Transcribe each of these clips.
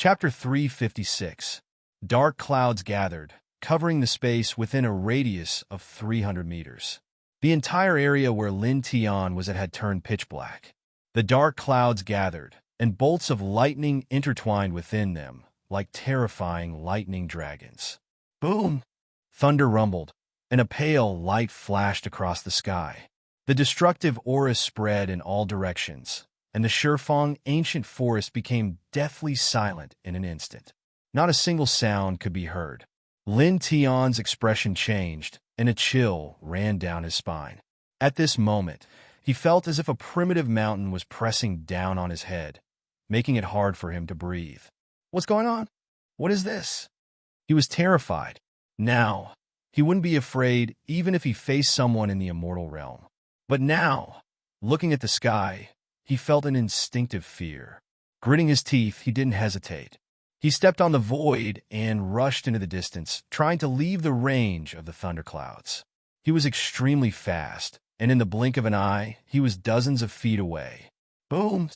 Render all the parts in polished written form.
Chapter 356. Dark clouds gathered, covering the space within a radius of 300 meters. The entire area where Lin Tian was at had turned pitch black. The dark clouds gathered, and bolts of lightning intertwined within them, like terrifying lightning dragons. Boom! Thunder rumbled, and a pale light flashed across the sky. The destructive aura spread in all directions, and the Shifeng ancient forest became deathly silent in an instant. Not a single sound could be heard. Lin Tian's expression changed, and a chill ran down his spine. At this moment, he felt as if a primitive mountain was pressing down on his head, making it hard for him to breathe. What's going on? What is this? He was terrified. Now, he wouldn't be afraid even if he faced someone in the immortal realm. But now, looking at the sky, he felt an instinctive fear. Gritting his teeth, he didn't hesitate. He stepped on the void and rushed into the distance, trying to leave the range of the thunderclouds. He was extremely fast, and in the blink of an eye, he was dozens of feet away. Boom!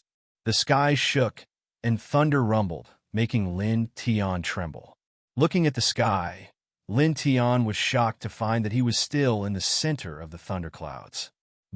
The sky shook, and thunder rumbled, making Lin Tian tremble. Looking at the sky, Lin Tian was shocked to find that he was still in the center of the thunderclouds.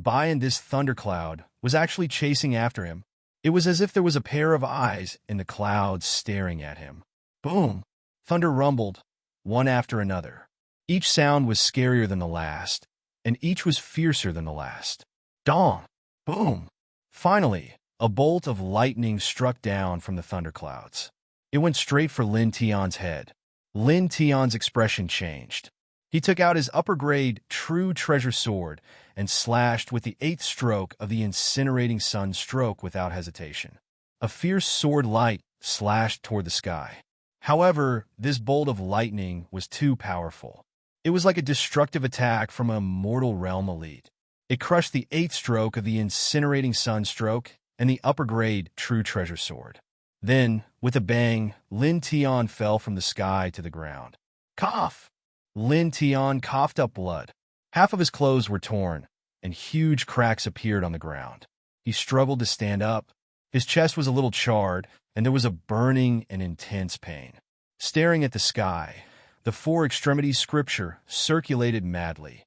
And this thundercloud was actually chasing after him. It was as if there was a pair of eyes in the clouds staring at him. Boom! Thunder rumbled, one after another. Each sound was scarier than the last, and each was fiercer than the last. Dong! Boom! Finally, a bolt of lightning struck down from the thunderclouds. It went straight for Lin Tian's head. Lin Tian's expression changed. He took out his upper-grade true treasure sword and slashed with the 8th stroke of the incinerating sun stroke without hesitation. A fierce sword light slashed toward the sky. However, this bolt of lightning was too powerful. It was like a destructive attack from a mortal realm elite. It crushed the 8th stroke of the incinerating sun stroke and the upper-grade true treasure sword. Then, with a bang, Lin Tian fell from the sky to the ground. Cough! Lin Tian coughed up blood. Half of his clothes were torn, and huge cracks appeared on the ground. He struggled to stand up. His chest was a little charred, and there was a burning and intense pain. Staring at the sky, the 4 extremities scripture circulated madly,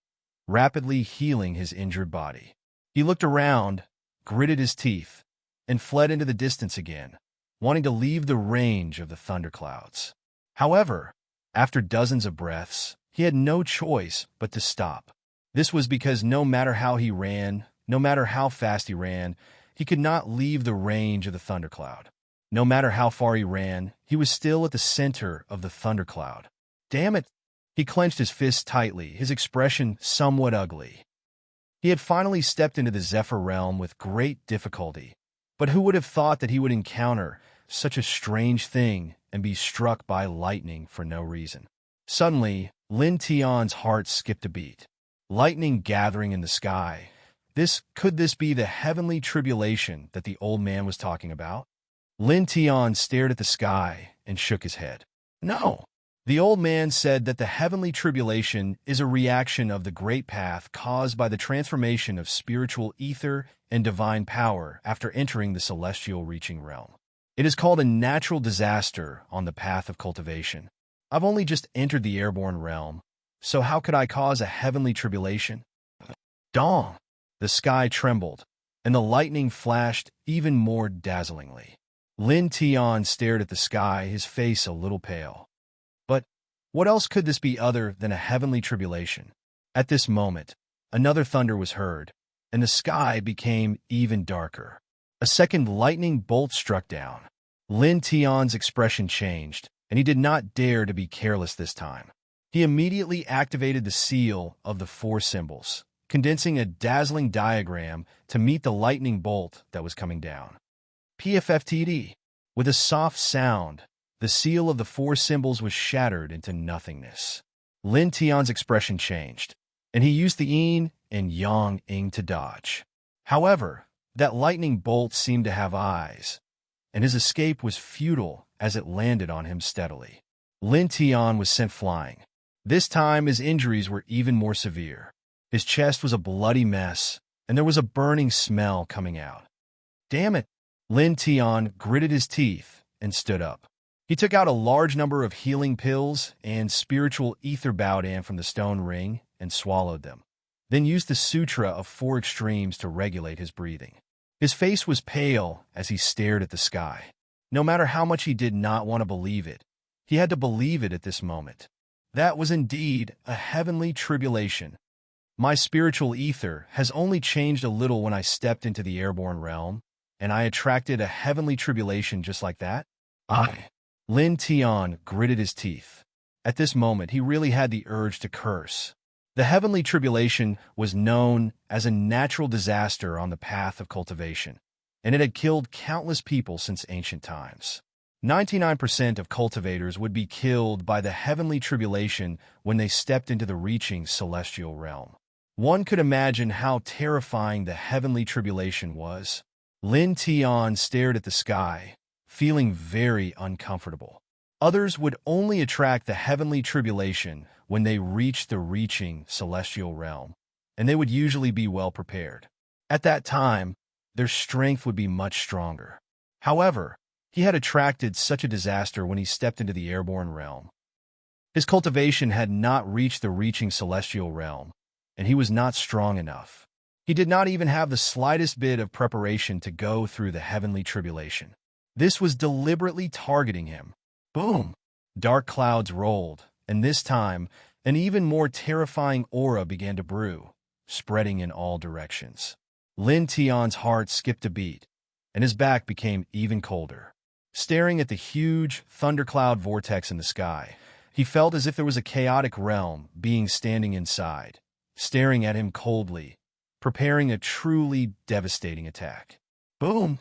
rapidly healing his injured body. He looked around, gritted his teeth, and fled into the distance again, wanting to leave the range of the thunderclouds. However, after dozens of breaths, he had no choice but to stop. This was because no matter how he ran, no matter how fast he ran, he could not leave the range of the thundercloud. No matter how far he ran, he was still at the center of the thundercloud. Damn it! He clenched his fists tightly, his expression somewhat ugly. He had finally stepped into the Zephyr realm with great difficulty, but who would have thought that he would encounter such a strange thing and be struck by lightning for no reason? Suddenly, Lin Tian's heart skipped a beat. Lightning gathering in the sky. Could this be the heavenly tribulation that the old man was talking about? Lin Tian stared at the sky and shook his head. No! The old man said that the heavenly tribulation is a reaction of the great path caused by the transformation of spiritual ether and divine power after entering the celestial reaching realm. It is called a natural disaster on the path of cultivation. I've only just entered the airborne realm, so how could I cause a heavenly tribulation? Dong! The sky trembled, and the lightning flashed even more dazzlingly. Lin Tian stared at the sky, his face a little pale. But what else could this be other than a heavenly tribulation? At this moment, another thunder was heard, and the sky became even darker. A second lightning bolt struck down. Lin Tian's expression changed, and he did not dare to be careless this time. He immediately activated the seal of the 4 symbols, condensing a dazzling diagram to meet the lightning bolt that was coming down. PFFTD. With a soft sound, the seal of the 4 symbols was shattered into nothingness. Lin Tian's expression changed, and he used the yin and yang to dodge. However, that lightning bolt seemed to have eyes, and his escape was futile as it landed on him steadily. Lin Tian was sent flying. This time his injuries were even more severe. His chest was a bloody mess, and there was a burning smell coming out. Damn it! Lin Tian gritted his teeth and stood up. He took out a large number of healing pills and spiritual ether bowdan from the stone ring and swallowed them, then used the Sutra of Four Extremes to regulate his breathing. His face was pale as he stared at the sky. No matter how much he did not want to believe it, he had to believe it at this moment. That was indeed a heavenly tribulation. My spiritual ether has only changed a little when I stepped into the airborne realm, and I attracted a heavenly tribulation just like that? Lin Tian gritted his teeth. At this moment, he really had the urge to curse. The heavenly tribulation was known as a natural disaster on the path of cultivation, and it had killed countless people since ancient times. 99% of cultivators would be killed by the heavenly tribulation when they stepped into the reaching celestial realm. One could imagine how terrifying the heavenly tribulation was. Lin Tian stared at the sky, feeling very uncomfortable. Others would only attract the heavenly tribulation when they reached the reaching celestial realm, and they would usually be well prepared. At that time, their strength would be much stronger. However, he had attracted such a disaster when he stepped into the airborne realm. His cultivation had not reached the reaching celestial realm, and he was not strong enough. He did not even have the slightest bit of preparation to go through the heavenly tribulation. This was deliberately targeting him. Boom! Dark clouds rolled, and this time, an even more terrifying aura began to brew, spreading in all directions. Lin Tian's heart skipped a beat, and his back became even colder. Staring at the huge thundercloud vortex in the sky, he felt as if there was a chaotic realm being standing inside, staring at him coldly, preparing a truly devastating attack. Boom!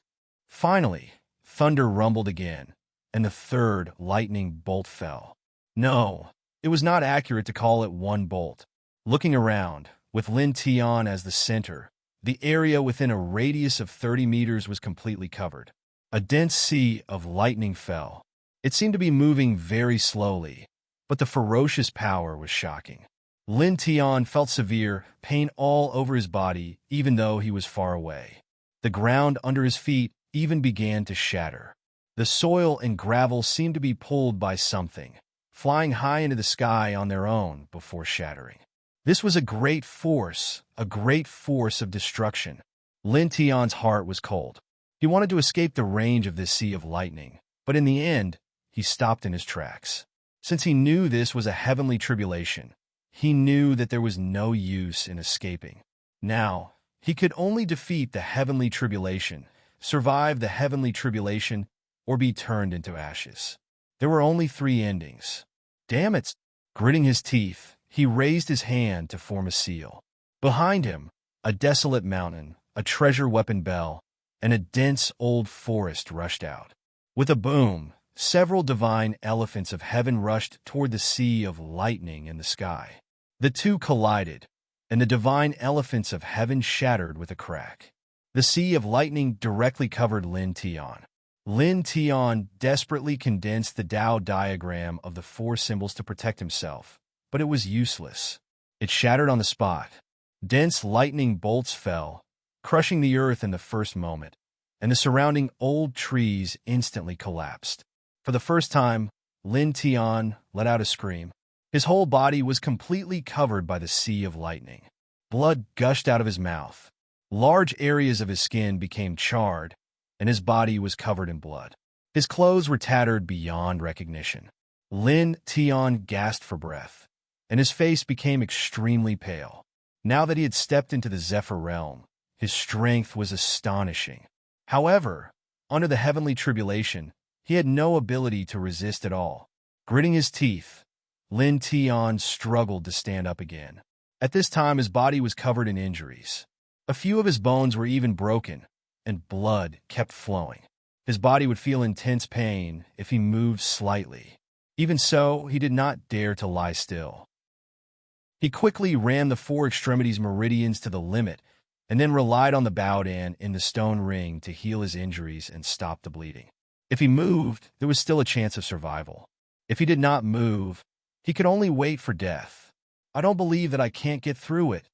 Finally, thunder rumbled again, and the third lightning bolt fell. No, it was not accurate to call it one bolt. Looking around, with Lin Tian as the center, the area within a radius of 30 meters was completely covered. A dense sea of lightning fell. It seemed to be moving very slowly, but the ferocious power was shocking. Lin Tian felt severe pain all over his body, even though he was far away. The ground under his feet even began to shatter. The soil and gravel seemed to be pulled by something, flying high into the sky on their own before shattering. This was a great force of destruction. Lin Tian's heart was cold. He wanted to escape the range of this sea of lightning, but in the end, he stopped in his tracks. Since he knew this was a heavenly tribulation, he knew that there was no use in escaping. Now, he could only defeat the heavenly tribulation, survive the heavenly tribulation, or be turned into ashes. There were only 3 endings. Damn it! Gritting his teeth, he raised his hand to form a seal. Behind him, a desolate mountain, a treasure weapon bell, and a dense old forest rushed out. With a boom, several divine elephants of heaven rushed toward the sea of lightning in the sky. The two collided, and the divine elephants of heaven shattered with a crack. The sea of lightning directly covered Lin Tian. Lin Tian desperately condensed the Tao diagram of the 4 symbols to protect himself, but it was useless. It shattered on the spot. Dense lightning bolts fell, crushing the earth in the first moment, and the surrounding old trees instantly collapsed. For the first time, Lin Tian let out a scream. His whole body was completely covered by the sea of lightning. Blood gushed out of his mouth. Large areas of his skin became charred, and his body was covered in blood. His clothes were tattered beyond recognition. Lin Tian gasped for breath, and his face became extremely pale. Now that he had stepped into the Zephyr realm, his strength was astonishing. However, under the heavenly tribulation, he had no ability to resist at all. Gritting his teeth, Lin Tian struggled to stand up again. At this time, his body was covered in injuries. A few of his bones were even broken, and blood kept flowing. His body would feel intense pain if he moved slightly. Even so, he did not dare to lie still. He quickly ran the 4 extremities meridians to the limit, and then relied on the bowdan in the stone ring to heal his injuries and stop the bleeding. If he moved, there was still a chance of survival. If he did not move, he could only wait for death. I don't believe that I can't get through it.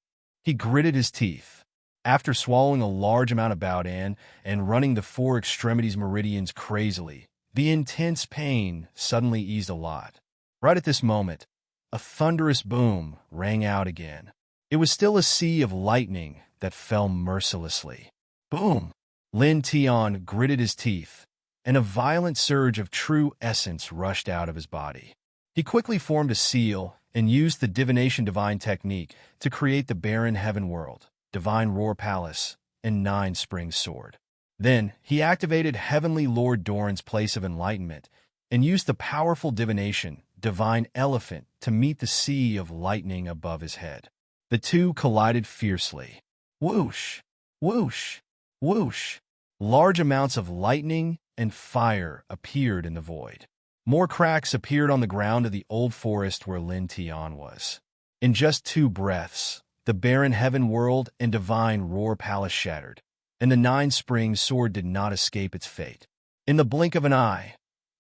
He gritted his teeth. After swallowing a large amount of bowdan and running the 4 extremities meridians crazily, The intense pain suddenly eased a lot. Right at this moment, a thunderous boom rang out again. It was still a sea of lightning that fell mercilessly. Boom! Lin Tian gritted his teeth, and a violent surge of true essence rushed out of his body. He quickly formed a seal and used the divination divine technique to create the barren heaven world, divine roar palace, and 9 springs sword. Then, he activated Heavenly Lord Doran's place of enlightenment and used the powerful divination, divine elephant, to meet the sea of lightning above his head. The two collided fiercely. Whoosh! Whoosh! Whoosh! Large amounts of lightning and fire appeared in the void. More cracks appeared on the ground of the old forest where Lin Tian was. In just 2 breaths, the barren heaven world and divine roar palace shattered, and the 9 springs sword did not escape its fate. In the blink of an eye,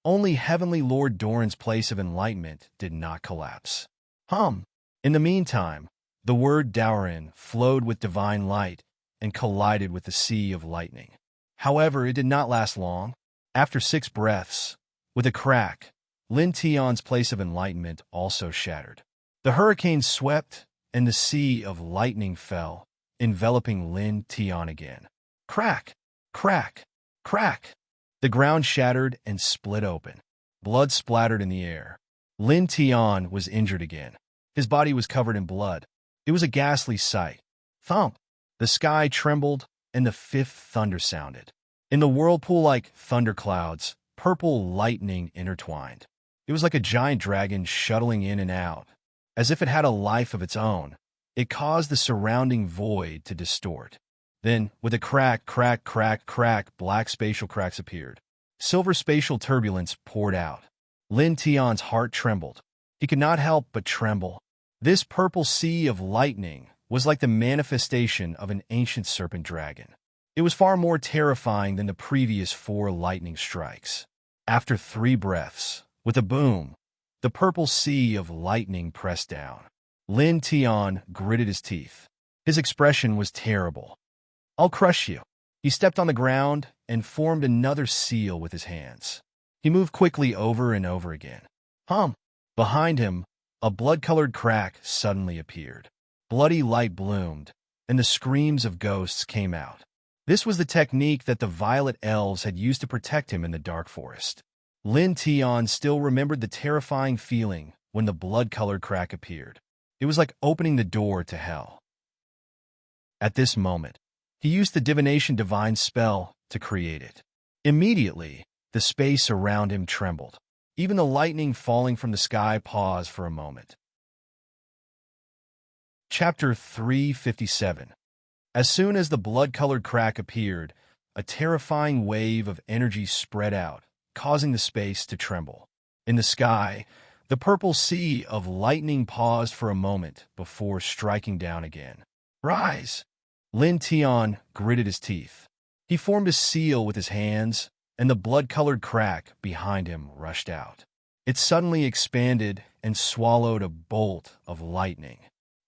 only Heavenly Lord Doran's place of enlightenment did not collapse. In the meantime, the word Doran flowed with divine light and collided with the sea of lightning. However, it did not last long. After 6 breaths, with a crack, Lin Tian's place of enlightenment also shattered. The hurricane swept, and the sea of lightning fell, enveloping Lin Tian again. Crack! Crack! Crack! The ground shattered and split open. Blood splattered in the air. Lin Tian was injured again. His body was covered in blood. It was a ghastly sight. Thump! The sky trembled, and the 5th thunder sounded. In the whirlpool like thunderclouds, purple lightning intertwined. It was like a giant dragon shuttling in and out. As if it had a life of its own, it caused the surrounding void to distort. Then, with a crack, crack, crack, crack, black spatial cracks appeared. Silver spatial turbulence poured out. Lin Tian's heart trembled. He could not help but tremble. This purple sea of lightning was like the manifestation of an ancient serpent dragon. It was far more terrifying than the previous 4 lightning strikes. After 3 breaths, with a boom, the purple sea of lightning pressed down. Lin Tian gritted his teeth. His expression was terrible. "I'll crush you." He stepped on the ground and formed another seal with his hands. He moved quickly over and over again. Behind him, a blood-colored crack suddenly appeared. Bloody light bloomed, and the screams of ghosts came out. This was the technique that the Violet Elves had used to protect him in the dark forest. Lin Tian still remembered the terrifying feeling when the blood-colored crack appeared. It was like opening the door to hell. At this moment, he used the divination divine spell to create it. Immediately, the space around him trembled. Even the lightning falling from the sky paused for a moment. Chapter 357. As soon as the blood-colored crack appeared, a terrifying wave of energy spread out, causing the space to tremble. In the sky, the purple sea of lightning paused for a moment before striking down again. "Rise!" Lin Tian gritted his teeth. He formed a seal with his hands, and the blood-colored crack behind him rushed out. It suddenly expanded and swallowed a bolt of lightning.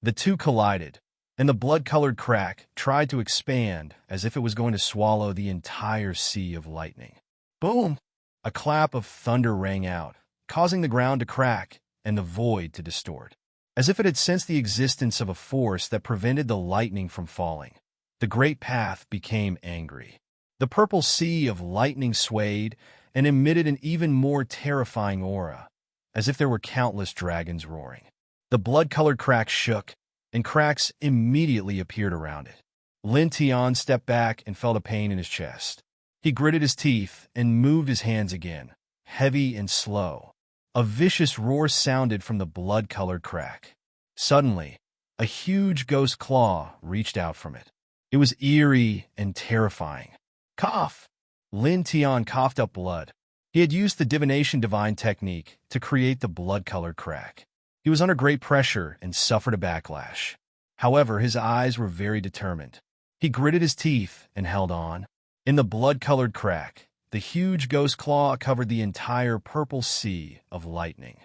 The two collided, and the blood-colored crack tried to expand as if it was going to swallow the entire sea of lightning. Boom! A clap of thunder rang out, causing the ground to crack and the void to distort. As if it had sensed the existence of a force that prevented the lightning from falling, the great path became angry. The purple sea of lightning swayed and emitted an even more terrifying aura, as if there were countless dragons roaring. The blood-colored crack shook, and cracks immediately appeared around it. Lin Tian stepped back and felt a pain in his chest. He gritted his teeth and moved his hands again, heavy and slow. A vicious roar sounded from the blood-colored crack. Suddenly, a huge ghost claw reached out from it. It was eerie and terrifying. Cough! Lin Tian coughed up blood. He had used the divination divine technique to create the blood-colored crack. He was under great pressure and suffered a backlash. However, his eyes were very determined. He gritted his teeth and held on. In the blood-colored crack, the huge ghost claw covered the entire purple sea of lightning.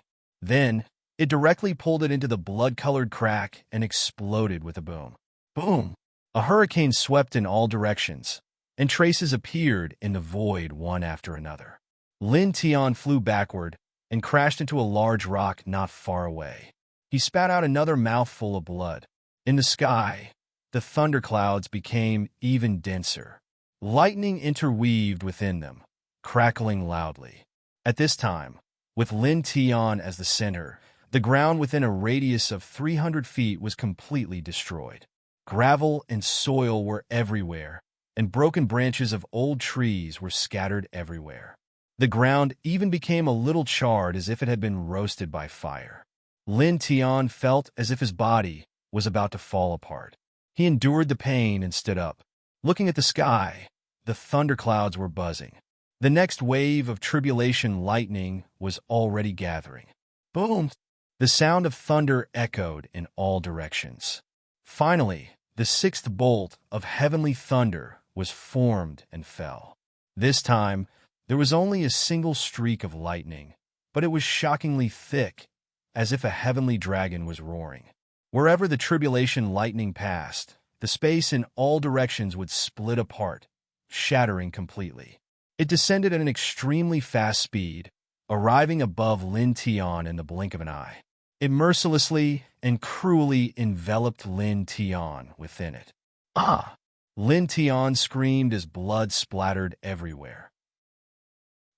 Then, it directly pulled it into the blood-colored crack and exploded with a boom. Boom! A hurricane swept in all directions, and traces appeared in the void one after another. Lin Tian flew backward and crashed into a large rock not far away. He spat out another mouthful of blood. In the sky, the thunderclouds became even denser. Lightning interweaved within them, crackling loudly. At this time, with Lin Tian as the center, the ground within a radius of 300 feet was completely destroyed. Gravel and soil were everywhere, and broken branches of old trees were scattered everywhere. The ground even became a little charred as if it had been roasted by fire. Lin Tian felt as if his body was about to fall apart. He endured the pain and stood up. Looking at the sky, the thunderclouds were buzzing. The next wave of tribulation lightning was already gathering. Boom! The sound of thunder echoed in all directions. Finally, the sixth bolt of heavenly thunder was formed and fell. This time, there was only a single streak of lightning, but it was shockingly thick, as if a heavenly dragon was roaring. Wherever the tribulation lightning passed, the space in all directions would split apart, shattering completely. It descended at an extremely fast speed, arriving above Lin Tian in the blink of an eye. It mercilessly and cruelly enveloped Lin Tian within it. Ah! Lin Tian screamed as blood splattered everywhere.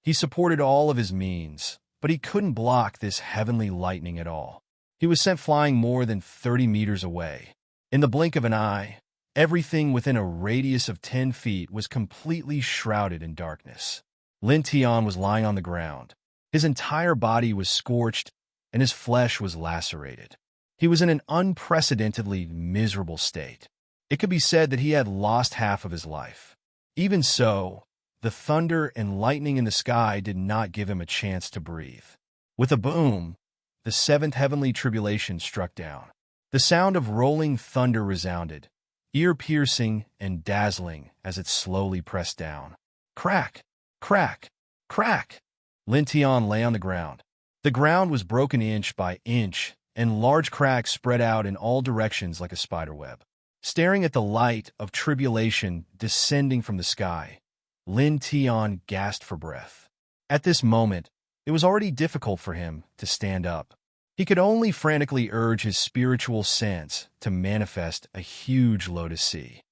He supported all of his means, but he couldn't block this heavenly lightning at all. He was sent flying more than 30 meters away. In the blink of an eye, everything within a radius of 10 feet was completely shrouded in darkness. Lin Tian was lying on the ground. His entire body was scorched, and his flesh was lacerated. He was in an unprecedentedly miserable state. It could be said that he had lost half of his life. Even so, the thunder and lightning in the sky did not give him a chance to breathe. With a boom, the seventh heavenly tribulation struck down. The sound of rolling thunder resounded, ear-piercing and dazzling as it slowly pressed down. Crack! Crack! Crack! Lin Tian lay on the ground. The ground was broken inch by inch, and large cracks spread out in all directions like a spiderweb. Staring at the light of tribulation descending from the sky, Lin Tian gasped for breath. At this moment, it was already difficult for him to stand up. He could only frantically urge his spiritual sense to manifest a huge lotus sea.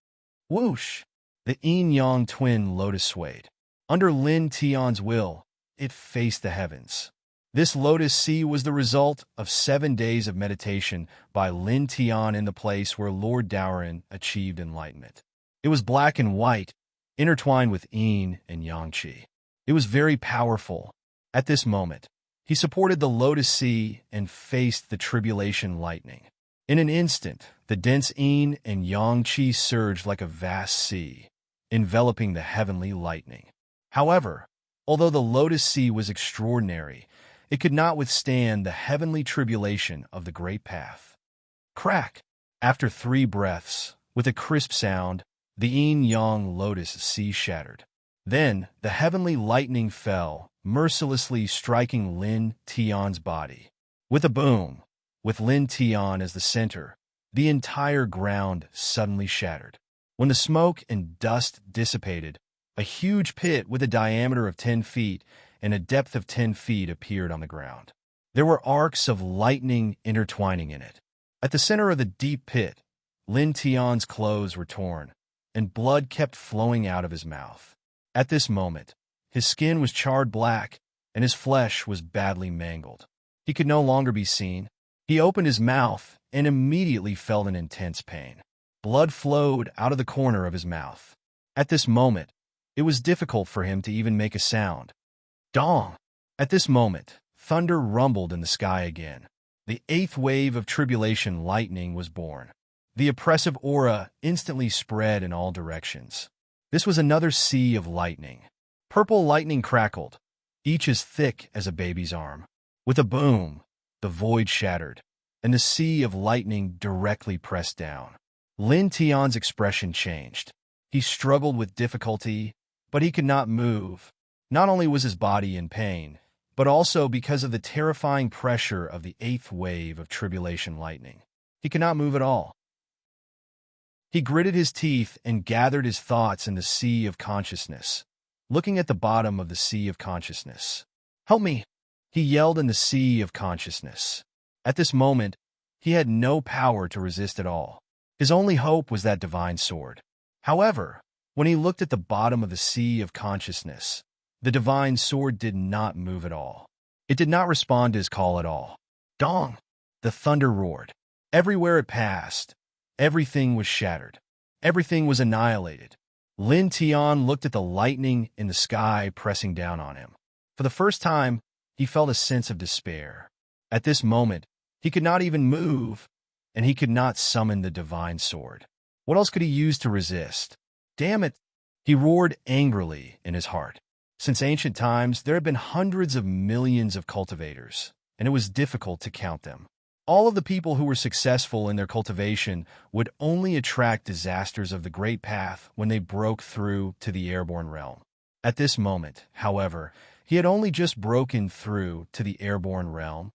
Whoosh! The yin-yang twin lotus swayed. Under Lin Tian's will, it faced the heavens. This lotus sea was the result of 7 days of meditation by Lin Tian in the place where Lord Daoran achieved enlightenment. It was black and white, intertwined with yin and yang qi. It was very powerful. At this moment, he supported the lotus sea and faced the tribulation lightning. In an instant, the dense yin and yang qi surged like a vast sea, enveloping the heavenly lightning. However, although the lotus sea was extraordinary, it could not withstand the heavenly tribulation of the great path. Crack! After 3 breaths, with a crisp sound, the yin-yang lotus sea shattered. Then the heavenly lightning fell, mercilessly striking Lin Tian's body. With a boom, with Lin Tian as the center, the entire ground suddenly shattered. When the smoke and dust dissipated, a huge pit with a diameter of 10 feet and a depth of 10 feet appeared on the ground. There were arcs of lightning intertwining in it. At the center of the deep pit, Lin Tian's clothes were torn, and blood kept flowing out of his mouth. At this moment, his skin was charred black, and his flesh was badly mangled. He could no longer be seen. He opened his mouth and immediately felt an intense pain. Blood flowed out of the corner of his mouth. At this moment, it was difficult for him to even make a sound. Dong! At this moment, thunder rumbled in the sky again. The 8th wave of tribulation lightning was born. The oppressive aura instantly spread in all directions. This was another sea of lightning. Purple lightning crackled, each as thick as a baby's arm. With a boom, the void shattered, and the sea of lightning directly pressed down. Lin Tian's expression changed. He struggled with difficulty, but he could not move. Not only was his body in pain, but also because of the terrifying pressure of the 8th wave of tribulation lightning. He could not move at all. He gritted his teeth and gathered his thoughts in the sea of consciousness. looking at the bottom of the sea of consciousness. "Help me!" he yelled in the sea of consciousness. At this moment, he had no power to resist at all. His only hope was that divine sword. However, when he looked at the bottom of the sea of consciousness, the divine sword did not move at all. It did not respond to his call at all. Dong! The thunder roared. Everywhere it passed, everything was shattered. Everything was annihilated. Lin Tian looked at the lightning in the sky pressing down on him. For the first time, he felt a sense of despair. At this moment, he could not even move, and he could not summon the divine sword. What else could he use to resist? Damn it! He roared angrily in his heart. Since ancient times, there had been hundreds of millions of cultivators, and it was difficult to count them. All of the people who were successful in their cultivation would only attract disasters of the Great Path when they broke through to the airborne realm. At this moment, however, he had only just broken through to the airborne realm,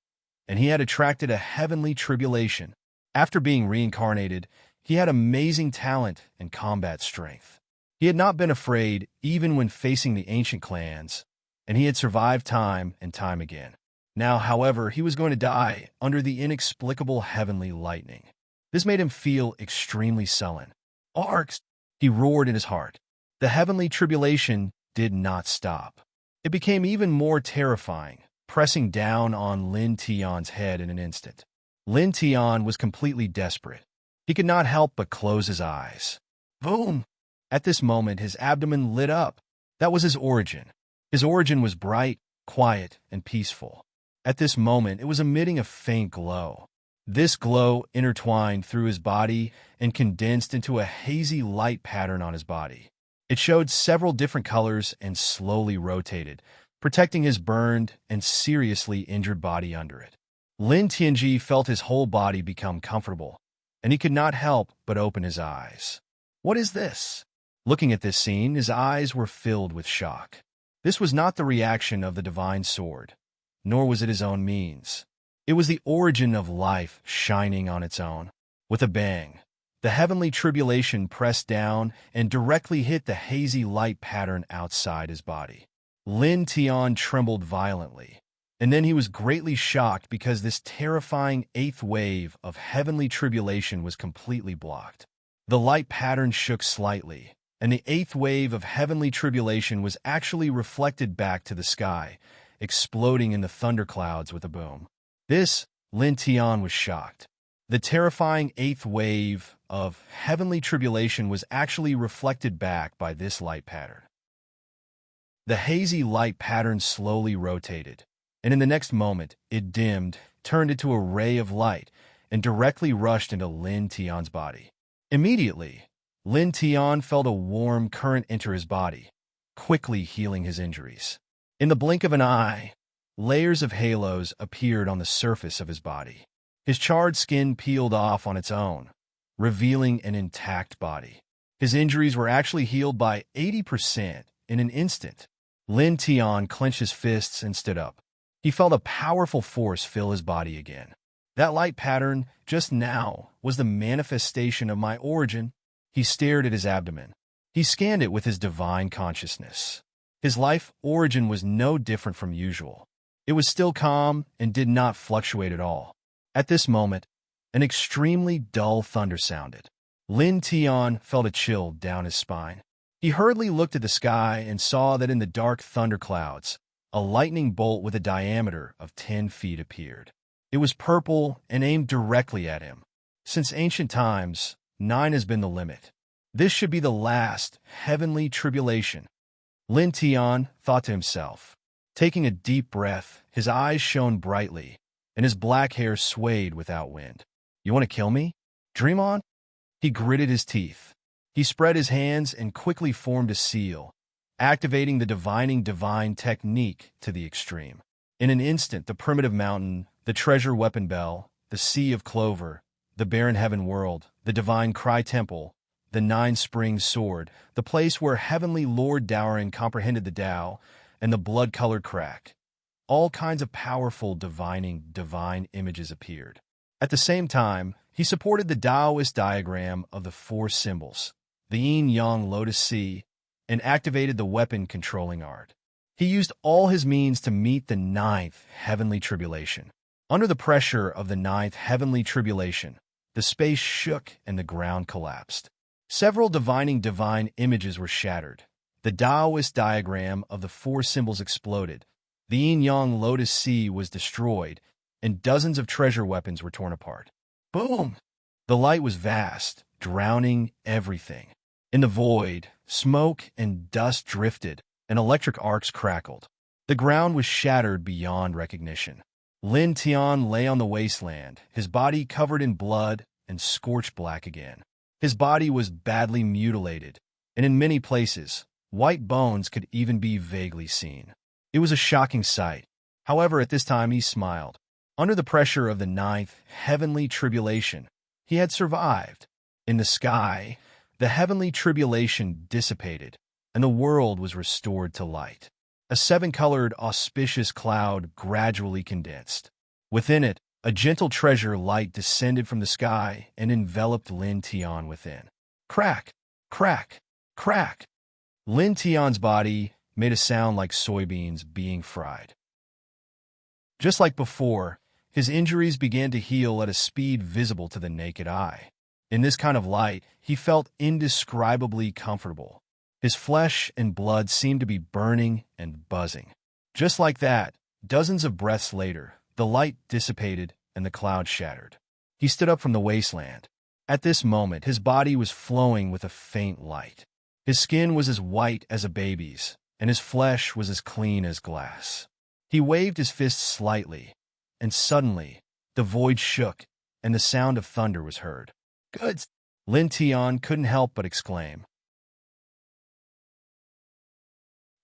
and he had attracted a heavenly tribulation. After being reincarnated, he had amazing talent and combat strength. He had not been afraid even when facing the ancient clans, and he had survived time and time again. Now, however, he was going to die under the inexplicable heavenly lightning. This made him feel extremely sullen. "Arcs!" he roared in his heart. The heavenly tribulation did not stop. It became even more terrifying, pressing down on Lin Tian's head in an instant. Lin Tian was completely desperate. He could not help but close his eyes. Boom! At this moment, his abdomen lit up. That was his origin. His origin was bright, quiet, and peaceful. At this moment, it was emitting a faint glow. This glow intertwined through his body and condensed into a hazy light pattern on his body. It showed several different colors and slowly rotated, protecting his burned and seriously injured body under it. Lin Tianji felt his whole body become comfortable, and he could not help but open his eyes. What is this? Looking at this scene, his eyes were filled with shock. This was not the reaction of the divine sword, nor was it his own means. It was the origin of life shining on its own. With a bang, the heavenly tribulation pressed down and directly hit the hazy light pattern outside his body. Lin Tian trembled violently, and then he was greatly shocked because this terrifying eighth wave of heavenly tribulation was completely blocked. The light pattern shook slightly, and the eighth wave of heavenly tribulation was actually reflected back to the sky, exploding in the thunderclouds with a boom. This, Lin Tian was shocked. The terrifying eighth wave of heavenly tribulation was actually reflected back by this light pattern. The hazy light pattern slowly rotated, and in the next moment, it dimmed, turned into a ray of light, and directly rushed into Lin Tian's body. Immediately, Lin Tian felt a warm current enter his body, quickly healing his injuries. In the blink of an eye, layers of halos appeared on the surface of his body. His charred skin peeled off on its own, revealing an intact body. His injuries were actually healed by 80% in an instant. Lin Tian clenched his fists and stood up. He felt a powerful force fill his body again. That light pattern, just now, was the manifestation of my origin. He stared at his abdomen. He scanned it with his divine consciousness. His life origin was no different from usual. It was still calm and did not fluctuate at all. At this moment, an extremely dull thunder sounded. Lin Tian felt a chill down his spine. He hurriedly looked at the sky and saw that in the dark thunderclouds, a lightning bolt with a diameter of 10 feet appeared. It was purple and aimed directly at him. Since ancient times, 9 has been the limit. This should be the last heavenly tribulation. Lin Tian thought to himself. Taking a deep breath, his eyes shone brightly, and his black hair swayed without wind. You want to kill me? Dream on? He gritted his teeth. He spread his hands and quickly formed a seal, activating the divining divine technique to the extreme. In an instant, the primitive mountain, the treasure weapon bell, the sea of clover, the barren heaven world, the divine cry temple, the 9-spring sword, the place where heavenly Lord Daorin comprehended the Tao, and the blood-colored crack. All kinds of powerful divine images appeared. At the same time, he supported the Taoist diagram of the 4 symbols, the yin-yang lotus sea, and activated the weapon-controlling art. He used all his means to meet the ninth heavenly tribulation. Under the pressure of the ninth heavenly tribulation, the space shook and the ground collapsed. Several divine images were shattered. The Taoist diagram of the four symbols exploded. The yin-yang lotus sea was destroyed, and dozens of treasure weapons were torn apart. Boom! The light was vast, drowning everything. In the void, smoke and dust drifted, and electric arcs crackled. The ground was shattered beyond recognition. Lin Tian lay on the wasteland, his body covered in blood and scorched black again. His body was badly mutilated, and in many places, white bones could even be vaguely seen. It was a shocking sight. However, at this time he smiled. Under the pressure of the ninth heavenly tribulation, he had survived. In the sky, the heavenly tribulation dissipated, and the world was restored to light. A seven-colored, auspicious cloud gradually condensed. Within it, a gentle treasure light descended from the sky and enveloped Lin Tian within. Crack! Crack! Crack! Lin Tian's body made a sound like soybeans being fried. Just like before, his injuries began to heal at a speed visible to the naked eye. In this kind of light, he felt indescribably comfortable. His flesh and blood seemed to be burning and buzzing. Just like that, dozens of breaths later, the light dissipated and the cloud shattered. He stood up from the wasteland. At this moment, his body was flowing with a faint light. His skin was as white as a baby's, and his flesh was as clean as glass. He waved his fist slightly, and suddenly, the void shook, and the sound of thunder was heard. Good! Lin Tian couldn't help but exclaim.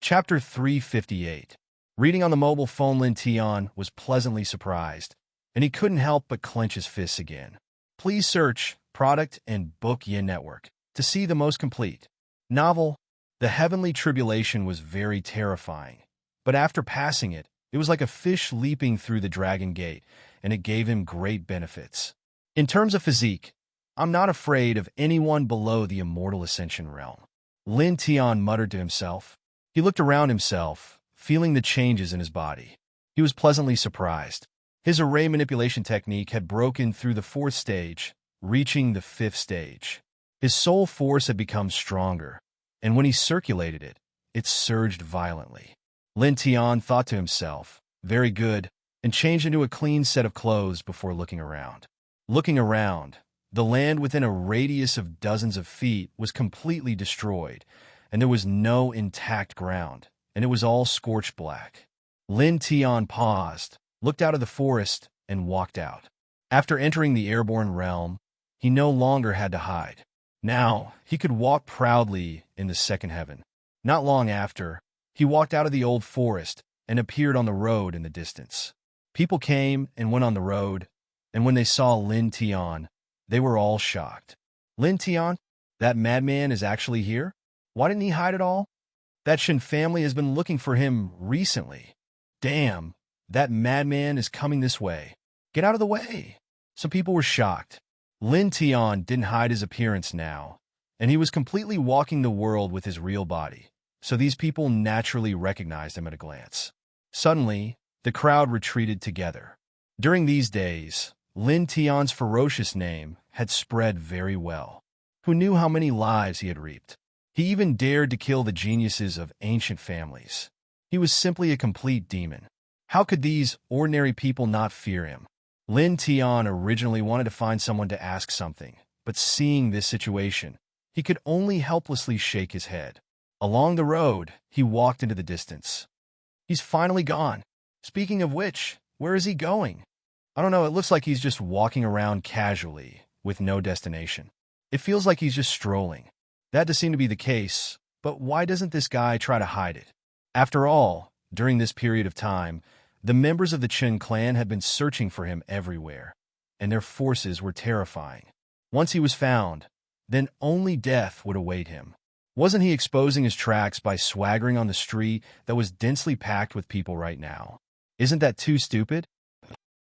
Chapter 358. Reading on the mobile phone, Lin Tian was pleasantly surprised, and he couldn't help but clench his fists again. Please search Product and Book Yin Network to see the most complete novel. The heavenly tribulation was very terrifying, but after passing it, it was like a fish leaping through the dragon gate, and it gave him great benefits. In terms of physique, I'm not afraid of anyone below the immortal ascension realm. Lin Tian muttered to himself. He looked around himself, feeling the changes in his body. He was pleasantly surprised. His array manipulation technique had broken through the fourth stage, reaching the fifth stage. His soul force had become stronger, and when he circulated it, it surged violently. Lin Tian thought to himself, very good, and changed into a clean set of clothes before looking around. Looking around, the land within a radius of dozens of feet was completely destroyed, and there was no intact ground, and it was all scorched black. Lin Tian paused, looked out of the forest, and walked out. After entering the airborne realm, he no longer had to hide. Now, he could walk proudly in the second heaven. Not long after, he walked out of the old forest and appeared on the road in the distance. People came and went on the road, and when they saw Lin Tian, they were all shocked. Lin Tian? That madman is actually here? Why didn't he hide at all? That Shen family has been looking for him recently. Damn, that madman is coming this way. Get out of the way. Some people were shocked. Lin Tian didn't hide his appearance now, and he was completely walking the world with his real body, so these people naturally recognized him at a glance. Suddenly, the crowd retreated together. During these days, Lin Tian's ferocious name had spread very well. Who knew how many lives he had reaped? He even dared to kill the geniuses of ancient families. He was simply a complete demon. How could these ordinary people not fear him? Lin Tian originally wanted to find someone to ask something, but seeing this situation, he could only helplessly shake his head. Along the road, he walked into the distance. He's finally gone. Speaking of which, where is he going? I don't know, it looks like he's just walking around casually, with no destination. It feels like he's just strolling. That does seem to be the case, but why doesn't this guy try to hide it? After all, during this period of time, the members of the Chen clan had been searching for him everywhere, and their forces were terrifying. Once he was found, then only death would await him. Wasn't he exposing his tracks by swaggering on the street that was densely packed with people right now? Isn't that too stupid?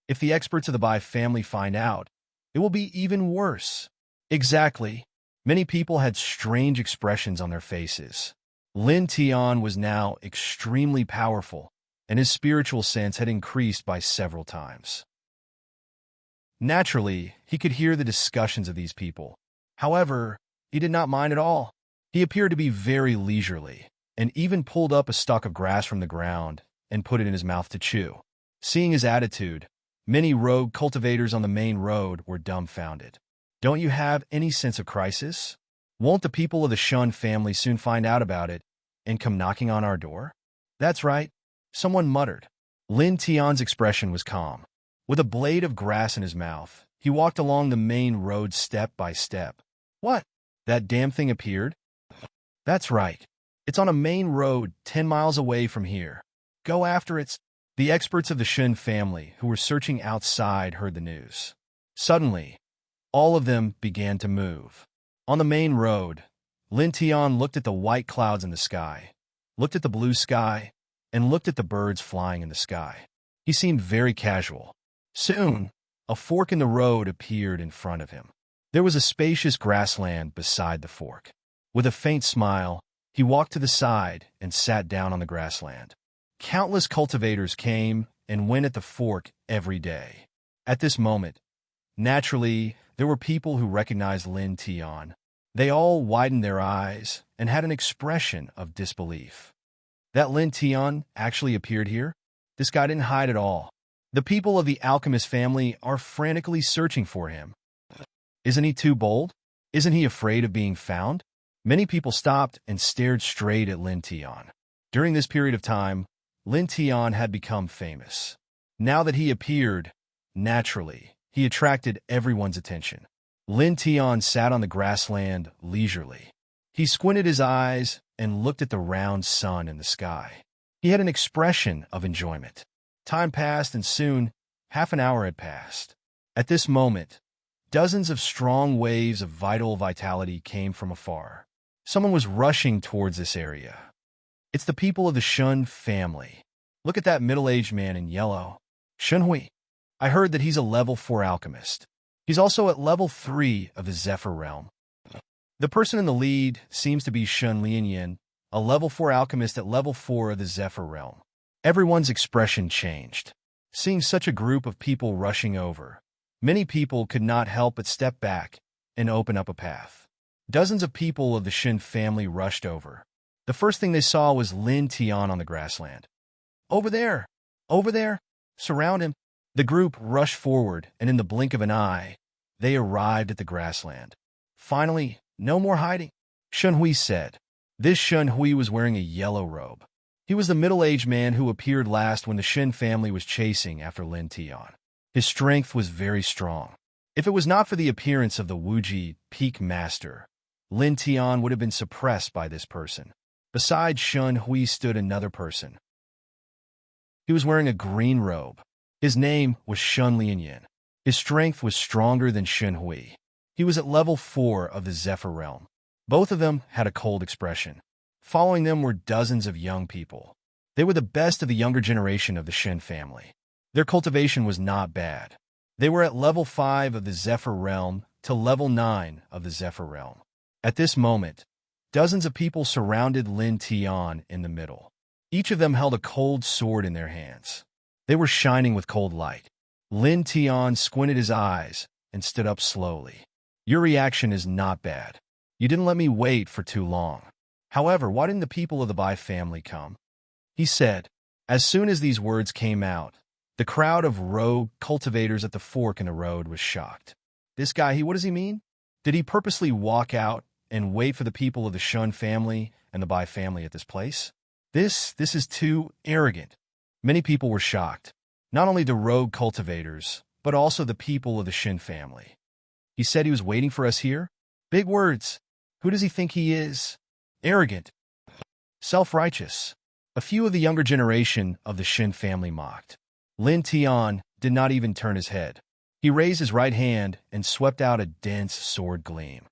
If the experts of the Bai family find out, it will be even worse. Exactly. Many people had strange expressions on their faces. Lin Tian was now extremely powerful, and his spiritual sense had increased by several times. Naturally, he could hear the discussions of these people. However, he did not mind at all. He appeared to be very leisurely, and even pulled up a stalk of grass from the ground and put it in his mouth to chew. Seeing his attitude, many rogue cultivators on the main road were dumbfounded. Don't you have any sense of crisis? Won't the people of the Shun family soon find out about it and come knocking on our door? That's right, someone muttered. Lin Tian's expression was calm. With a blade of grass in his mouth, he walked along the main road step by step. What? That damn thing appeared? That's right. It's on a main road 10 miles away from here. Go after it. The experts of the Shun family who were searching outside heard the news. Suddenly, all of them began to move. On the main road, Lin Tian looked at the white clouds in the sky, looked at the blue sky, and looked at the birds flying in the sky. He seemed very casual. Soon, a fork in the road appeared in front of him. There was a spacious grassland beside the fork. With a faint smile, he walked to the side and sat down on the grassland. Countless cultivators came and went at the fork every day. At this moment, naturally, there were people who recognized Lin Tian. They all widened their eyes and had an expression of disbelief. That Lin Tian actually appeared here? This guy didn't hide at all. The people of the alchemist family are frantically searching for him. Isn't he too bold? Isn't he afraid of being found? Many people stopped and stared straight at Lin Tian. During this period of time, Lin Tian had become famous. Now that he appeared, naturally, he attracted everyone's attention. Lin Tian sat on the grassland leisurely. He squinted his eyes and looked at the round sun in the sky. He had an expression of enjoyment. Time passed, and soon, half an hour had passed. At this moment, dozens of strong waves of vital vitality came from afar. Someone was rushing towards this area. It's the people of the Shun family. Look at that middle-aged man in yellow. Shunhui. I heard that he's a level 4 alchemist. He's also at level 3 of the Zephyr realm. The person in the lead seems to be Shun Lianyan, a level 4 alchemist at level 4 of the Zephyr realm. Everyone's expression changed. Seeing such a group of people rushing over, many people could not help but step back and open up a path. Dozens of people of the Shin family rushed over. The first thing they saw was Lin Tian on the grassland. Over there! Over there! Surround him! The group rushed forward, and in the blink of an eye, they arrived at the grassland. Finally, no more hiding, Shunhui said. This Shunhui was wearing a yellow robe. He was the middle-aged man who appeared last when the Shin family was chasing after Lin Tian. His strength was very strong. If it was not for the appearance of the Wuji Peak Master, Lin Tian would have been suppressed by this person. Beside Shun Hui stood another person. He was wearing a green robe. His name was Shun Lianyan. His strength was stronger than Shun Hui. He was at level 4 of the Zephyr realm. Both of them had a cold expression. Following them were dozens of young people. They were the best of the younger generation of the Shin family. Their cultivation was not bad. They were at level 5 of the Zephyr realm to level 9 of the Zephyr realm. At this moment, dozens of people surrounded Lin Tian in the middle. Each of them held a cold sword in their hands. They were shining with cold light. Lin Tian squinted his eyes and stood up slowly. Your reaction is not bad. You didn't let me wait for too long. However, why didn't the people of the Bai family come? He said. As soon as these words came out, the crowd of rogue cultivators at the fork in the road was shocked. This guy, what does he mean? Did he purposely walk out and wait for the people of the Shun family and the Bai family at this place? This is too arrogant. Many people were shocked. Not only the rogue cultivators, but also the people of the Shin family. He said he was waiting for us here? Big words. Who does he think he is? Arrogant. Self-righteous. A few of the younger generation of the Shin family mocked. Lin Tian did not even turn his head. He raised his right hand and swept out a dense sword gleam.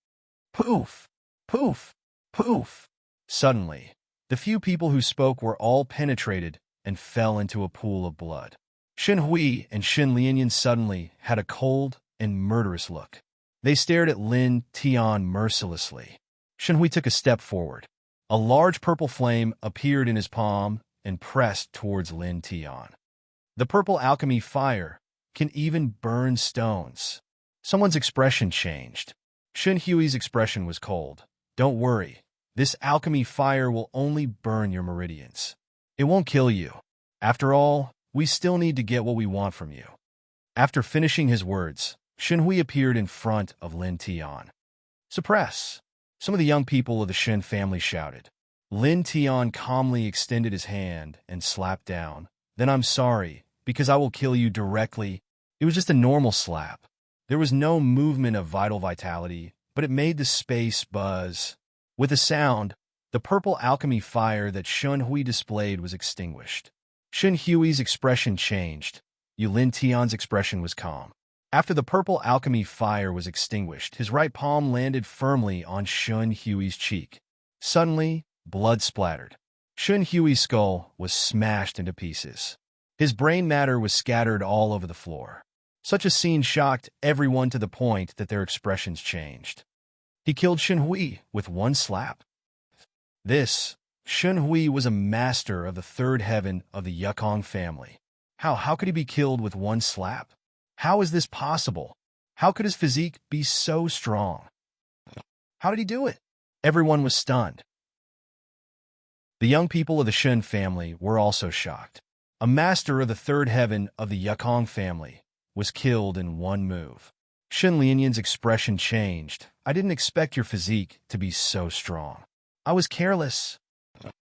Poof! Poof! Poof! Suddenly, the few people who spoke were all penetrated and fell into a pool of blood. Shin Hui and Shin Lianyan suddenly had a cold and murderous look. They stared at Lin Tian mercilessly. Shin Hui took a step forward. A large purple flame appeared in his palm and pressed towards Lin Tian. The purple alchemy fire can even burn stones. Someone's expression changed. Shen Hui's expression was cold. Don't worry. This alchemy fire will only burn your meridians. It won't kill you. After all, we still need to get what we want from you. After finishing his words, Shen Hui appeared in front of Lin Tian. Suppress! Some of the young people of the Shen family shouted. Lin Tian calmly extended his hand and slapped down. Then I'm sorry, because I will kill you directly. It was just a normal slap. There was no movement of vital vitality, but it made the space buzz. With a sound, the purple alchemy fire that Shen Hui displayed was extinguished. Shen Hui's expression changed. Lin Tian's expression was calm. After the purple alchemy fire was extinguished, his right palm landed firmly on Shen Hui's cheek. Suddenly, blood splattered. Shen Hui's skull was smashed into pieces. His brain matter was scattered all over the floor. Such a scene shocked everyone to the point that their expressions changed. He killed Shen Hui with one slap. Shen Hui was a master of the third heaven of the Yukong family. How could he be killed with one slap? How is this possible? How could his physique be so strong? How did he do it? Everyone was stunned. The young people of the Shen family were also shocked. A master of the third heaven of the Yukong family was killed in one move. Shen Lianyan's expression changed. I didn't expect your physique to be so strong. I was careless.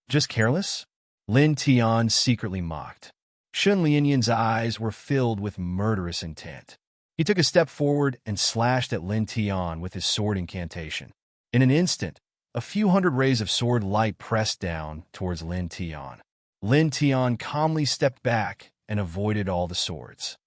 Just careless? Lin Tian secretly mocked. Shen Lianyan's eyes were filled with murderous intent. He took a step forward and slashed at Lin Tian with his sword incantation. In an instant, a few hundred rays of sword light pressed down towards Lin Tian. Lin Tian calmly stepped back and avoided all the swords.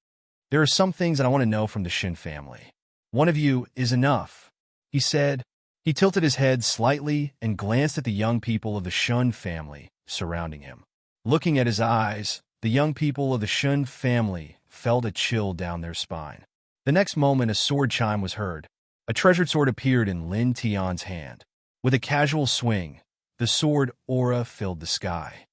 There are some things that I want to know from the Shen family. One of you is enough, he said. He tilted his head slightly and glanced at the young people of the Shen family surrounding him. Looking at his eyes, the young people of the Shen family felt a chill down their spine. The next moment, a sword chime was heard. A treasured sword appeared in Lin Tian's hand. With a casual swing, the sword aura filled the sky.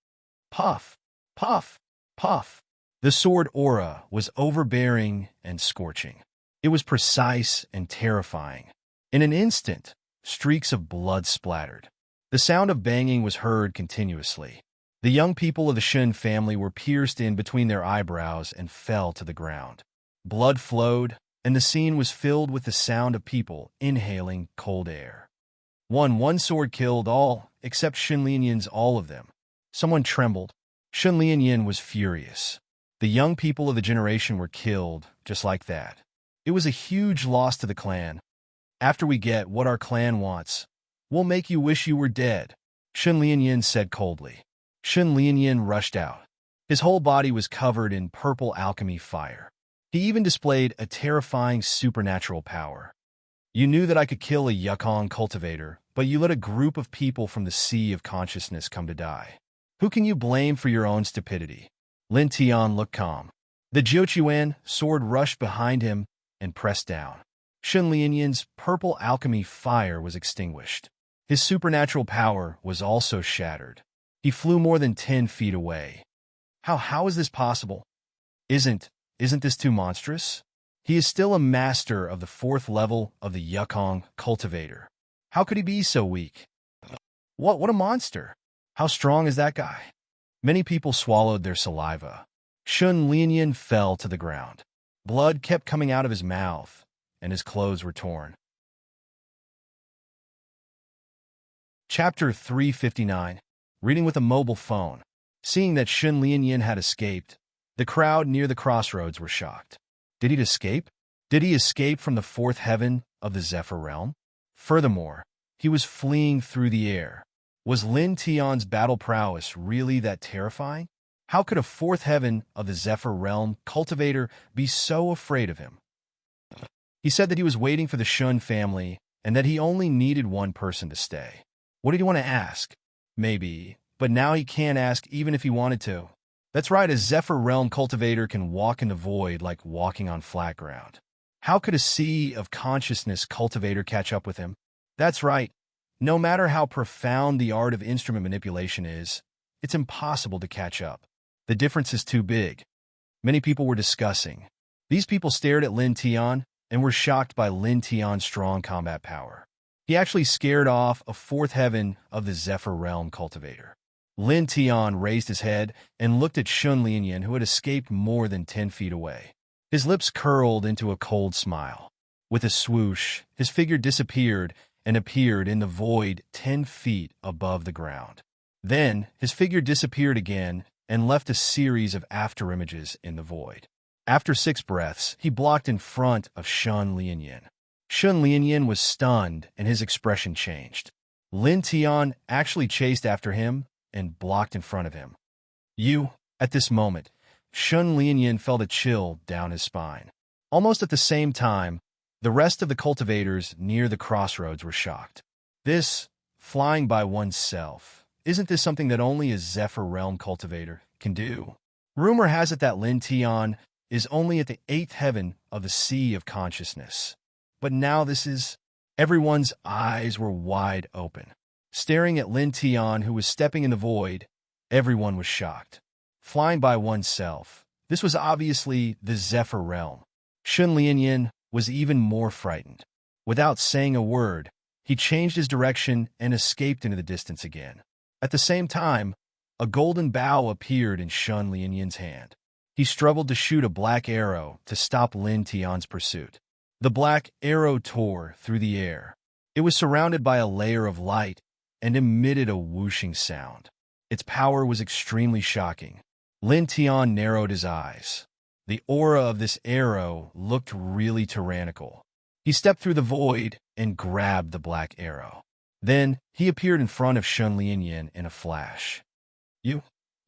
Puff, puff, puff. The sword aura was overbearing and scorching. It was precise and terrifying. In an instant, streaks of blood splattered. The sound of banging was heard continuously. The young people of the Shen family were pierced in between their eyebrows and fell to the ground. Blood flowed, and the scene was filled with the sound of people inhaling cold air. One sword killed all, except Shen Lianyan's all of them. Someone trembled. Shen Lianyan was furious. The young people of the generation were killed, just like that. It was a huge loss to the clan. After we get what our clan wants, we'll make you wish you were dead, Shen Lianyan said coldly. Shen Lianyan rushed out. His whole body was covered in purple alchemy fire. He even displayed a terrifying supernatural power. You knew that I could kill a Yukong cultivator, but you let a group of people from the sea of consciousness come to die. Who can you blame for your own stupidity? Lin Tian looked calm. The Jiuquan sword rushed behind him and pressed down. Shen Lianyan's purple alchemy fire was extinguished. His supernatural power was also shattered. He flew more than 10 feet away. How is this possible? Isn't this too monstrous? He is still a master of the 4th level of the Yukong cultivator. How could he be so weak? What a monster! How strong is that guy? Many people swallowed their saliva. Shen Lianyan fell to the ground. Blood kept coming out of his mouth, and his clothes were torn. Chapter 359. Reading with a mobile phone. Seeing that Shen Lianyan had escaped, the crowd near the crossroads were shocked. Did he escape? Did he escape from the 4th heaven of the Zephyr realm? Furthermore, he was fleeing through the air. Was Lin Tian's battle prowess really that terrifying? How could a 4th heaven of the Zephyr realm cultivator be so afraid of him? He said that he was waiting for the Shen family and that he only needed one person to stay. What did he want to ask? Maybe, but now he can't ask even if he wanted to. That's right, a Zephyr realm cultivator can walk in the void like walking on flat ground. How could a sea of consciousness cultivator catch up with him? That's right, No matter how profound the art of instrument manipulation is, it's impossible to catch up. The difference is too big. Many people were discussing. These people stared at Lin Tian and were shocked by Lin Tian's strong combat power. He actually scared off a fourth heaven of the Zephyr Realm cultivator. Lin Tian raised his head and looked at Shun Lianyan, who had escaped more than 10 feet away. His lips curled into a cold smile. With a swoosh, his figure disappeared and appeared in the void 10 feet above the ground. Then, his figure disappeared again and left a series of afterimages in the void. After 6 breaths, he blocked in front of Shun Lianyan. Shun Lianyan was stunned and his expression changed. Lin Tian actually chased after him and blocked in front of him. At this moment, Shun Lianyan felt a chill down his spine. Almost at the same time, the rest of the cultivators near the crossroads were shocked. This, flying by oneself, isn't this something that only a Zephyr Realm cultivator can do? Rumor has it that Lin Tian is only at the 8th heaven of the Sea of Consciousness. But now everyone's eyes were wide open. Staring at Lin Tian, who was stepping in the void, everyone was shocked. Flying by oneself, this was obviously the Zephyr Realm. Shun Lianyan was even more frightened. Without saying a word, he changed his direction and escaped into the distance again. At the same time, a golden bow appeared in Shun Lianyan's hand. He struggled to shoot a black arrow to stop Lin Tian's pursuit. The black arrow tore through the air. It was surrounded by a layer of light and emitted a whooshing sound. Its power was extremely shocking. Lin Tian narrowed his eyes. The aura of this arrow looked really tyrannical. He stepped through the void and grabbed the black arrow. Then, he appeared in front of Shun Lianyan in a flash.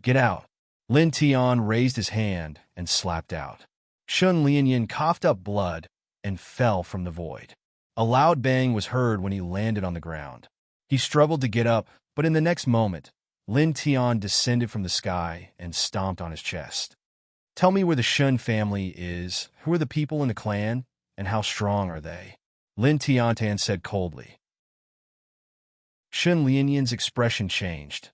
Get out. Lin Tian raised his hand and slapped out. Shun Lianyan coughed up blood and fell from the void. A loud bang was heard when he landed on the ground. He struggled to get up, but in the next moment, Lin Tian descended from the sky and stomped on his chest. Tell me where the Shun family is, who are the people in the clan, and how strong are they? Lin Tian said coldly. Shun Lianyan's expression changed.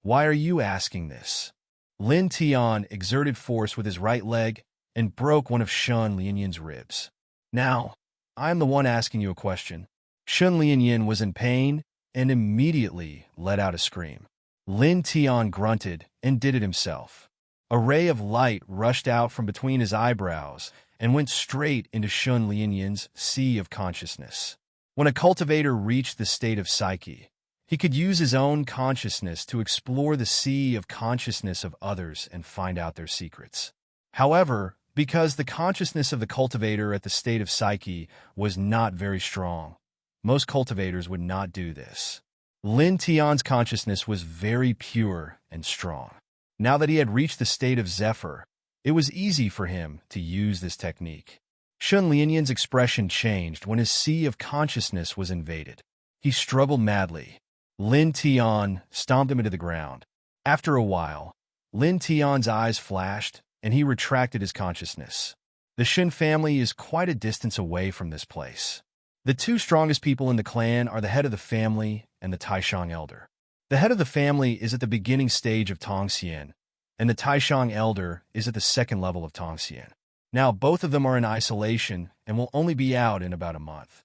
Why are you asking this? Lin Tian exerted force with his right leg and broke one of Shun Lianyan's ribs. Now, I am the one asking you a question. Shun Lianyan was in pain and immediately let out a scream. Lin Tian grunted and did it himself. A ray of light rushed out from between his eyebrows and went straight into Shun Lianyan's Sea of Consciousness. When a cultivator reached the state of psyche, he could use his own consciousness to explore the sea of consciousness of others and find out their secrets. However, because the consciousness of the cultivator at the state of psyche was not very strong, most cultivators would not do this. Lin Tian's consciousness was very pure and strong. Now that he had reached the state of Zephyr, it was easy for him to use this technique. Shun Lianyan's expression changed when his sea of consciousness was invaded. He struggled madly. Lin Tian stomped him into the ground. After a while, Lin Tian's eyes flashed, and he retracted his consciousness. The Shun family is quite a distance away from this place. The 2 strongest people in the clan are the head of the family and the Taishang elder. The head of the family is at the beginning stage of Tongxian, and the Taishang elder is at the 2nd level of Tongxian. Now, both of them are in isolation and will only be out in about a month.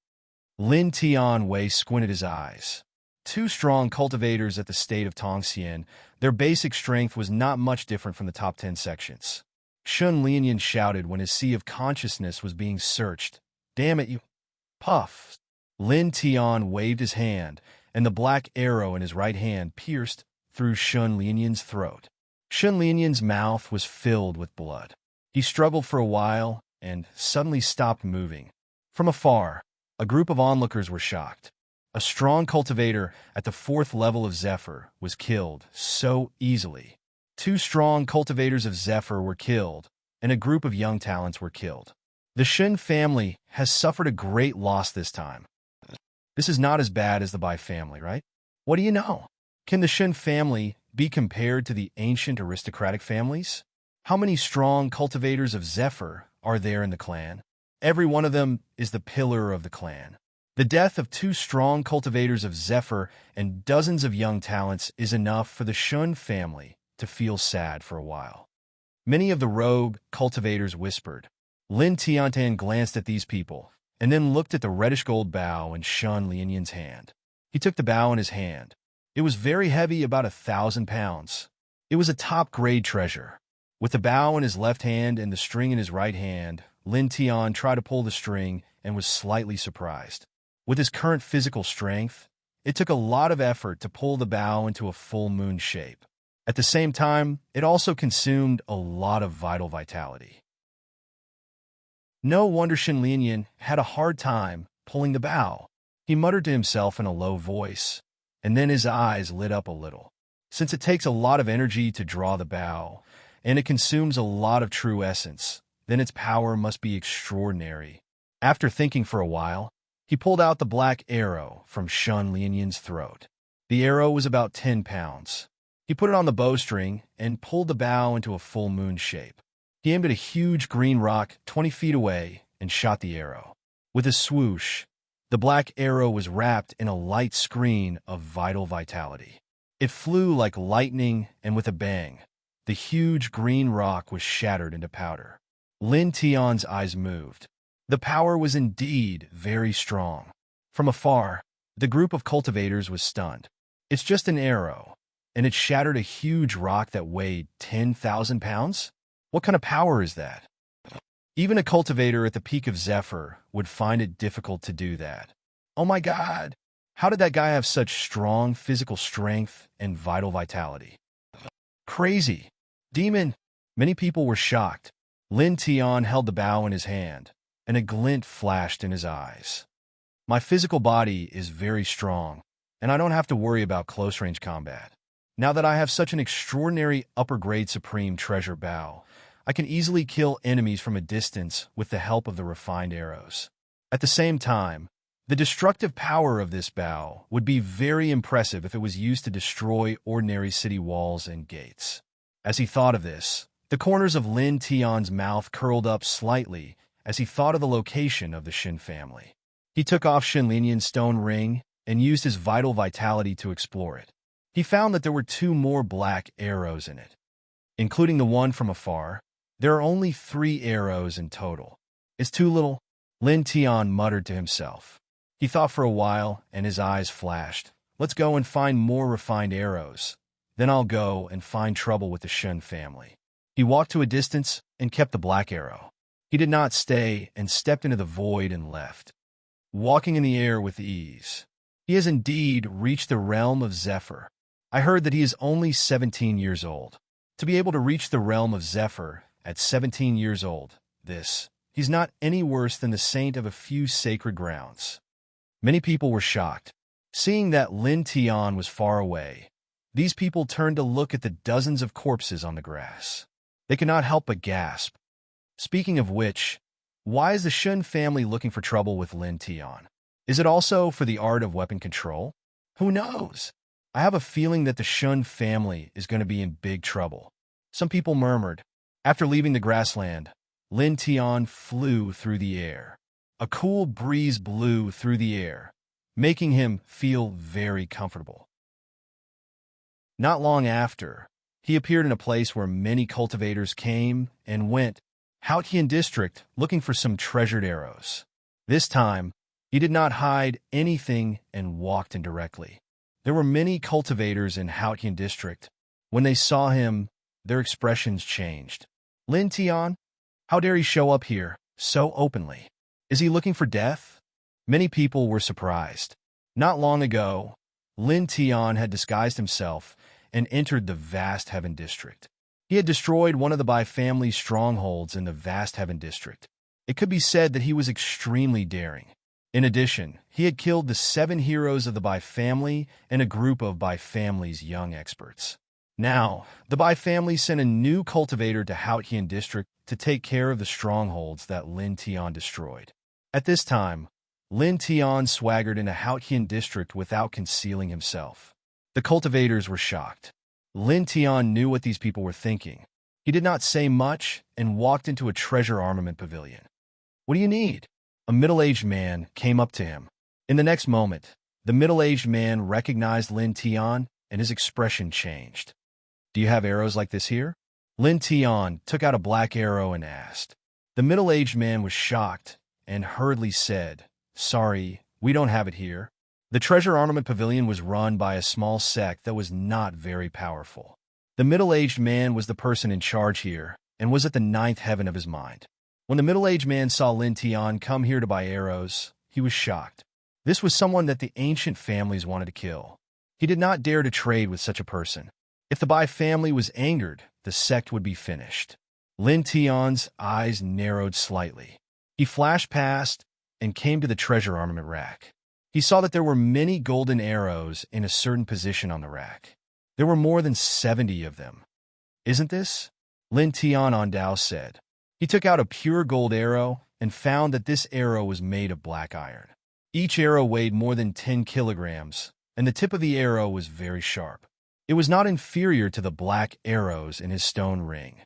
Lin Tian Wei squinted his eyes. 2 strong cultivators at the state of Tongxian, their basic strength was not much different from the top 10 sections. Shun Lianyan shouted when his sea of consciousness was being searched. Damn it, you... Puff! Lin Tian waved his hand, and the black arrow in his right hand pierced through Shun Lianyan's throat. Shun Lianyan's mouth was filled with blood. He struggled for a while and suddenly stopped moving. From afar, a group of onlookers were shocked. A strong cultivator at the 4th level of Zephyr was killed so easily. 2 strong cultivators of Zephyr were killed, and a group of young talents were killed. The Shun family has suffered a great loss this time. This is not as bad as the Bai family, right? What do you know? Can the Shun family be compared to the ancient aristocratic families? How many strong cultivators of Zephyr are there in the clan? Every one of them is the pillar of the clan. The death of two strong cultivators of Zephyr and dozens of young talents is enough for the Shun family to feel sad for a while. Many of the rogue cultivators whispered. Lin Tiantan glanced at these people, and then looked at the reddish-gold bow in Shun Lianyan's hand. He took the bow in his hand. It was very heavy, about 1,000 pounds. It was a top-grade treasure. With the bow in his left hand and the string in his right hand, Lin Tian tried to pull the string and was slightly surprised. With his current physical strength, it took a lot of effort to pull the bow into a full moon shape. At the same time, it also consumed a lot of vitality. No wonder Shen Lianyan had a hard time pulling the bow. He muttered to himself in a low voice, and then his eyes lit up a little. Since it takes a lot of energy to draw the bow, and it consumes a lot of true essence, then its power must be extraordinary. After thinking for a while, he pulled out the black arrow from Shun Lianyan's throat. The arrow was about 10 pounds. He put it on the bowstring and pulled the bow into a full moon shape. He aimed at a huge green rock 20 feet away and shot the arrow. With a swoosh, the black arrow was wrapped in a light screen of vitality. It flew like lightning, and with a bang, the huge green rock was shattered into powder. Lin Tian's eyes moved. The power was indeed very strong. From afar, the group of cultivators was stunned. It's just an arrow, and it shattered a huge rock that weighed 10,000 pounds? What kind of power is that? Even a cultivator at the peak of Zephyr would find it difficult to do that. Oh my God! How did that guy have such strong physical strength and vitality? Crazy! Demon! Many people were shocked. Lin Tian held the bow in his hand, and a glint flashed in his eyes. My physical body is very strong, and I don't have to worry about close-range combat. Now that I have such an extraordinary upper-grade supreme treasure bow, I can easily kill enemies from a distance with the help of the refined arrows. At the same time, the destructive power of this bow would be very impressive if it was used to destroy ordinary city walls and gates. As he thought of this, the corners of Lin Tian's mouth curled up slightly as he thought of the location of the Shin family. He took off Shen Lianyan's stone ring and used his vitality to explore it. He found that there were 2 more black arrows in it. Including the one from afar, there are only 3 arrows in total. It's too little, Lin Tian muttered to himself. He thought for a while, and his eyes flashed. Let's go and find more refined arrows. Then I'll go and find trouble with the Shen family. He walked to a distance and kept the black arrow. He did not stay and stepped into the void and left, walking in the air with ease. He has indeed reached the realm of Zephyr. I heard that he is only 17 years old. To be able to reach the realm of Zephyr at 17 years old, he's not any worse than the saint of a few sacred grounds. Many people were shocked. Seeing that Lin Tian was far away, these people turned to look at the dozens of corpses on the grass. They could not help but gasp. Speaking of which, why is the Shun family looking for trouble with Lin Tian? Is it also for the art of weapon control? Who knows? I have a feeling that the Shun family is going to be in big trouble. Some people murmured. After leaving the grassland, Lin Tian flew through the air. A cool breeze blew through the air, making him feel very comfortable. Not long after, he appeared in a place where many cultivators came and went, Haotian district, looking for some treasured arrows. This time, he did not hide anything and walked in directly. There were many cultivators in Haotian district. When they saw him, their expressions changed. Lin Tian? How dare he show up here so openly? Is he looking for death? Many people were surprised. Not long ago, Lin Tian had disguised himself and entered the vast Heaven District. He had destroyed one of the Bai family's strongholds in the vast Heaven District. It could be said that he was extremely daring. In addition, he had killed the 7 heroes of the Bai family and a group of Bai family's young experts. Now, the Bai family sent a new cultivator to Haotian district to take care of the strongholds that Lin Tian destroyed. At this time, Lin Tian swaggered into Haotian district without concealing himself. The cultivators were shocked. Lin Tian knew what these people were thinking. He did not say much and walked into a treasure armament pavilion. What do you need? A middle-aged man came up to him. In the next moment, the middle-aged man recognized Lin Tian, and his expression changed. "Do you have arrows like this here?" Lin Tian took out a black arrow and asked. The middle-aged man was shocked and hurriedly said, "Sorry, we don't have it here." The treasure armament pavilion was run by a small sect that was not very powerful. The middle-aged man was the person in charge here and was at the ninth heaven of his mind. When the middle-aged man saw Lin Tian come here to buy arrows, he was shocked. This was someone that the ancient families wanted to kill. He did not dare to trade with such a person. If the Bai family was angered, the sect would be finished. Lin Tian's eyes narrowed slightly. He flashed past and came to the treasure armament rack. He saw that there were many golden arrows in a certain position on the rack. There were more than 70 of them. "Isn't this?" Lin Tian Ondao said. He took out a pure gold arrow and found that this arrow was made of black iron. Each arrow weighed more than 10 kilograms, and the tip of the arrow was very sharp. It was not inferior to the black arrows in his stone ring.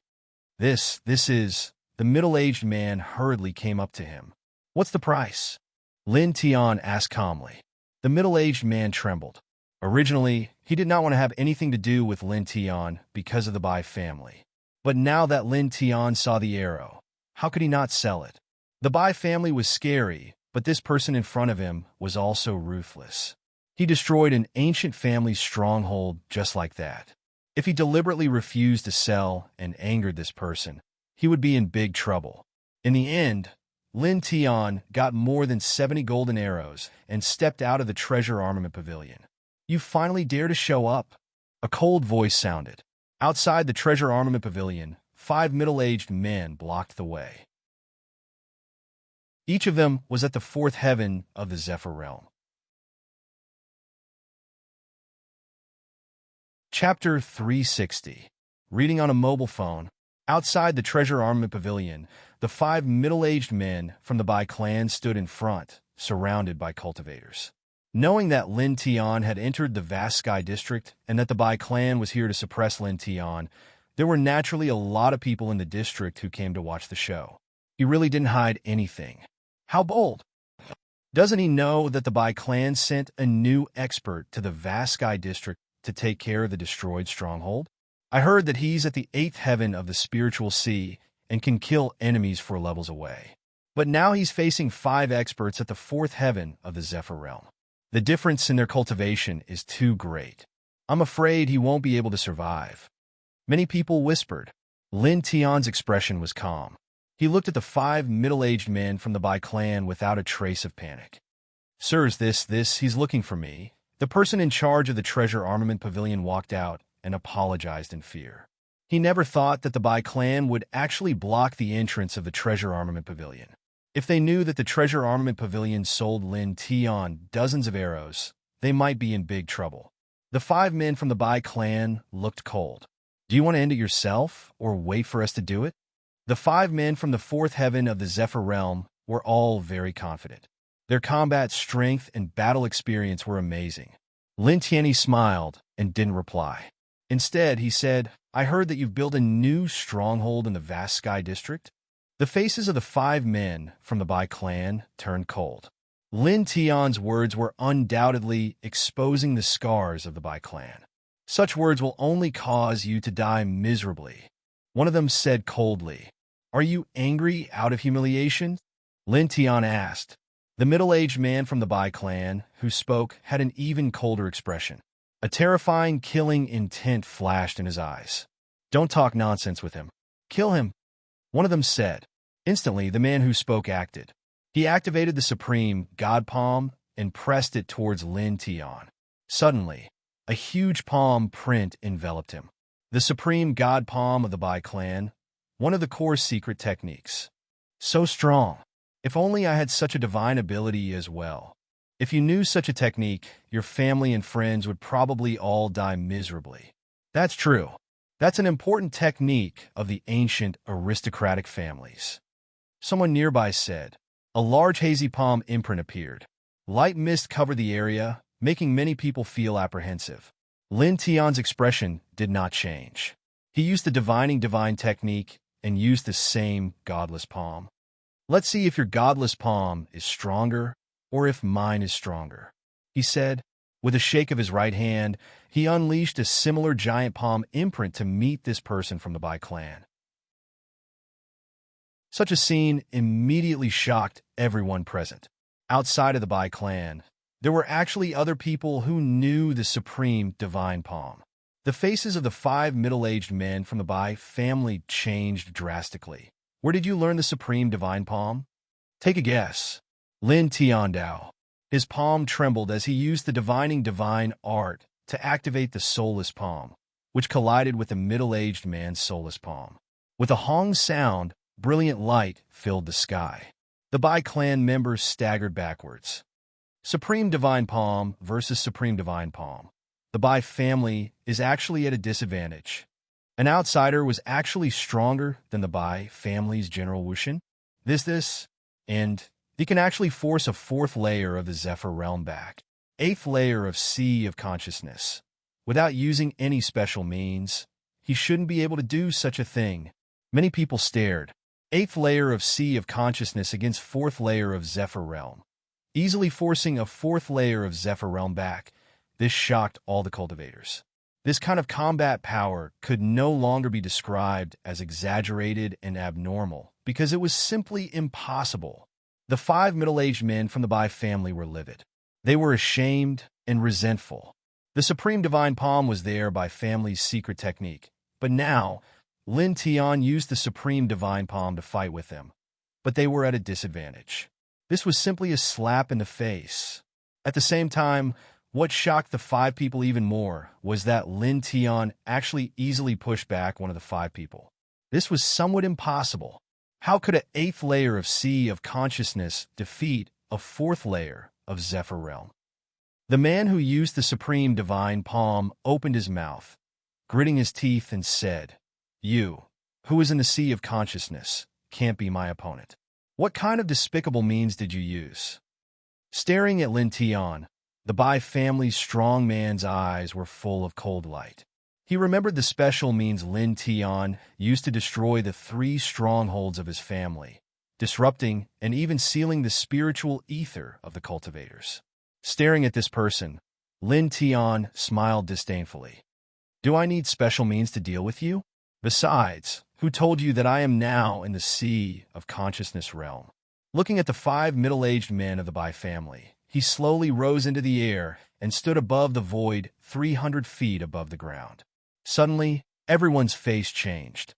This is... The middle-aged man hurriedly came up to him. "What's the price?" Lin Tian asked calmly. The middle-aged man trembled. Originally, he did not want to have anything to do with Lin Tian because of the Bai family. But now that Lin Tian saw the arrow, how could he not sell it? The Bai family was scary, but this person in front of him was also ruthless. He destroyed an ancient family's stronghold just like that. If he deliberately refused to sell and angered this person, he would be in big trouble. In the end, Lin Tian got more than 70 golden arrows and stepped out of the treasure armament pavilion. "You finally dare to show up?" A cold voice sounded. Outside the treasure armament pavilion, 5 middle-aged men blocked the way. Each of them was at the 4th heaven of the Zephyr realm. Chapter 360. Reading on a mobile phone. Outside the treasure armament pavilion, the 5 middle-aged men from the Bai clan stood in front, surrounded by cultivators. Knowing that Lin Tian had entered the vast sky district and that the Bai clan was here to suppress Lin Tian, there were naturally a lot of people in the district who came to watch the show. He really didn't hide anything. How bold! Doesn't he know that the Bai clan sent a new expert to the vast sky district to take care of the destroyed stronghold? I heard that he's at the 8th heaven of the spiritual sea and can kill enemies 4 levels away. But now he's facing 5 experts at the 4th heaven of the Zephyr realm. The difference in their cultivation is too great. I'm afraid he won't be able to survive. Many people whispered. Lin Tian's expression was calm. He looked at the 5 middle-aged men from the Bai clan without a trace of panic. "Sirs, he's looking for me." The person in charge of the treasure armament pavilion walked out and apologized in fear. He never thought that the Bai clan would actually block the entrance of the treasure armament pavilion. If they knew that the treasure armament pavilion sold Lin Tian dozens of arrows, they might be in big trouble. The 5 men from the Bai clan looked cold. "Do you want to end it yourself, or wait for us to do it?" The 5 men from the 4th heaven of the Zephyr realm were all very confident. Their combat strength and battle experience were amazing. Lin Tian smiled and didn't reply. Instead, he said, "I heard that you've built a new stronghold in the vast sky district." The faces of the 5 men from the Bai clan turned cold. Lin Tian's words were undoubtedly exposing the scars of the Bai clan. "Such words will only cause you to die miserably." One of them said coldly, "Are you angry out of humiliation?" Lin Tian asked. The middle-aged man from the Bai clan who spoke had an even colder expression. A terrifying, killing intent flashed in his eyes. "Don't talk nonsense with him. Kill him," one of them said. Instantly, the man who spoke acted. He activated the supreme God palm and pressed it towards Lin Tian. Suddenly, a huge palm print enveloped him. The supreme God palm of the Bai clan, one of the core secret techniques. So strong. If only I had such a divine ability as well. If you knew such a technique, your family and friends would probably all die miserably. That's true. That's an important technique of the ancient aristocratic families. Someone nearby said. A large hazy palm imprint appeared. Light mist covered the area, making many people feel apprehensive. Lin Tian's expression did not change. He used the divine technique and used the same godless palm. Let's see if your godless palm is stronger or if mine is stronger," he said. With a shake of his right hand, he unleashed a similar giant palm imprint to meet this person from the Bai clan. Such a scene immediately shocked everyone present. Outside of the Bai clan, there were actually other people who knew the supreme divine palm. The faces of the 5 middle-aged men from the Bai family changed drastically. "Where did you learn the supreme divine palm?" "Take a guess." Lin Tiandao. His palm trembled as he used the divining divine art to activate the soulless palm, which collided with the middle-aged man's soulless palm. With a hong sound, brilliant light filled the sky. The Bai clan members staggered backwards. Supreme Divine Palm versus Supreme Divine Palm. The Bai family is actually at a disadvantage. An outsider was actually stronger than the Bai family's General Wushin. And he can actually force a 4th layer of the Zephyr realm back. 8th layer of Sea of Consciousness. Without using any special means, he shouldn't be able to do such a thing. Many people stared. 8th layer of Sea of Consciousness against 4th layer of Zephyr realm. Easily forcing a 4th layer of Zephyr realm back. This shocked all the cultivators. This kind of combat power could no longer be described as exaggerated and abnormal, because it was simply impossible. The 5 middle-aged men from the Bai family were livid. They were ashamed and resentful. The Supreme Divine Palm was their Bai family's secret technique, but now Lin Tian used the Supreme Divine Palm to fight with them, but they were at a disadvantage. This was simply a slap in the face. At the same time, what shocked the 5 people even more was that Lin Tian actually easily pushed back one of the 5 people. This was somewhat impossible. How could an 8th layer of Sea of Consciousness defeat a 4th layer of Zephyr realm? The man who used the Supreme Divine Palm opened his mouth, gritting his teeth, and said, "You, who is in the Sea of Consciousness, can't be my opponent. What kind of despicable means did you use?" Staring at Lin Tian, the Bai family's strong man's eyes were full of cold light. He remembered the special means Lin Tian used to destroy the 3 strongholds of his family, disrupting and even sealing the spiritual ether of the cultivators. Staring at this person, Lin Tian smiled disdainfully. "Do I need special means to deal with you? Besides, who told you that I am now in the Sea of Consciousness realm?" Looking at the 5 middle-aged men of the Bai family, he slowly rose into the air and stood above the void 300 feet above the ground. Suddenly, everyone's face changed.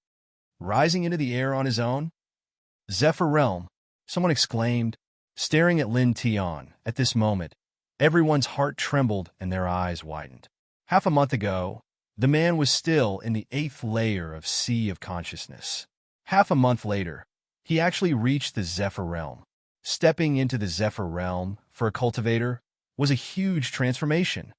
Rising into the air on his own? "Zephyr realm," someone exclaimed, staring at Lin Tian. At this moment, everyone's heart trembled and their eyes widened. Half a month ago, the man was still in the 8th layer of Sea of Consciousness. Half a month later, he actually reached the Zephyr realm. Stepping into the Zephyr realm, for a cultivator, was a huge transformation.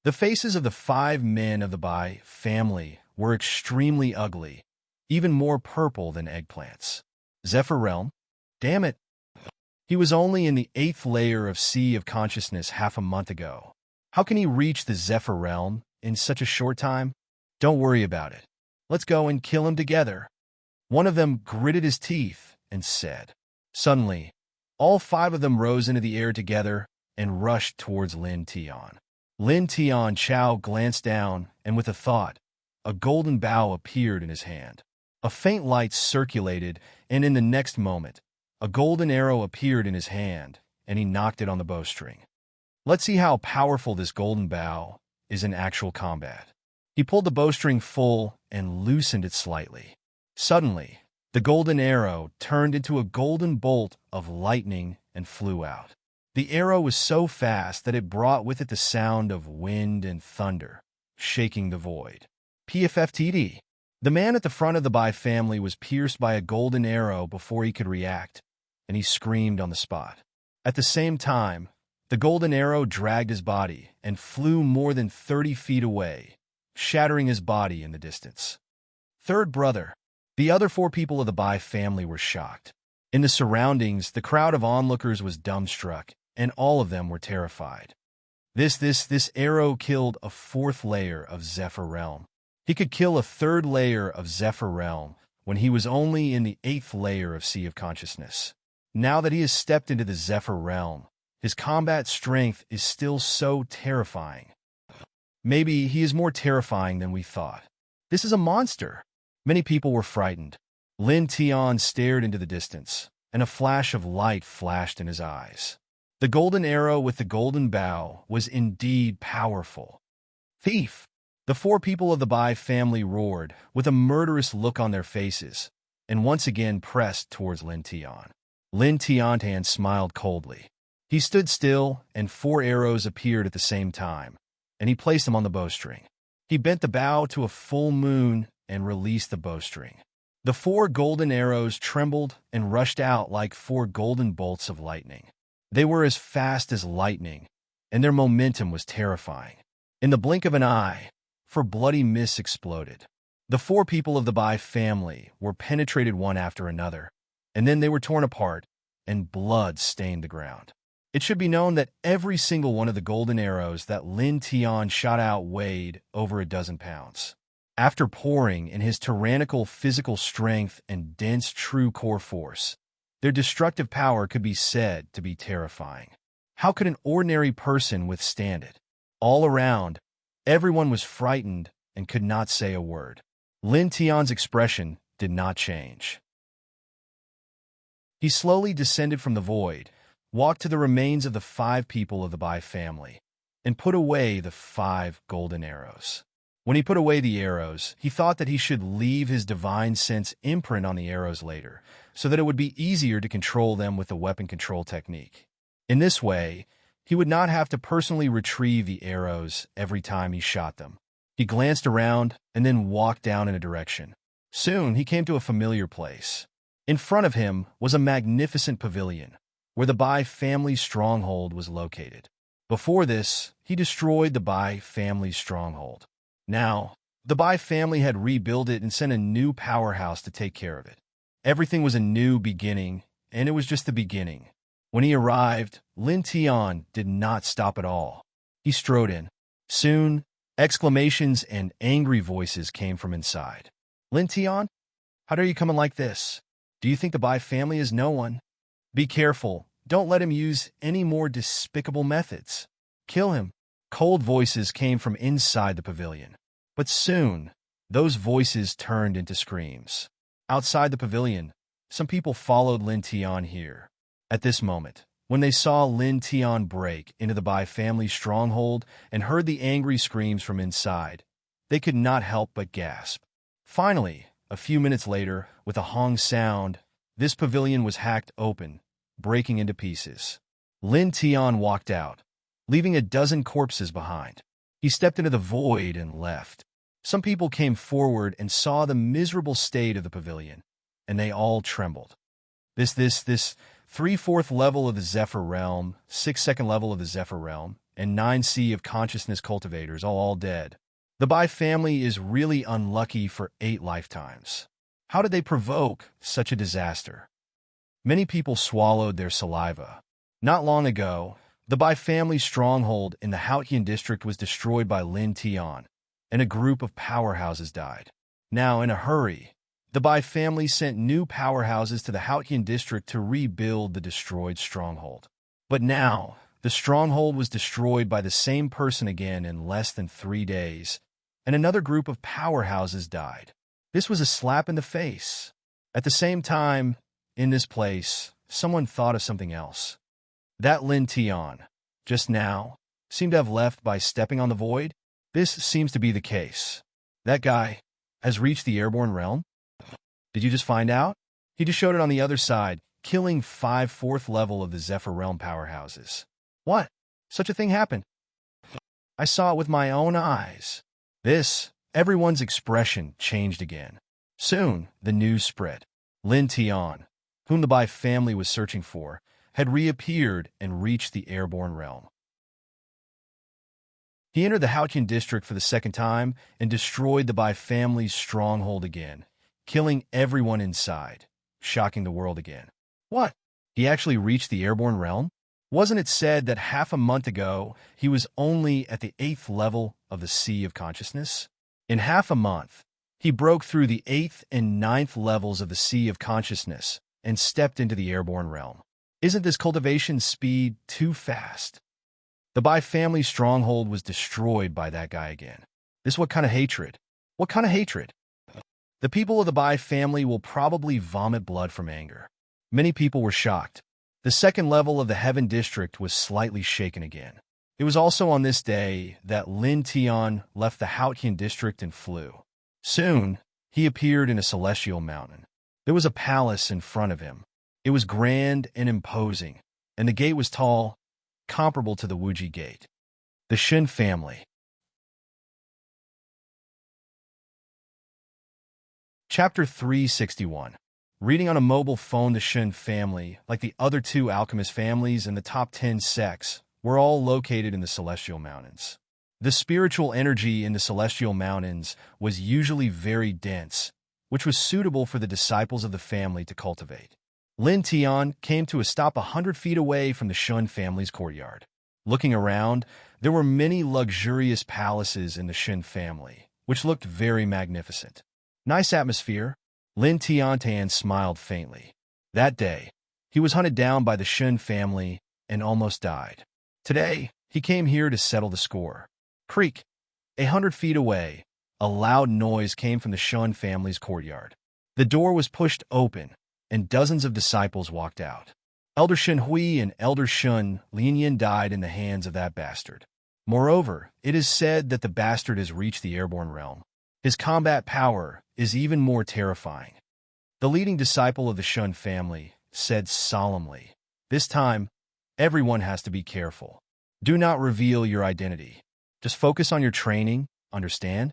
The faces of the 5 men of the Bai family were extremely ugly, even more purple than eggplants. Zephyr realm? Damn it! He was only in the 8th layer of Sea of Consciousness half a month ago. How can he reach the Zephyr realm in such a short time? Don't worry about it. Let's go and kill him together. One of them gritted his teeth and said. Suddenly, all 5 of them rose into the air together and rushed towards Lin Tian. Lin Tian Chao glanced down, and with a thought, a golden bow appeared in his hand. A faint light circulated, and in the next moment, a golden arrow appeared in his hand, and he knocked it on the bowstring. Let's see how powerful this golden bow is in actual combat. He pulled the bowstring full and loosened it slightly. Suddenly, the golden arrow turned into a golden bolt of lightning and flew out. The arrow was so fast that it brought with it the sound of wind and thunder, shaking the void. PFFTD. The man at the front of the Bai family was pierced by a golden arrow before he could react, and he screamed on the spot. At the same time, the golden arrow dragged his body and flew more than 30 feet away, shattering his body in the distance. Third brother. The other 4 people of the Bai family were shocked. In the surroundings, the crowd of onlookers was dumbstruck, and all of them were terrified. This arrow killed a 4th layer of Zephyr realm. He could kill a 3rd layer of Zephyr realm when he was only in the 8th layer of Sea of Consciousness. Now that he has stepped into the Zephyr realm, his combat strength is still so terrifying. Maybe he is more terrifying than we thought. This is a monster. Many people were frightened. Lin Tian stared into the distance, and a flash of light flashed in his eyes. The golden arrow with the golden bow was indeed powerful. Thief! The four people of the Bai family roared, with a murderous look on their faces, and once again pressed towards Lin Tian. Lin Tiantan smiled coldly. He stood still, and 4 arrows appeared at the same time, and he placed them on the bowstring. He bent the bow to a full moon and released the bowstring. The 4 golden arrows trembled and rushed out like 4 golden bolts of lightning. They were as fast as lightning, and their momentum was terrifying. In the blink of an eye, 4 bloody mists exploded. The 4 people of the Bai family were penetrated one after another, and then they were torn apart, and blood stained the ground. It should be known that every single one of the golden arrows that Lin Tian shot out weighed over a dozen pounds. After pouring in his tyrannical physical strength and dense true core force, their destructive power could be said to be terrifying. How could an ordinary person withstand it? All around, everyone was frightened and could not say a word. Lin Tian's expression did not change. He slowly descended from the void, walked to the remains of the 5 people of the Bai family, and put away the 5 golden arrows. When he put away the arrows, he thought that he should leave his divine sense imprint on the arrows later, so that it would be easier to control them with the weapon control technique. In this way, he would not have to personally retrieve the arrows every time he shot them. He glanced around and then walked down in a direction. Soon, he came to a familiar place. In front of him was a magnificent pavilion, where the Bai family stronghold was located. Before this, he destroyed the Bai family stronghold. Now, the Bai family had rebuilt it and sent a new powerhouse to take care of it. Everything was a new beginning, and it was just the beginning. When he arrived, Lin Tian did not stop at all. He strode in. Soon, exclamations and angry voices came from inside. Lin Tian, how dare you come in like this? Do you think the Bai family is no one? Be careful. Don't let him use any more despicable methods. Kill him. Cold voices came from inside the pavilion. But soon, those voices turned into screams. Outside the pavilion, some people followed Lin Tian here. At this moment, when they saw Lin Tian break into the Bai family stronghold and heard the angry screams from inside, they could not help but gasp. Finally, a few minutes later, with a hong sound, this pavilion was hacked open, breaking into pieces. Lin Tian walked out, leaving a dozen corpses behind. He stepped into the void and left. Some people came forward and saw the miserable state of the pavilion, and they all trembled. This 3/4 level of the Zephyr realm, 6th level of the Zephyr realm, and 9C of consciousness cultivators all dead. The Bai family is really unlucky for 8 lifetimes. How did they provoke such a disaster? Many people swallowed their saliva. Not long ago, the Bai family stronghold in the Haotian district was destroyed by Lin Tian, and a group of powerhouses died. Now, in a hurry, the Bai family sent new powerhouses to the Haotian district to rebuild the destroyed stronghold. But now, the stronghold was destroyed by the same person again in less than 3 days, and another group of powerhouses died. This was a slap in the face. At the same time, in this place, someone thought of something else. That Lin Tian, just now, seemed to have left by stepping on the void. This seems to be the case. That guy has reached the airborne realm? Did you just find out? He just showed it on the other side, killing 5 4th level of the Zephyr realm powerhouses. What? Such a thing happened? I saw it with my own eyes. Everyone's expression changed again. Soon, the news spread. Lin Tian, whom the Bai family was searching for, had reappeared and reached the airborne realm. He entered the Haotian district for the 2nd time and destroyed the Bai family's stronghold again, killing everyone inside, shocking the world again. What? He actually reached the airborne realm? Wasn't it said that half a month ago he was only at the 8th level of the Sea of Consciousness? In half a month, he broke through the 8th and 9th levels of the Sea of Consciousness and stepped into the airborne realm. Isn't this cultivation speed too fast? The Bai family's stronghold was destroyed by that guy again. This what kind of hatred? What kind of hatred? The people of the Bai family will probably vomit blood from anger. Many people were shocked. The second level of the Heaven District was slightly shaken again. It was also on this day that Lin Tian left the Haotian district and flew. Soon, he appeared in a celestial mountain. There was a palace in front of him. It was grand and imposing, and the gate was tall, comparable to the Wuji Gate. The Shen family. Chapter 361. Reading on a mobile phone. The Shen family, like the other two alchemist families and the top 10 sects, were all located in the Celestial Mountains. The spiritual energy in the Celestial Mountains was usually very dense, which was suitable for the disciples of the family to cultivate. Lin Tian came to a stop 100 feet away from the Shun family's courtyard. Looking around, there were many luxurious palaces in the Shen family, which looked very magnificent. Nice atmosphere. Lin Tian smiled faintly. That day, he was hunted down by the Shen family and almost died. Today, he came here to settle the score. Creak. 100 feet away, a loud noise came from the Shun family's courtyard. The door was pushed open, and dozens of disciples walked out. Elder Shen Hui and Elder Shun Lianyan died in the hands of that bastard. Moreover, it is said that the bastard has reached the airborne realm. His combat power is even more terrifying. The leading disciple of the Shun family said solemnly, "This time, everyone has to be careful. Do not reveal your identity. Just focus on your training, understand?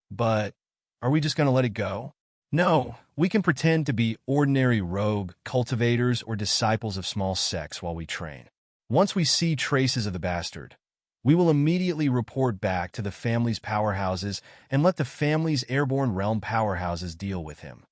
But are we just going to let it go? No, we can pretend to be ordinary rogue cultivators or disciples of small sects while we train. Once we see traces of the bastard, we will immediately report back to the family's powerhouses and let the family's airborne realm powerhouses deal with him."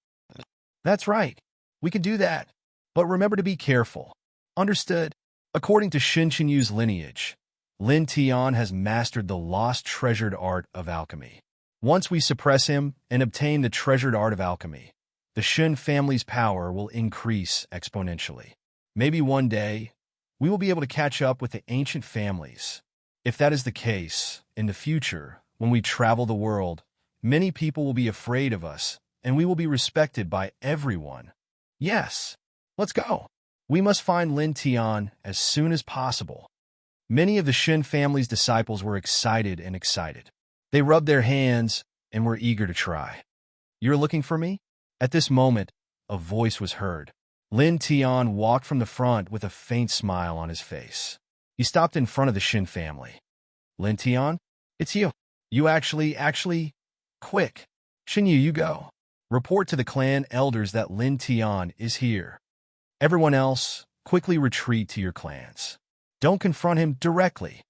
That's right. We can do that. But remember to be careful. Understood? According to Shin Qinyu's lineage, Lin Tian has mastered the lost treasured art of alchemy. Once we suppress him and obtain the treasured art of alchemy, the Shen family's power will increase exponentially. Maybe one day, we will be able to catch up with the ancient families. If that is the case, in the future, when we travel the world, many people will be afraid of us, and we will be respected by everyone. Yes, let's go. We must find Lin Tian as soon as possible. Many of the Shen family's disciples were excited. They rubbed their hands and were eager to try. "You're looking for me?" At this moment, a voice was heard. Lin Tian walked from the front with a faint smile on his face. He stopped in front of the Shen family. "Lin Tian, it's you. You actually, quick. Xinyu, you go. Report to the clan elders that Lin Tian is here. Everyone else, quickly retreat to your clans. Don't confront him directly.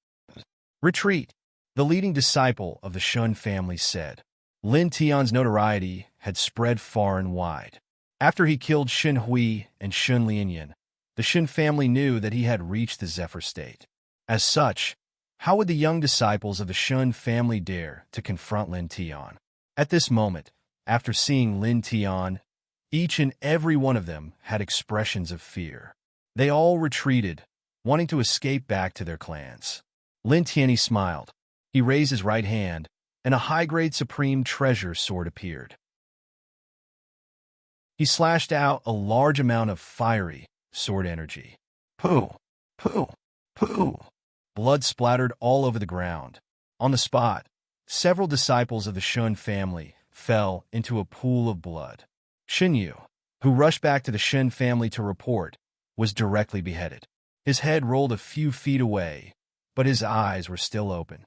Retreat," the leading disciple of the Shun family said. Lin Tian's notoriety had spread far and wide. After he killed Shen Hui and Shun Lianyan, the Shen family knew that he had reached the Zephyr state. As such, how would the young disciples of the Shun family dare to confront Lin Tian? At this moment, after seeing Lin Tian, each and every one of them had expressions of fear. They all retreated, wanting to escape back to their clans. Lin Tian smiled. He raised his right hand, and a high-grade supreme treasure sword appeared. He slashed out a large amount of fiery sword energy. Pooh! Pooh! Pooh! Blood splattered all over the ground. On the spot, several disciples of the Shun family fell into a pool of blood. Xinyu, who rushed back to the Shen family to report, was directly beheaded. His head rolled a few feet away, but his eyes were still open.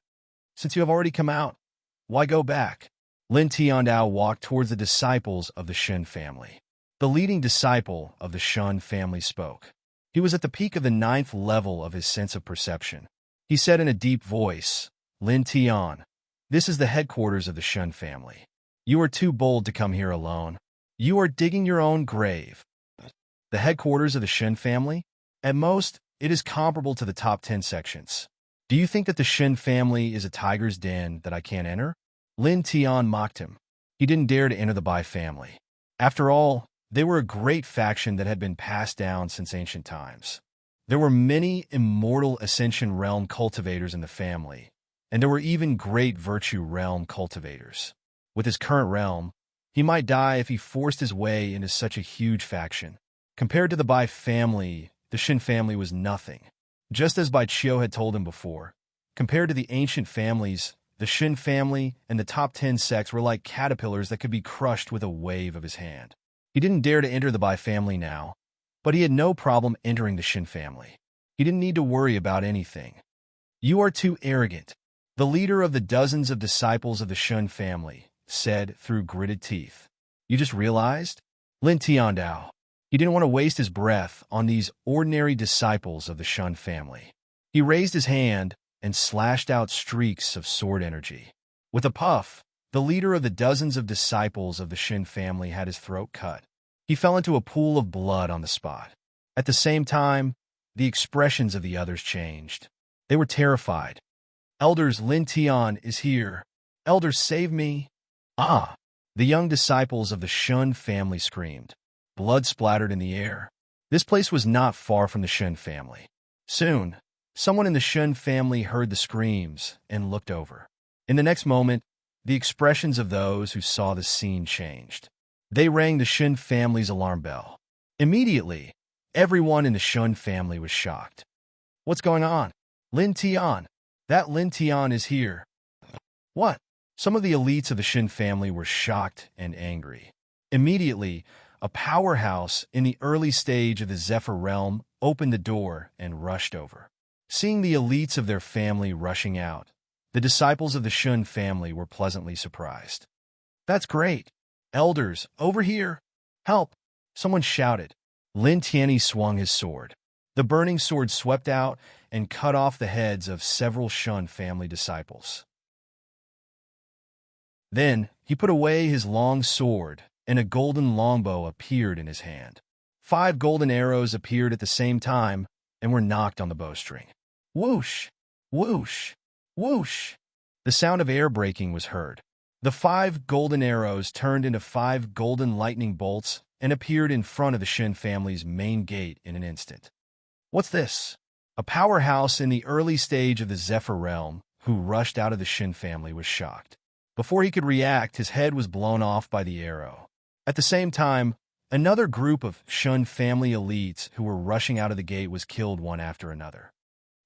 "Since you have already come out, why go back?" Lin Tiandao walked towards the disciples of the Shen family. The leading disciple of the Shun family spoke. He was at the peak of the 9th level of his sense of perception. He said in a deep voice, "Lin Tian, this is the headquarters of the Shun family. You are too bold to come here alone. You are digging your own grave." The headquarters of the Shen family? At most, it is comparable to the top 10 sections. Do you think that the Shen family is a tiger's den that I can't enter? Lin Tian mocked him. He didn't dare to enter the Bai family. After all, They were a great faction that had been passed down since ancient times. There were many immortal Ascension Realm cultivators in the family, and there were even great Virtue Realm cultivators. With his current realm, he might die if he forced his way into such a huge faction. Compared to the Bai family, the Shin family was nothing. Just as Bai Chiu had told him before, compared to the ancient families, the Shin family and the top 10 sects were like caterpillars that could be crushed with a wave of his hand. He didn't dare to enter the Bai family now, but he had no problem entering the Shin family. He didn't need to worry about anything. "You are too arrogant," the leader of the dozens of disciples of the Shun family said through gritted teeth. "You just realized?" Lin Tiandao. He didn't want to waste his breath on these ordinary disciples of the Shun family. He raised his hand and slashed out streaks of sword energy. With a puff, the leader of the dozens of disciples of the Shin family had his throat cut. He fell into a pool of blood on the spot. At the same time, the expressions of the others changed. They were terrified. "Elders, Lin Tian is here. Elders, save me." "Ah!" The young disciples of the Shun family screamed. Blood splattered in the air. This place was not far from the Shun family. Soon, someone in the Shun family heard the screams and looked over. In the next moment, the expressions of those who saw the scene changed. They rang the Shun family's alarm bell. Immediately, everyone in the Shun family was shocked. "What's going on?" "Lin Tian. That Lin Tian is here." "What?" Some of the elites of the Shin family were shocked and angry. Immediately, a powerhouse in the early stage of the Zephyr realm opened the door and rushed over. Seeing the elites of their family rushing out, the disciples of the Shun family were pleasantly surprised. "That's great. Elders, over here. Help!" Someone shouted. Lin Tianyi swung his sword. The burning sword swept out and cut off the heads of several Shun family disciples. Then he put away his long sword, and a golden longbow appeared in his hand. 5 golden arrows appeared at the same time and were knocked on the bowstring. Whoosh! Whoosh! Whoosh! The sound of air breaking was heard. The 5 golden arrows turned into 5 golden lightning bolts and appeared in front of the Shin family's main gate in an instant. "What's this?" A powerhouse in the early stage of the Zephyr realm, who rushed out of the Shin family, was shocked. Before he could react, his head was blown off by the arrow. At the same time, another group of Shun family elites who were rushing out of the gate was killed one after another.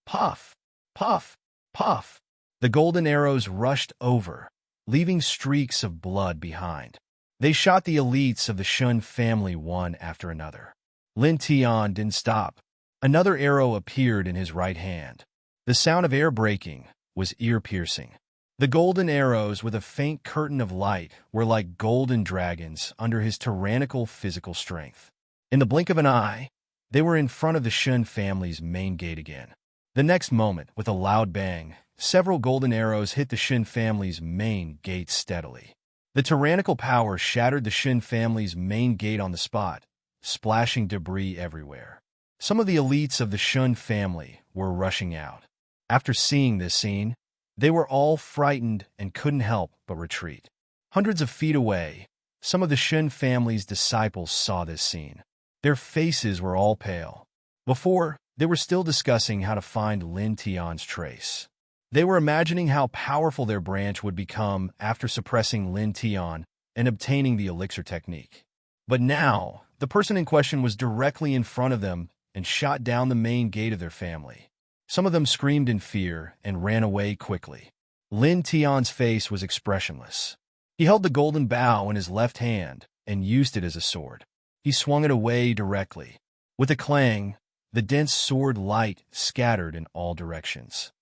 Puff! Puff! Puff! The golden arrows rushed over, leaving streaks of blood behind. They shot the elites of the Shun family one after another. Lin Tian didn't stop. Another arrow appeared in his right hand. The sound of air breaking was ear-piercing. The golden arrows, with a faint curtain of light, were like golden dragons under his tyrannical physical strength. In the blink of an eye, they were in front of the Shun family's main gate again. The next moment, with a loud bang, several golden arrows hit the Shin family's main gate steadily. The tyrannical power shattered the Shin family's main gate on the spot, splashing debris everywhere. Some of the elites of the Shun family were rushing out. After seeing this scene, they were all frightened and couldn't help but retreat. Hundreds of feet away, some of the Shin family's disciples saw this scene. Their faces were all pale. Before, they were still discussing how to find Lin Tian's trace. They were imagining how powerful their branch would become after suppressing Lin Tian and obtaining the elixir technique. But now, the person in question was directly in front of them and shot down the main gate of their family. Some of them screamed in fear and ran away quickly. Lin Tian's face was expressionless. He held the golden bow in his left hand and used it as a sword. He swung it away directly. With a clang, the dense sword light scattered in all directions.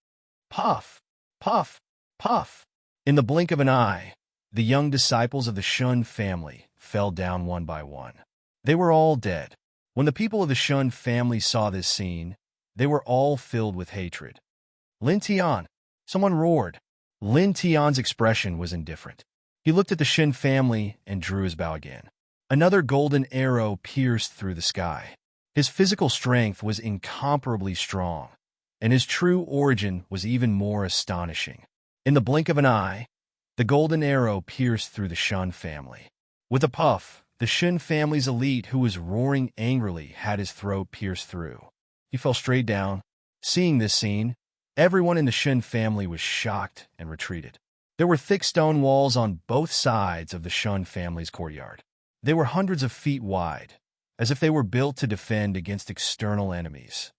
Puff! Puff! Puff! In the blink of an eye, the young disciples of the Shun family fell down one by one. They were all dead. When the people of the Shun family saw this scene, they were all filled with hatred. Lin Tian! Someone roared. Lin Tian's expression was indifferent. He looked at the Shin family and drew his bow again. Another golden arrow pierced through the sky. His physical strength was incomparably strong, and his true origin was even more astonishing. In the blink of an eye, the golden arrow pierced through the Shun family. With a puff, The Shen family's elite, who was roaring angrily, had his throat pierced through. He fell straight down. Seeing this scene, everyone in the Shen family was shocked and retreated. There were thick stone walls on both sides of the Shen family's courtyard. They were hundreds of feet wide, as if they were built to defend against external enemies.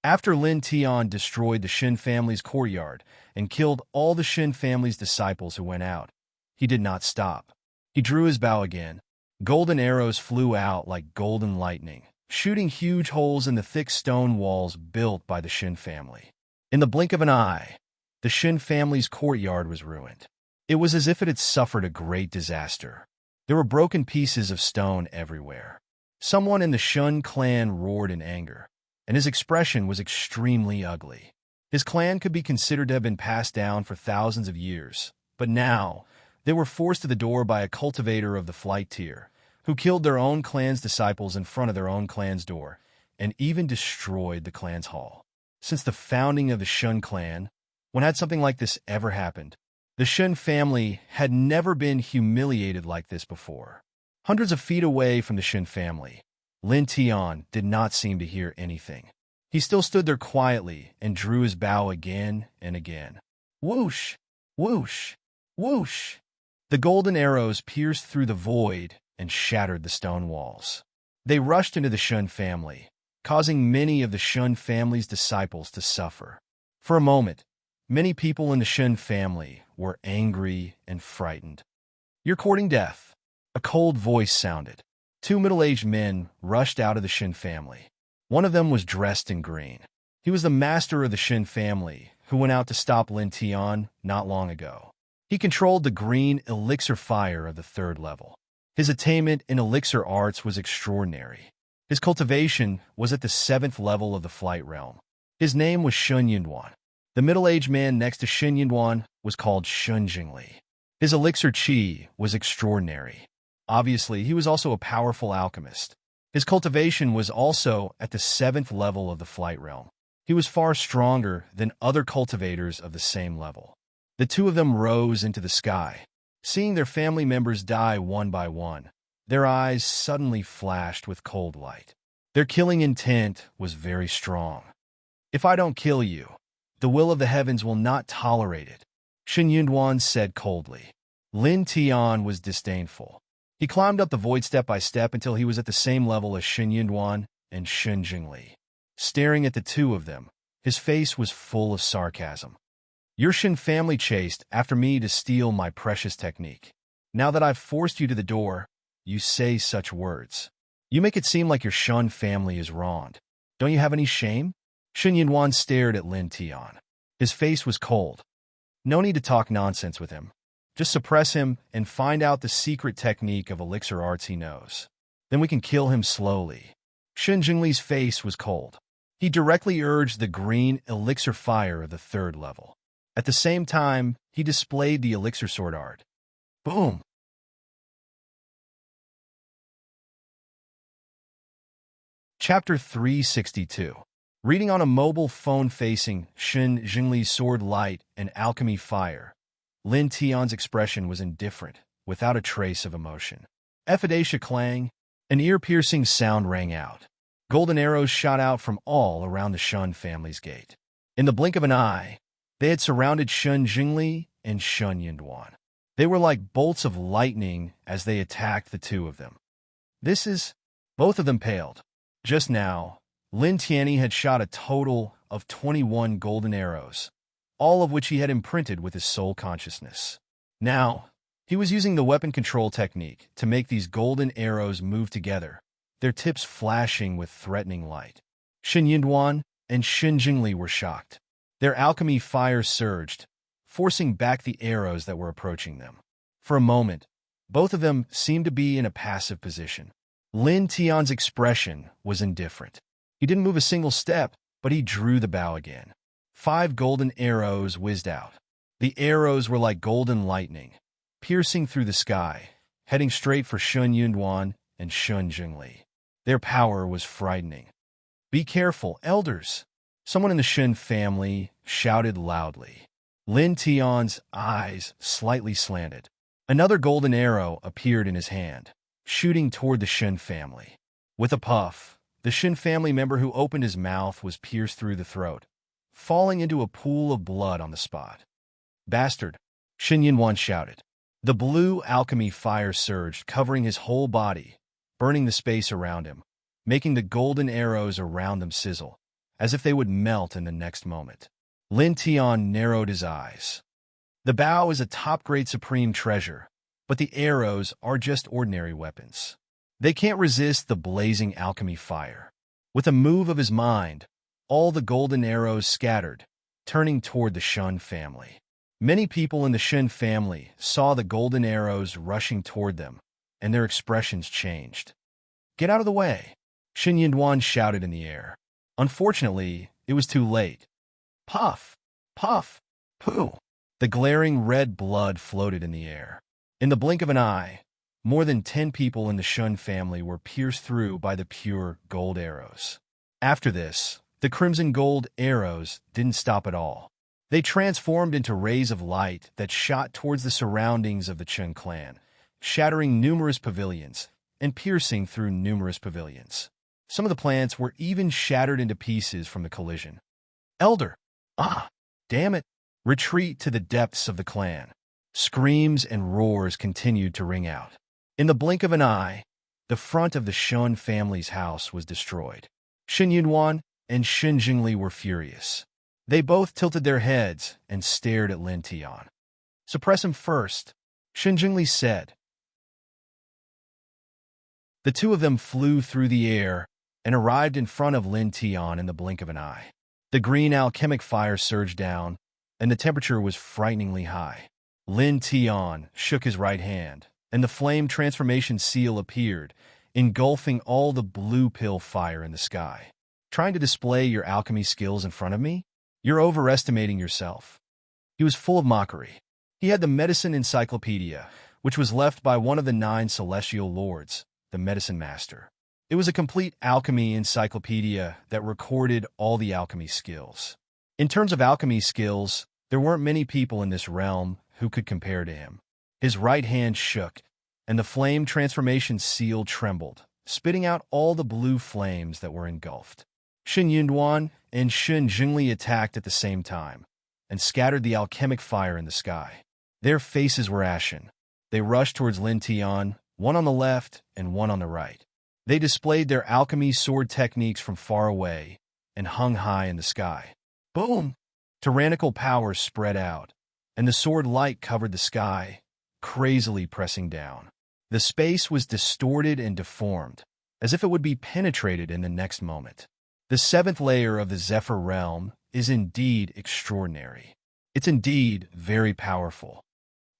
After Lin Tian destroyed the Shen family's courtyard and killed all the Shen family's disciples who went out, he did not stop. He drew his bow again. Golden arrows flew out like golden lightning, shooting huge holes in the thick stone walls built by the Shen family. In the blink of an eye, the Shen family's courtyard was ruined. It was as if it had suffered a great disaster. There were broken pieces of stone everywhere. Someone in the Shen clan roared in anger, and his expression was extremely ugly. His clan could be considered to have been passed down for thousands of years, but now they were forced to the door by a cultivator of the flight tier, who killed their own clan's disciples in front of their own clan's door, and even destroyed the clan's hall. Since the founding of the Shen clan, when had something like this ever happened? The Shen family had never been humiliated like this before. Hundreds of feet away from the Shen family, Lin Tian did not seem to hear anything. He still stood there quietly and drew his bow again and again. Whoosh! Whoosh! Whoosh! The golden arrows pierced through the void and shattered the stone walls. They rushed into the Shen family, causing many of the Shen family's disciples to suffer. For a moment, many people in the Shen family were angry and frightened. "You're courting death," a cold voice sounded. Two middle-aged men rushed out of the Shen family. One of them was dressed in green. He was the master of the Shen family, who went out to stop Lin Tian not long ago. He controlled the green elixir fire of the 3rd level. His attainment in elixir arts was extraordinary. His cultivation was at the 7th level of the flight realm. His name was Shun Yunduan. The middle-aged man next to Shen Yunduan was called Shun Jingli. His elixir qi was extraordinary. Obviously, he was also a powerful alchemist. His cultivation was also at the 7th level of the flight realm. He was far stronger than other cultivators of the same level. The two of them rose into the sky. Seeing their family members die one by one, their eyes suddenly flashed with cold light. Their killing intent was very strong. "If I don't kill you, the will of the heavens will not tolerate it," Shen Yunduan said coldly. Lin Tian was disdainful. He climbed up the void step by step until he was at the same level as Shen Yunduan and Shun Jingli. Staring at the two of them, his face was full of sarcasm. "Your Shen family chased after me to steal my precious technique. Now that I've forced you to the door, you say such words. You make it seem like your Shen family is wronged. Don't you have any shame?" Shen Yunduan stared at Lin Tian. His face was cold. No need to talk nonsense with him. Just suppress him and find out the secret technique of elixir arts he knows. Then we can kill him slowly. Shun Jingli's face was cold. He directly urged the green elixir fire of the 3rd level. At the same time, he displayed the elixir sword art. Boom! Chapter 362. Reading on a mobile phone facing Shun Jingli's sword light and alchemy fire. Lin Tian's expression was indifferent, without a trace of emotion. Ephidacia clang, an ear-piercing sound rang out. Golden arrows shot out from all around the Shun family's gate. In the blink of an eye, they had surrounded Shun Jingli and Shun Yunduan. They were like bolts of lightning as they attacked the two of them. Both of them paled. Just now, Lin Tianyi had shot a total of 21 golden arrows, all of which he had imprinted with his soul consciousness. Now, he was using the weapon control technique to make these golden arrows move together, their tips flashing with threatening light. Shen Yunduan and Shun Jingli were shocked. Their alchemy fire surged, forcing back the arrows that were approaching them. For a moment, both of them seemed to be in a passive position. Lin Tian's expression was indifferent. He didn't move a single step, but he drew the bow again. 5 golden arrows whizzed out. The arrows were like golden lightning, piercing through the sky, heading straight for Shun Yunduan and Shun Jingli. Their power was frightening. "Be careful, elders!" Someone in the Shen family shouted loudly. Lin Tian's eyes slightly slanted. Another golden arrow appeared in his hand, shooting toward the Shin family. With a puff, the Shin family member who opened his mouth was pierced through the throat, falling into a pool of blood on the spot. "Bastard!" Shin Yinwan shouted. The blue alchemy fire surged, covering his whole body, burning the space around him, making the golden arrows around them sizzle, as if they would melt in the next moment. Lin Tian narrowed his eyes. The bow is a top-grade supreme treasure, but the arrows are just ordinary weapons. They can't resist the blazing alchemy fire. With a move of his mind, all the golden arrows scattered, turning toward the Shun family. Many people in the Shin family saw the golden arrows rushing toward them, and their expressions changed. "Get out of the way!" Shin Yinduan shouted in the air. Unfortunately, it was too late. Puff! Puff! Pooh! The glaring red blood floated in the air. In the blink of an eye, more than 10 people in the Shun family were pierced through by the pure gold arrows. After this, the crimson gold arrows didn't stop at all. They transformed into rays of light that shot towards the surroundings of the Chen clan, shattering numerous pavilions and piercing through numerous pavilions. Some of the plants were even shattered into pieces from the collision. "Elder! Ah! Damn it! Retreat to the depths of the clan." Screams and roars continued to ring out. In the blink of an eye, the front of the Shun family's house was destroyed. Shin Yunwan and Shin Jingli were furious. They both tilted their heads and stared at Lin Tian. "Suppress him first," Shin Jingli said. The two of them flew through the air and arrived in front of Lin Tian in the blink of an eye. The green alchemic fire surged down, and the temperature was frighteningly high. Lin Tian shook his right hand, and the flame transformation seal appeared, engulfing all the blue pill fire in the sky. "Trying to display your alchemy skills in front of me? You're overestimating yourself." He was full of mockery. He had the medicine encyclopedia, which was left by one of the 9 celestial lords, the medicine master. It was a complete alchemy encyclopedia that recorded all the alchemy skills. In terms of alchemy skills, there weren't many people in this realm who could compare to him. His right hand shook, and the flame transformation seal trembled, spitting out all the blue flames that were engulfed. Shin Yunduan and Shin Jingli attacked at the same time, and scattered the alchemic fire in the sky. Their faces were ashen. They rushed towards Lin Tian, one on the left and one on the right. They displayed their alchemy sword techniques from far away and hung high in the sky. Boom! Tyrannical powers spread out, and the sword light covered the sky, crazily pressing down. The space was distorted and deformed, as if it would be penetrated in the next moment. The 7th layer of the Zephyr realm is indeed extraordinary. It's indeed very powerful.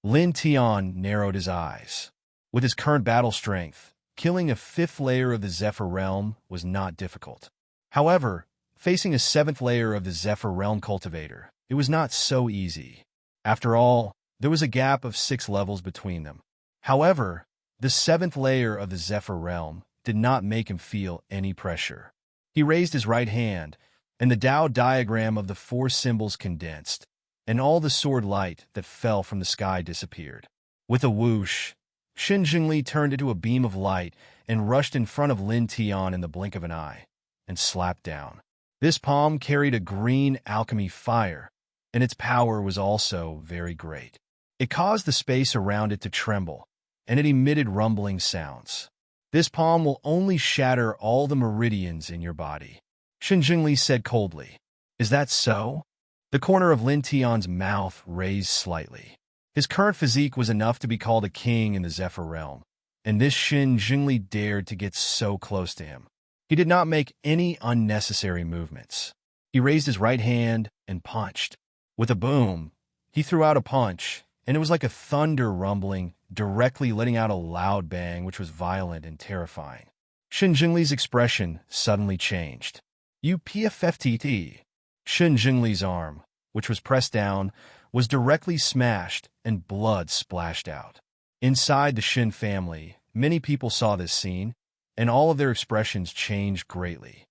Lin Tian narrowed his eyes. With his current battle strength, killing a 5th layer of the Zephyr realm was not difficult. However, facing a 7th layer of the Zephyr realm cultivator, it was not so easy. After all, there was a gap of 6 levels between them. However, the 7th layer of the Zephyr realm did not make him feel any pressure. He raised his right hand, and the Tao diagram of the 4 symbols condensed, and all the sword light that fell from the sky disappeared. With a whoosh, Shin Jingli turned into a beam of light and rushed in front of Lin Tian in the blink of an eye, and slapped down. This palm carried a green alchemy fire, and its power was also very great. It caused the space around it to tremble, and it emitted rumbling sounds. "This palm will only shatter all the meridians in your body," Shin Jingli said coldly. "Is that so?" The corner of Lin Tian's mouth raised slightly. His current physique was enough to be called a king in the Zephyr realm, and this Shin Jingli dared to get so close to him. He did not make any unnecessary movements. He raised his right hand and punched. With a boom, he threw out a punch, and it was like a thunder rumbling, directly letting out a loud bang which was violent and terrifying. Shin Jingli's expression suddenly changed. "You PFFTT." Shin Jingli's arm, which was pressed down, was directly smashed and blood splashed out. Inside the Shin family, many people saw this scene, and all of their expressions changed greatly.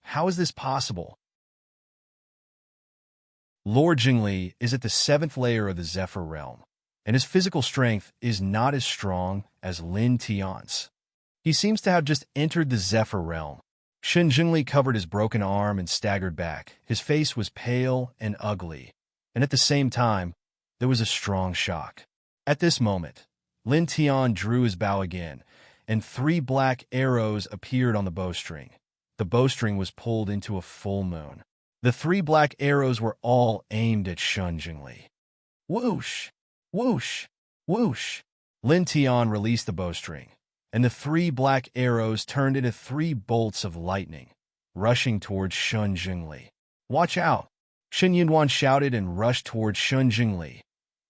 How is this possible? Lord Jingli is at the 7th layer of the Zephyr realm, and his physical strength is not as strong as Lin Tian's. He seems to have just entered the Zephyr realm. Shen Jingli covered his broken arm and staggered back. His face was pale and ugly, and at the same time, there was a strong shock. At this moment, Lin Tian drew his bow again, and 3 black arrows appeared on the bowstring. The bowstring was pulled into a full moon. The 3 black arrows were all aimed at Shen Jingli. Whoosh! Whoosh! Whoosh! Lin Tian released the bowstring, and the 3 black arrows turned into 3 bolts of lightning, rushing towards Shen Jingli. Watch out! Shen Yunwan shouted and rushed towards Shen Jingli,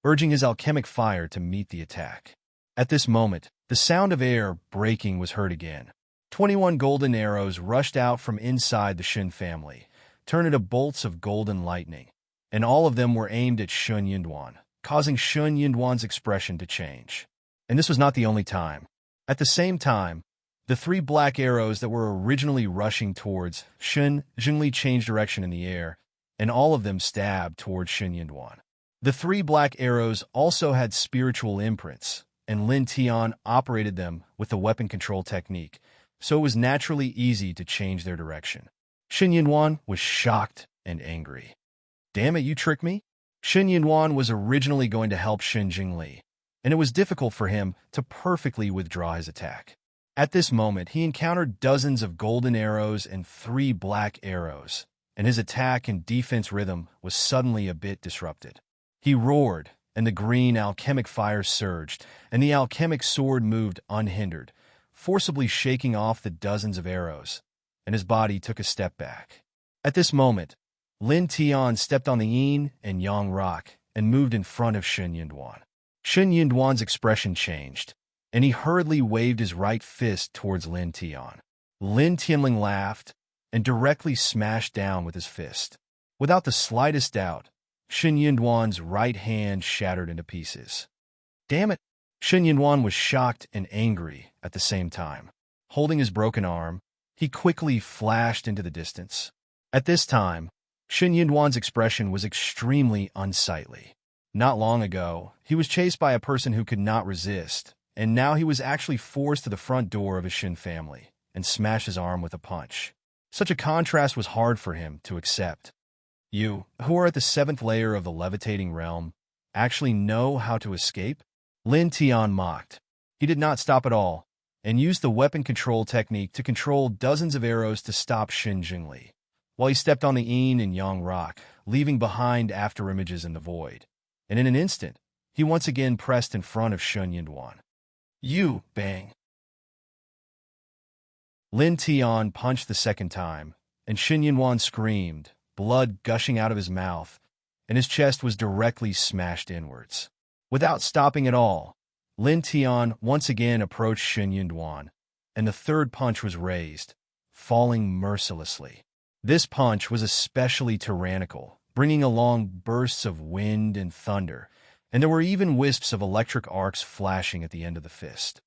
urging his alchemic fire to meet the attack. At this moment, the sound of air breaking was heard again. 21 golden arrows rushed out from inside the Shen family, turned into bolts of golden lightning, and all of them were aimed at Shen Yunwan, causing Shen Yunwan's expression to change. And this was not the only time. At the same time, the 3 black arrows that were originally rushing towards Shen Jingli changed direction in the air, and all of them stabbed towards Shen Yunwan. The 3 black arrows also had spiritual imprints, and Lin Tian operated them with the weapon control technique, so it was naturally easy to change their direction. Shen Yunwan was shocked and angry. Damn it, you tricked me? Shen Yunwan was originally going to help Shen Jingli, and it was difficult for him to perfectly withdraw his attack. At this moment, he encountered dozens of golden arrows and 3 black arrows, and his attack and defense rhythm was suddenly a bit disrupted. He roared, and the green alchemic fire surged, and the alchemic sword moved unhindered, forcibly shaking off the dozens of arrows, and his body took a step back. At this moment, Lin Tian stepped on the yin and yang rock and moved in front of Shen Yunwan. Shen Yunwan's expression changed, and he hurriedly waved his right fist towards Lin Tian. Lin Tianling laughed and directly smashed down with his fist. Without the slightest doubt, Shen Yunwan's right hand shattered into pieces. Damn it! Shen Yunwan was shocked and angry at the same time. Holding his broken arm, he quickly flashed into the distance. At this time, Shen Yunwan's expression was extremely unsightly. Not long ago, he was chased by a person who could not resist, and now he was actually forced to the front door of his Shen family and smashed his arm with a punch. Such a contrast was hard for him to accept. You, who are at the 7th layer of the levitating realm, actually know how to escape? Lin Tian mocked. He did not stop at all, and used the weapon control technique to control dozens of arrows to stop Shen Jingli, while he stepped on the yin and yang rock, leaving behind afterimages in the void. And in an instant, he once again pressed in front of Shen Yunwan. You, bang! Lin Tian punched the second time, and Shen Yunwan screamed, blood gushing out of his mouth, and his chest was directly smashed inwards. Without stopping at all, Lin Tian once again approached Shen Yunwan, and the third punch was raised, falling mercilessly. This punch was especially tyrannical, bringing along bursts of wind and thunder, and there were even wisps of electric arcs flashing at the end of the fist.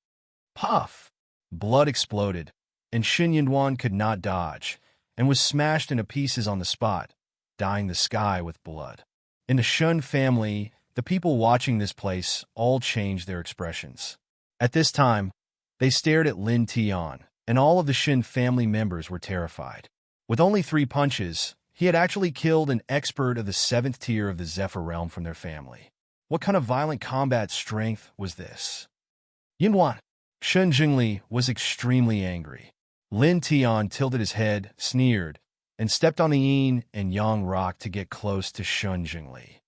Puff! Blood exploded, and Shen Yunwan could not dodge, and was smashed into pieces on the spot, dyeing the sky with blood. In the Shen family, the people watching this place all changed their expressions. At this time, they stared at Lin Tian, and all of the Shen family members were terrified. With only 3 punches, he had actually killed an expert of the 7th tier of the Zephyr realm from their family. What kind of violent combat strength was this? Yunwan! Shen Jingli was extremely angry. Lin Tian tilted his head, sneered, and stepped on the yin and yang rock to get close to Shen Jingli.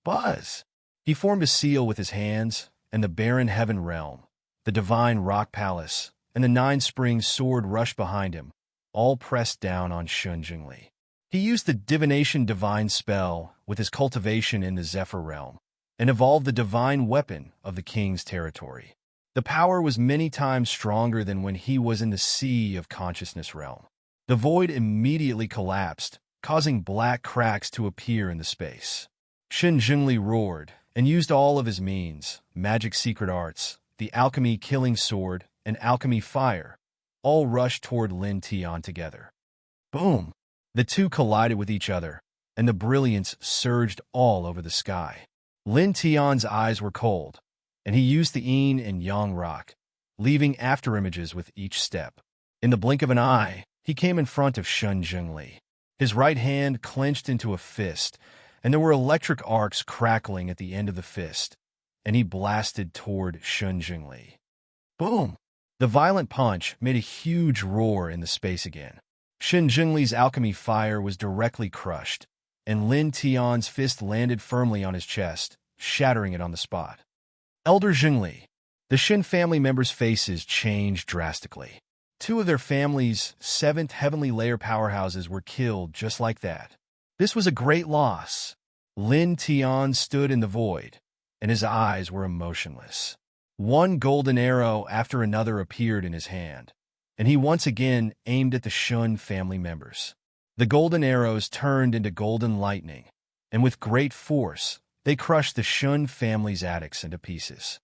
Buzz! He formed a seal with his hands, and the barren heaven realm, the divine rock palace, and the 9 springs sword rushed behind him, all pressed down on Shen Jingli. He used the divination divine spell with his cultivation in the Zephyr realm, and evolved the divine weapon of the king's territory. The power was many times stronger than when he was in the sea of consciousness realm. The void immediately collapsed, causing black cracks to appear in the space. Shen Jingli roared and used all of his means, magic secret arts, the alchemy killing sword, and alchemy fire, all rushed toward Lin Tian together. Boom! The two collided with each other, and the brilliance surged all over the sky. Lin Tian's eyes were cold, and he used the yin and yang rock, leaving afterimages with each step. In the blink of an eye, he came in front of Shun Zhengli. His right hand clenched into a fist, and there were electric arcs crackling at the end of the fist, and he blasted toward Shun Zhengli. Boom! The violent punch made a huge roar in the space again. Shun Zhengli's alchemy fire was directly crushed, and Lin Tian's fist landed firmly on his chest, shattering it on the spot. Elder Zhengli. The Shin family members' faces changed drastically. Two of their family's 7th heavenly layer powerhouses were killed just like that. This was a great loss. Lin Tian stood in the void, and his eyes were emotionless. One golden arrow after another appeared in his hand, and he once again aimed at the Shun family members. The golden arrows turned into golden lightning, and with great force, they crushed the Shun family's attics into pieces.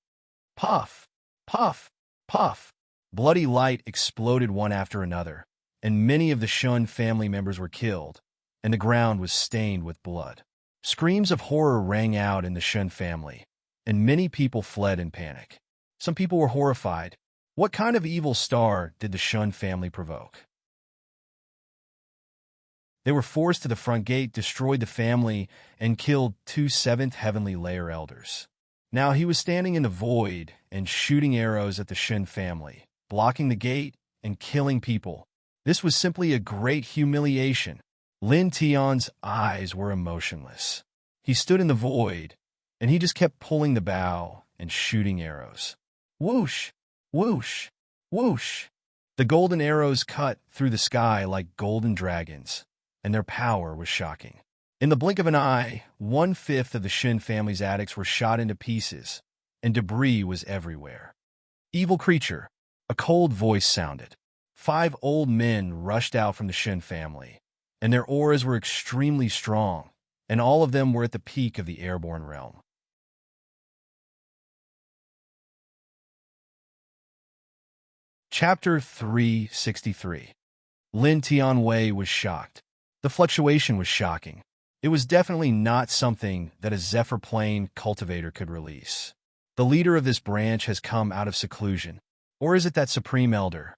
Puff! Puff! Puff! Bloody light exploded one after another, and many of the Shun family members were killed, and the ground was stained with blood. Screams of horror rang out in the Shun family, and many people fled in panic. Some people were horrified. What kind of evil star did the Shun family provoke? They were forced to the front gate, destroyed the family, and killed 2 7th heavenly layer elders. Now he was standing in the void and shooting arrows at the Shin family, blocking the gate and killing people. This was simply a great humiliation. Lin Tian's eyes were emotionless. He stood in the void, and he just kept pulling the bow and shooting arrows. Whoosh! Whoosh! Whoosh! The golden arrows cut through the sky like golden dragons, and their power was shocking. In the blink of an eye, 1/5 of the Shin family's attics were shot into pieces, and debris was everywhere. Evil creature, a cold voice sounded. 5 old men rushed out from the Shin family, and their auras were extremely strong, and all of them were at the peak of the airborne realm. Chapter 363. Lin Tianwei was shocked. The fluctuation was shocking. It was definitely not something that a Zephyr Plane cultivator could release. The leader of this branch has come out of seclusion. Or is it that Supreme Elder?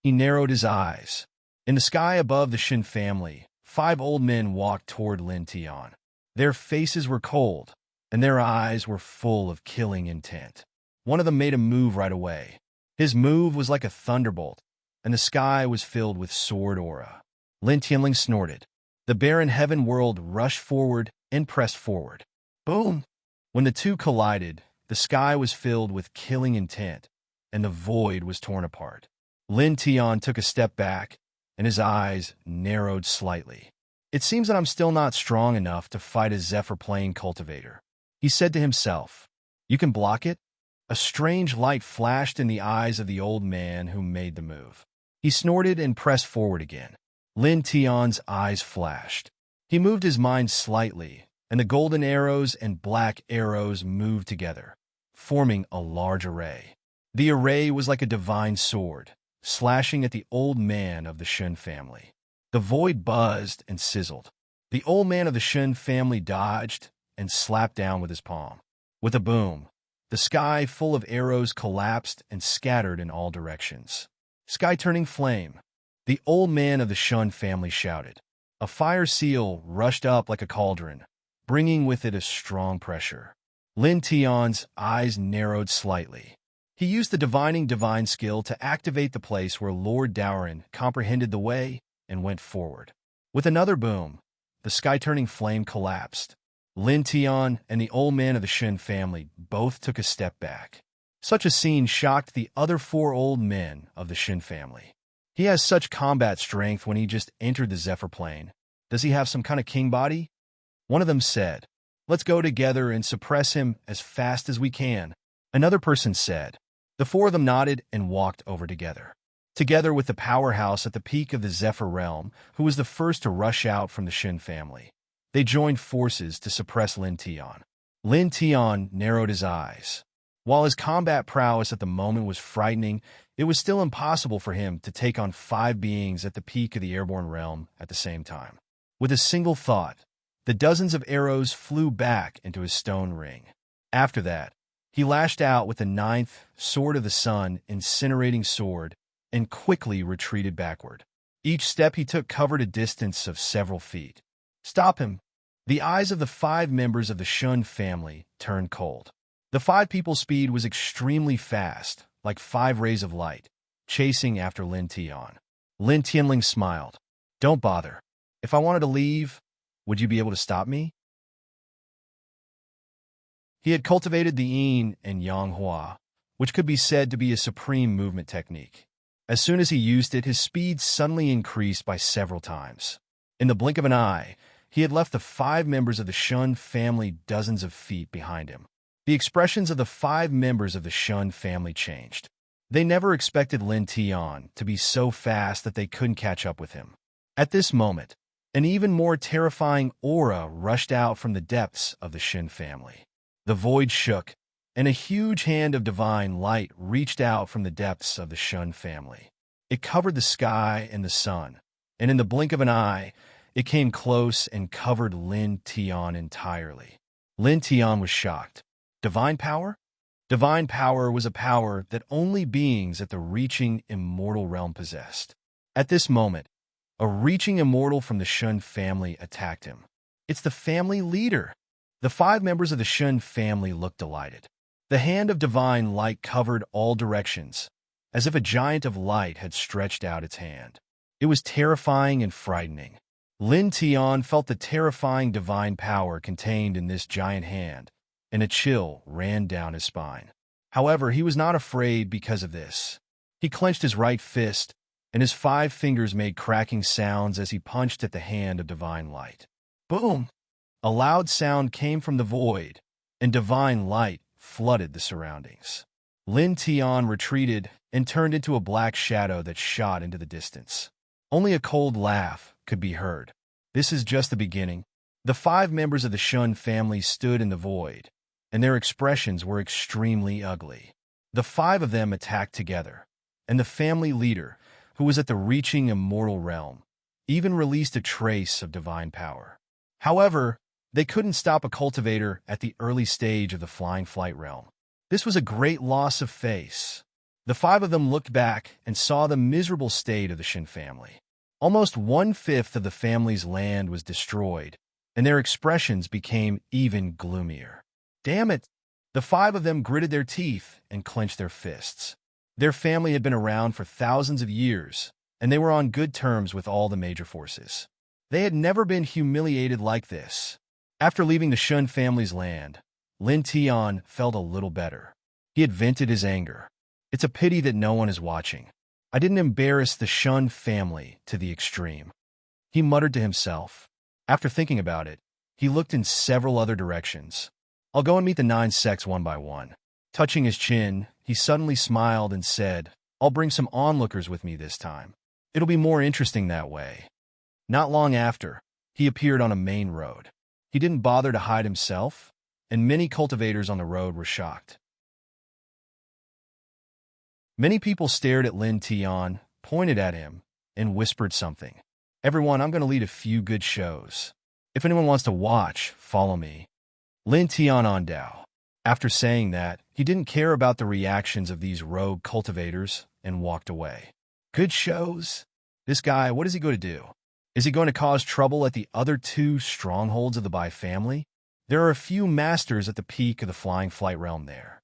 He narrowed his eyes. In the sky above the Shin family, 5 old men walked toward Lin Tian. Their faces were cold, and their eyes were full of killing intent. One of them made a move right away. His move was like a thunderbolt, and the sky was filled with sword aura. Lin Tianling snorted. The barren heaven world rushed forward and pressed forward. Boom! When the two collided, the sky was filled with killing intent, and the void was torn apart. Lin Tian took a step back, and his eyes narrowed slightly. It seems that I'm still not strong enough to fight a Zephyr Plane cultivator. He said to himself, "You can block it?" A strange light flashed in the eyes of the old man who made the move. He snorted and pressed forward again. Lin Tian's eyes flashed. He moved his mind slightly, and the golden arrows and black arrows moved together, forming a large array. The array was like a divine sword, slashing at the old man of the Shin family. The void buzzed and sizzled. The old man of the Shin family dodged and slapped down with his palm. With a boom, the sky full of arrows collapsed and scattered in all directions. Sky turning flame. The old man of the Shun family shouted. A fire seal rushed up like a cauldron, bringing with it a strong pressure. Lin Tian's eyes narrowed slightly. He used the divining divine skill to activate the place where Lord Dowrin comprehended the way and went forward. With another boom, the sky-turning flame collapsed. Lin Tian and the old man of the Shin family both took a step back. Such a scene shocked the other 4 old men of the Shin family. He has such combat strength when he just entered the Zephyr Plane. Does he have some kind of king body? One of them said, "Let's go together and suppress him as fast as we can." Another person said. The 4 of them nodded and walked over together. Together with the powerhouse at the peak of the Zephyr realm, who was the first to rush out from the Shin family. They joined forces to suppress Lin Tian. Lin Tian narrowed his eyes. While his combat prowess at the moment was frightening, it was still impossible for him to take on 5 beings at the peak of the airborne realm at the same time. With a single thought, The dozens of arrows flew back into his stone ring. After that, he lashed out with the ninth Sword of the Sun, incinerating sword, and quickly retreated backward. Each step he took covered a distance of several feet. Stop him! The eyes of the 5 members of the Shun family turned cold. The 5 people's speed was extremely fast, like 5 rays of light, chasing after Lin Tian. Lin Tianling smiled. Don't bother. If I wanted to leave, would you be able to stop me? He had cultivated the yin and yang hua, which could be said to be a supreme movement technique. As soon as he used it, his speed suddenly increased by several times. In the blink of an eye, he had left the 5 members of the Shun family dozens of feet behind him. The expressions of the 5 members of the Shun family changed. They never expected Lin Tian to be so fast that they couldn't catch up with him. At this moment, an even more terrifying aura rushed out from the depths of the Shin family. The void shook, and a huge hand of divine light reached out from the depths of the Shun family. It covered the sky and the sun, and in the blink of an eye, it came close and covered Lin Tian entirely. Lin Tian was shocked. Divine power? Divine power was a power that only beings at the reaching immortal realm possessed. At this moment, a reaching immortal from the Shun family attacked him. It's the family leader. The 5 members of the Shun family looked delighted. The hand of divine light covered all directions, as if a giant of light had stretched out its hand. It was terrifying and frightening. Lin Tian felt the terrifying divine power contained in this giant hand, and a chill ran down his spine. However, he was not afraid because of this. He clenched his right fist, and his 5 fingers made cracking sounds as he punched at the hand of divine light. Boom! A loud sound came from the void, and divine light flooded the surroundings. Lin Tian retreated and turned into a black shadow that shot into the distance. Only a cold laugh could be heard. This is just the beginning. The 5 members of the Shun family stood in the void, and their expressions were extremely ugly. The 5 of them attacked together, and the family leader, who was at the reaching immortal realm, even released a trace of divine power. However, they couldn't stop a cultivator at the early stage of the flying flight realm. This was a great loss of face. The 5 of them looked back and saw the miserable state of the Shin family. Almost 1/5 of the family's land was destroyed, and their expressions became even gloomier. Damn it! The 5 of them gritted their teeth and clenched their fists. Their family had been around for thousands of years, and they were on good terms with all the major forces. They had never been humiliated like this. After leaving the Shun family's land, Lin Tian felt a little better. He had vented his anger. It's a pity that no one is watching. I didn't embarrass the Shun family to the extreme. He muttered to himself. After thinking about it, he looked in several other directions. I'll go and meet the 9 sects one by one. Touching his chin, he suddenly smiled and said, I'll bring some onlookers with me this time. It'll be more interesting that way. Not long after, he appeared on a main road. He didn't bother to hide himself, and many cultivators on the road were shocked. Many people stared at Lin Tian, pointed at him, and whispered something. Everyone, I'm going to lead a few good shows. If anyone wants to watch, follow me. Lin Tian on Dao. After saying that, he didn't care about the reactions of these rogue cultivators and walked away. Good shows? This guy, what is he going to do? Is he going to cause trouble at the other 2 strongholds of the Bai family? There are a few masters at the peak of the flying flight realm there.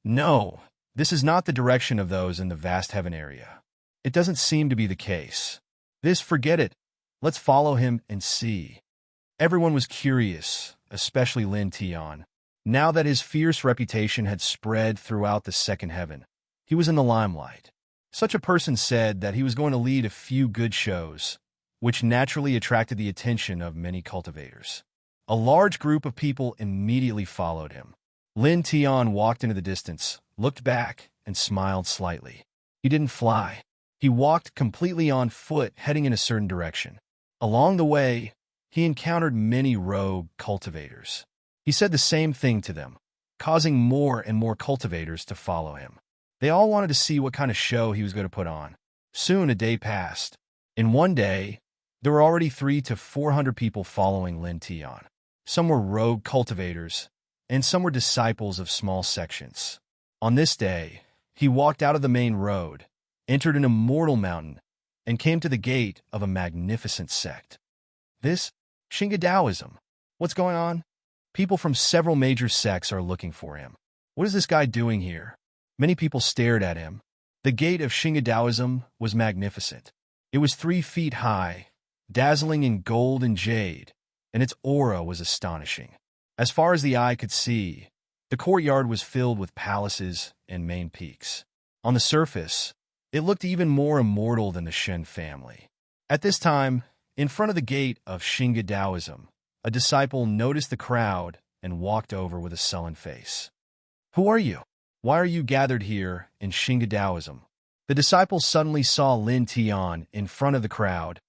No, this is not the direction of those in the vast heaven area. It doesn't seem to be the case. Forget it. Let's follow him and see. Everyone was curious, especially Lin Tian. Now that his fierce reputation had spread throughout the second heaven, he was in the limelight. Such a person said that he was going to lead a few good shows, which naturally attracted the attention of many cultivators. A large group of people immediately followed him. Lin Tian walked into the distance, looked back, and smiled slightly. He didn't fly. He walked completely on foot, heading in a certain direction. Along the way, he encountered many rogue cultivators. He said the same thing to them, causing more and more cultivators to follow him. They all wanted to see what kind of show he was going to put on. Soon a day passed. In one day, There were already 300 to 400 people following Lin Tian. Some were rogue cultivators, and some were disciples of small sections. On this day, he walked out of the main road, entered an immortal mountain, and came to the gate of a magnificent sect. This? Shinga Taoism. What's going on? People from several major sects are looking for him. What is this guy doing here? Many people stared at him. The gate of Shinga Taoism was magnificent. It was 3 feet high, dazzling in gold and jade, and its aura was astonishing. As far as the eye could see, the courtyard was filled with palaces and main peaks. On the surface, it looked even more immortal than the Shen family. At this time, in front of the gate of Shinga Taoism, a disciple noticed the crowd and walked over with a sullen face. Who are you? Why are you gathered here in Shinga Taoism? The disciple suddenly saw Lin Tian in front of the crowd,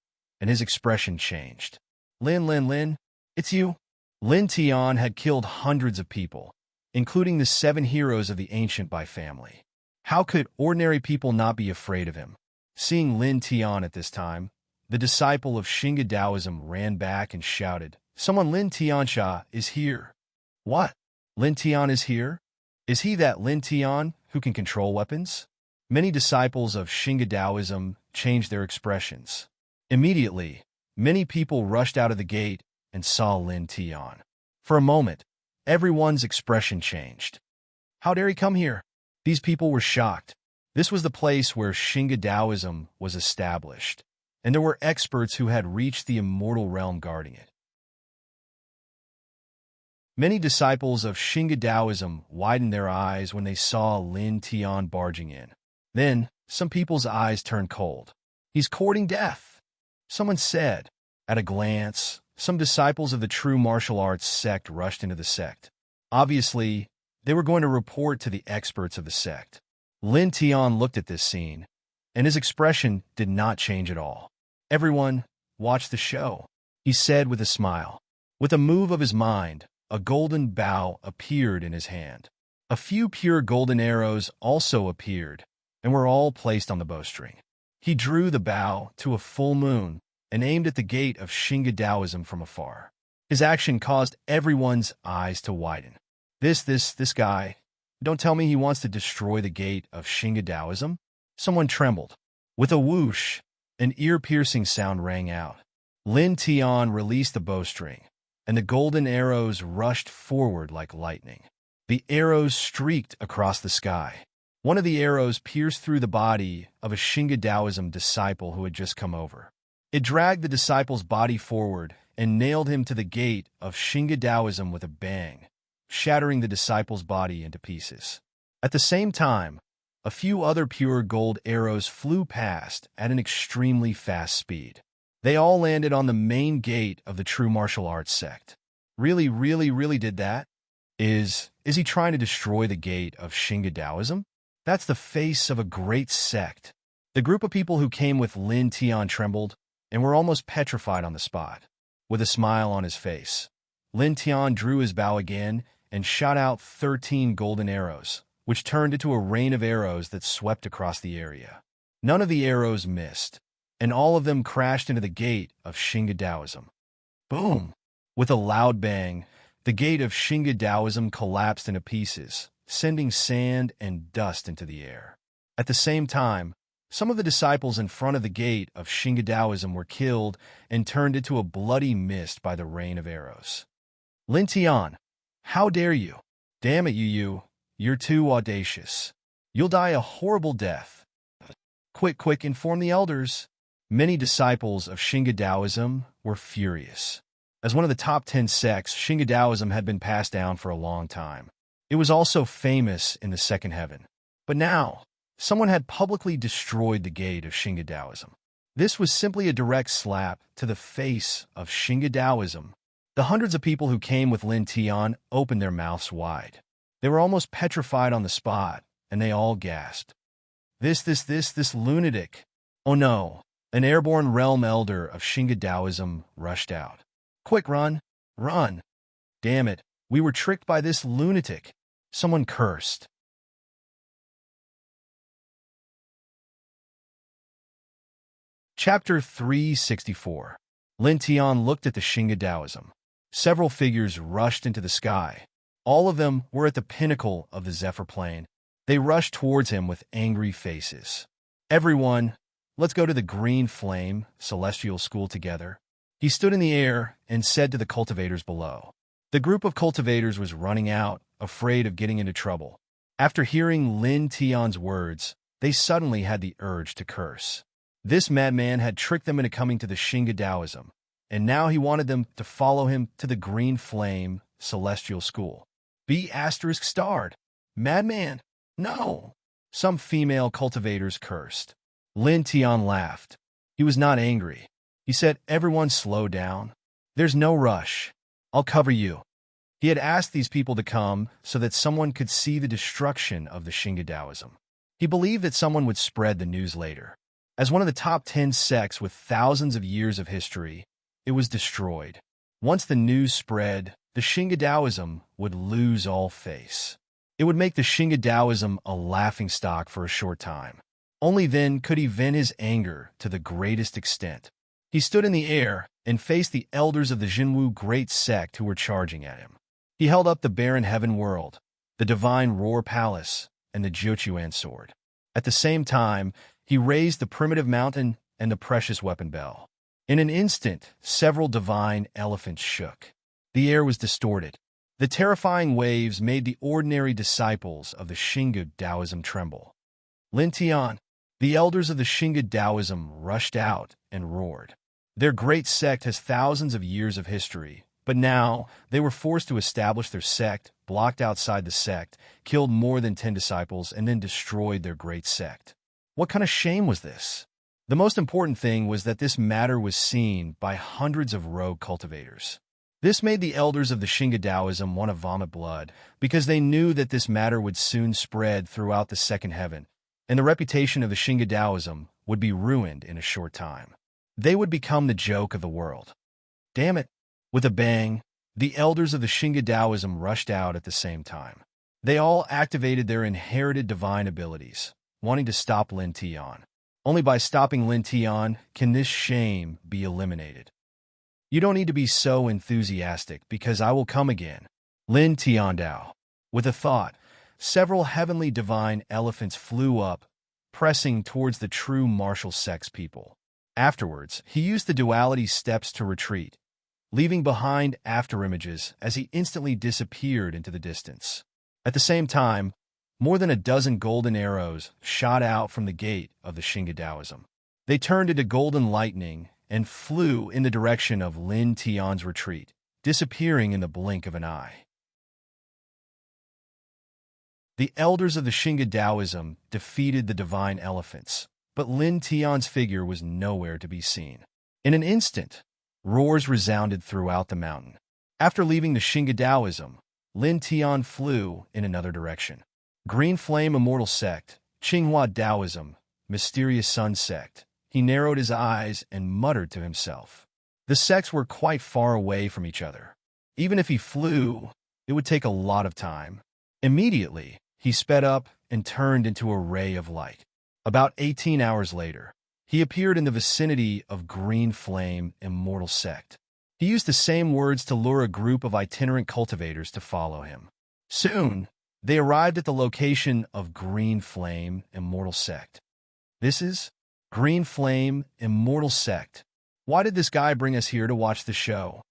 and his expression changed. Lin, it's you? Lin Tian had killed hundreds of people, including the 7 heroes of the ancient Bai family. How could ordinary people not be afraid of him? Seeing Lin Tian at this time, the disciple of Shinga Taoism ran back and shouted, Someone Lin Tiansha is here. What? Lin Tian is here? Is he that Lin Tian who can control weapons? Many disciples of Shinga Taoism changed their expressions. Immediately, many people rushed out of the gate and saw Lin Tian. For a moment, everyone's expression changed. How dare he come here? These people were shocked. This was the place where Shinga Taoism was established, and there were experts who had reached the immortal realm guarding it. Many disciples of Shinga Taoism widened their eyes when they saw Lin Tian barging in. Then, some people's eyes turned cold. He's courting death, someone said. At a glance, some disciples of the true martial arts sect rushed into the sect. Obviously, they were going to report to the experts of the sect. Lin Tian looked at this scene, and his expression did not change at all. Everyone, watch the show, he said with a smile. With a move of his mind, a golden bow appeared in his hand. A few pure golden arrows also appeared, and were all placed on the bowstring. He drew the bow to a full moon and aimed at the gate of Shinga Taoism from afar. His action caused everyone's eyes to widen. This guy, don't tell me he wants to destroy the gate of Shinga Taoism? Someone trembled. With a whoosh, an ear-piercing sound rang out. Lin Tian released the bowstring, and the golden arrows rushed forward like lightning. The arrows streaked across the sky. One of the arrows pierced through the body of a Shinga Taoism disciple who had just come over. It dragged the disciple's body forward and nailed him to the gate of Shinga Taoism with a bang, shattering the disciple's body into pieces. At the same time, a few other pure gold arrows flew past at an extremely fast speed. They all landed on the main gate of the true martial arts sect. Really did that? Is he trying to destroy the gate of Shinga Taoism? That's the face of a great sect. The group of people who came with Lin Tian trembled and were almost petrified on the spot. With a smile on his face, Lin Tian drew his bow again and shot out 13 golden arrows, which turned into a rain of arrows that swept across the area. None of the arrows missed, and all of them crashed into the gate of Shinga Taoism. Boom! With a loud bang, the gate of Shinga Taoism collapsed into pieces, sending sand and dust into the air. At the same time, some of the disciples in front of the gate of Shinga Taoism were killed and turned into a bloody mist by the rain of arrows. Lin Tian, how dare you? Damn it, you're too audacious. You'll die a horrible death. Quick, inform the elders. Many disciples of Shinga Taoism were furious. As one of the top 10 sects, Shinga Taoism had been passed down for a long time. It was also famous in the second heaven. But now, someone had publicly destroyed the gate of Shinga Taoism. This was simply a direct slap to the face of Shinga Taoism. The hundreds of people who came with Lin Tian opened their mouths wide. They were almost petrified on the spot, and they all gasped. This lunatic. Oh no, an airborne realm elder of Shinga Taoism rushed out. Quick, run! Damn it, we were tricked by this lunatic. Someone cursed. Chapter 364. Lin Tian looked at the Shinga Taoism. Several figures rushed into the sky. All of them were at the pinnacle of the Zephyr Plane. They rushed towards him with angry faces. Everyone, let's go to the Green Flame Celestial School together. He stood in the air and said to the cultivators below. The group of cultivators was running out, afraid of getting into trouble. After hearing Lin Tian's words, they suddenly had the urge to curse. This madman had tricked them into coming to the Shinga Taoism, and now he wanted them to follow him to the Green Flame Celestial School. ****. Madman! No! Some female cultivators cursed. Lin Tian laughed. He was not angry. He said, "Everyone slow down. There's no rush. I'll cover you." He had asked these people to come so that someone could see the destruction of the Shinga Taoism. He believed that someone would spread the news later. As one of the top 10 sects with thousands of years of history, it was destroyed. Once the news spread, the Shinga Taoism would lose all face. It would make the Shinga Taoism a laughingstock for a short time. Only then could he vent his anger to the greatest extent. He stood in the air and faced the elders of the Jinwu Great Sect who were charging at him. He held up the barren heaven world, the divine Roar Palace, and the Jiuquan sword. At the same time, he raised the primitive mountain and the precious weapon bell. In an instant, several divine elephants shook. The air was distorted. The terrifying waves made the ordinary disciples of the Shinga Taoism tremble. Lin Tian, the elders of the Shinga Taoism rushed out and roared. Their great sect has thousands of years of history, but now they were forced to establish their sect, blocked outside the sect, killed more than 10 disciples, and then destroyed their great sect. What kind of shame was this? The most important thing was that this matter was seen by hundreds of rogue cultivators. This made the elders of the Shinga Taoism want to vomit blood, because they knew that this matter would soon spread throughout the second heaven, and the reputation of the Shinga Taoism would be ruined in a short time. They would become the joke of the world. Damn it! With a bang, the elders of the Shinga Taoism rushed out at the same time. They all activated their inherited divine abilities, wanting to stop Lin Tian. Only by stopping Lin Tian can this shame be eliminated. You don't need to be so enthusiastic because I will come again. Lin Tian Dao. With a thought, several heavenly divine elephants flew up, pressing towards the true martial sex people. Afterwards, he used the duality steps to retreat, leaving behind afterimages as he instantly disappeared into the distance. At the same time, more than a dozen golden arrows shot out from the gate of the Shinga Taoism. They turned into golden lightning and flew in the direction of Lin Tian's retreat, disappearing in the blink of an eye. The elders of the Shinga Taoism defeated the divine elephants, but Lin Tian's figure was nowhere to be seen. In an instant, roars resounded throughout the mountain. After leaving the Shinga Taoism, Lin Tian flew in another direction. Green Flame Immortal Sect, Qinghua Taoism, Mysterious Sun Sect. He narrowed his eyes and muttered to himself. The sects were quite far away from each other. Even if he flew, it would take a lot of time. Immediately, he sped up and turned into a ray of light. About 18 hours later, he appeared in the vicinity of Green Flame Immortal Sect. He used the same words to lure a group of itinerant cultivators to follow him. Soon, they arrived at the location of Green Flame Immortal Sect. This is Green Flame Immortal Sect. Why did this guy bring us here to watch the show?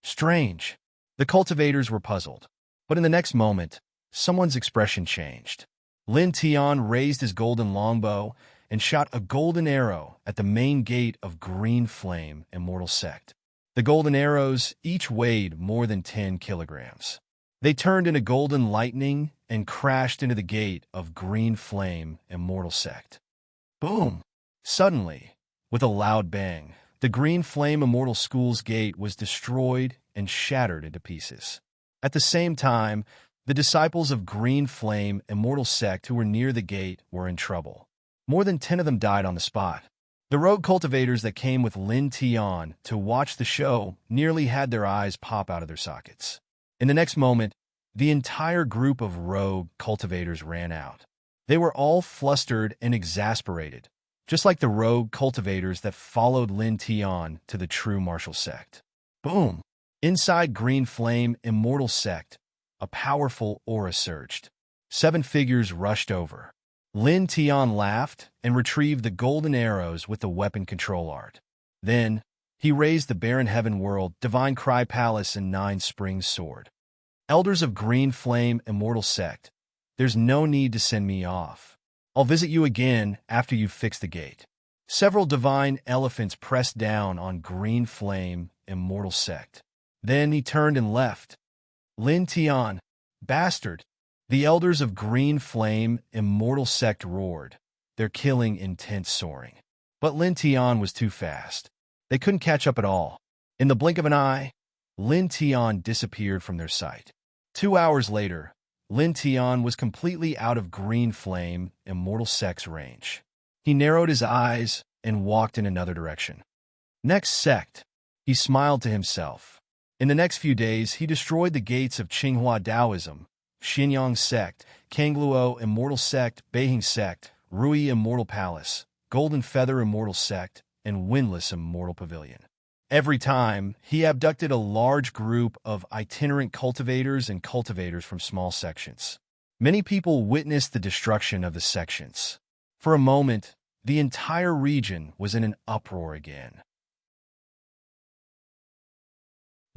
Strange. The cultivators were puzzled. But in the next moment, someone's expression changed. Lin Tian raised his golden longbow and shot a golden arrow at the main gate of Green Flame Immortal Sect. The golden arrows each weighed more than 10 kilograms. They turned into golden lightning and crashed into the gate of Green Flame Immortal Sect. Boom! Suddenly, with a loud bang, the Green Flame Immortal School's gate was destroyed and shattered into pieces. At the same time, the disciples of Green Flame Immortal Sect who were near the gate were in trouble. More than 10 of them died on the spot. The rogue cultivators that came with Lin Tian to watch the show nearly had their eyes pop out of their sockets. In the next moment, the entire group of rogue cultivators ran out. They were all flustered and exasperated, just like the rogue cultivators that followed Lin Tian to the true martial sect. Boom! Inside Green Flame Immortal Sect, a powerful aura surged. 7 figures rushed over. Lin Tian laughed and retrieved the golden arrows with the weapon control art. Then, he raised the Barren Heaven World, Divine Cry Palace, and 9 Springs Sword. Elders of Green Flame Immortal Sect, there's no need to send me off. I'll visit you again after you've fixed the gate. Several divine elephants pressed down on Green Flame Immortal Sect. Then he turned and left. Lin Tian, bastard! The elders of Green Flame Immortal Sect roared, their killing intent soaring. But Lin Tian was too fast. They couldn't catch up at all. In the blink of an eye, Lin Tian disappeared from their sight. 2 hours later, Lin Tian was completely out of Green Flame Immortal Sect's range. He narrowed his eyes and walked in another direction. Next sect, he smiled to himself. In the next few days, he destroyed the gates of Qinghua Taoism, Xinyang Sect, Kangluo Immortal Sect, Beihing Sect, Rui Immortal Palace, Golden Feather Immortal Sect, and Windless Immortal Pavilion. Every time, he abducted a large group of itinerant cultivators and cultivators from small sections. Many people witnessed the destruction of the sections. For a moment, the entire region was in an uproar again.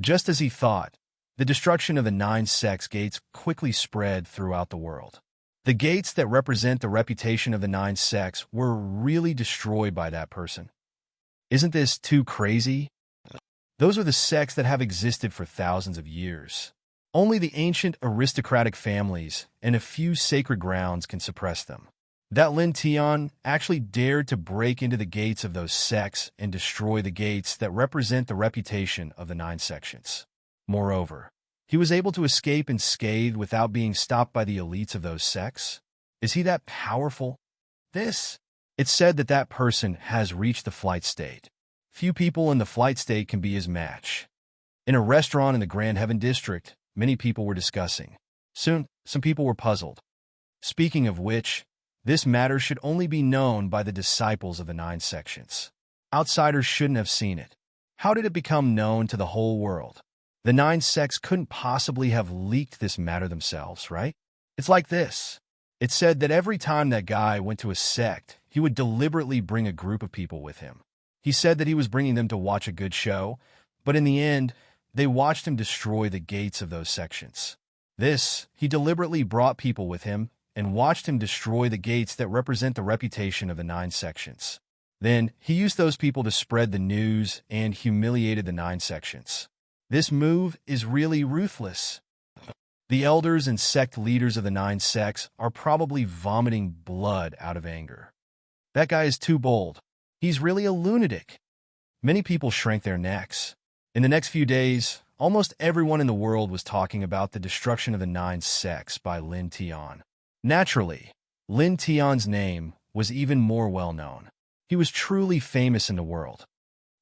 Just as he thought, the destruction of the 9 sects gates quickly spread throughout the world. The gates that represent the reputation of the 9 sects were really destroyed by that person. Isn't this too crazy? Those are the sects that have existed for thousands of years. Only the ancient aristocratic families and a few sacred grounds can suppress them. That Lin Tian actually dared to break into the gates of those sects and destroy the gates that represent the reputation of the 9 sections. Moreover, he was able to escape unscathed without being stopped by the elites of those sects. Is he that powerful? It's said that that person has reached the flight state. Few people in the flight state can be his match. In a restaurant in the Grand Heaven District, many people were discussing. Soon, some people were puzzled. Speaking of which, this matter should only be known by the disciples of the 9 sections. Outsiders shouldn't have seen it. How did it become known to the whole world? The 9 sects couldn't possibly have leaked this matter themselves, right? It's like this. It's said that every time that guy went to a sect, he would deliberately bring a group of people with him. He said that he was bringing them to watch a good show, but in the end, they watched him destroy the gates of those sections. He deliberately brought people with him and watched him destroy the gates that represent the reputation of the 9 sections. Then, he used those people to spread the news and humiliated the 9 sections. This move is really ruthless. The elders and sect leaders of the 9 sects are probably vomiting blood out of anger. That guy is too bold. He's really a lunatic. Many people shrank their necks. In the next few days, almost everyone in the world was talking about the destruction of the 9 sects by Lin Tian. Naturally, Lin Tian's name was even more well-known. He was truly famous in the world.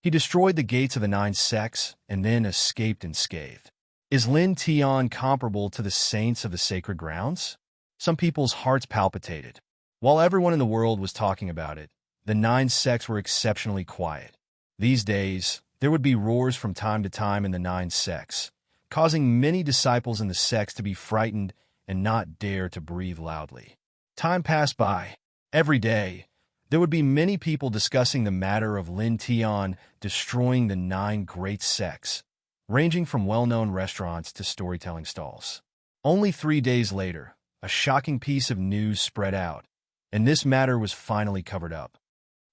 He destroyed the gates of the 9 sects and then escaped unscathed. Is Lin Tian comparable to the saints of the sacred grounds? Some people's hearts palpitated. While everyone in the world was talking about it, the 9 sects were exceptionally quiet. These days, there would be roars from time to time in the 9 sects, causing many disciples in the sects to be frightened and not dare to breathe loudly. Time passed by. Every day, there would be many people discussing the matter of Lin Tian destroying the 9 great sects, ranging from well-known restaurants to storytelling stalls. Only 3 days later, a shocking piece of news spread out, and this matter was finally covered up.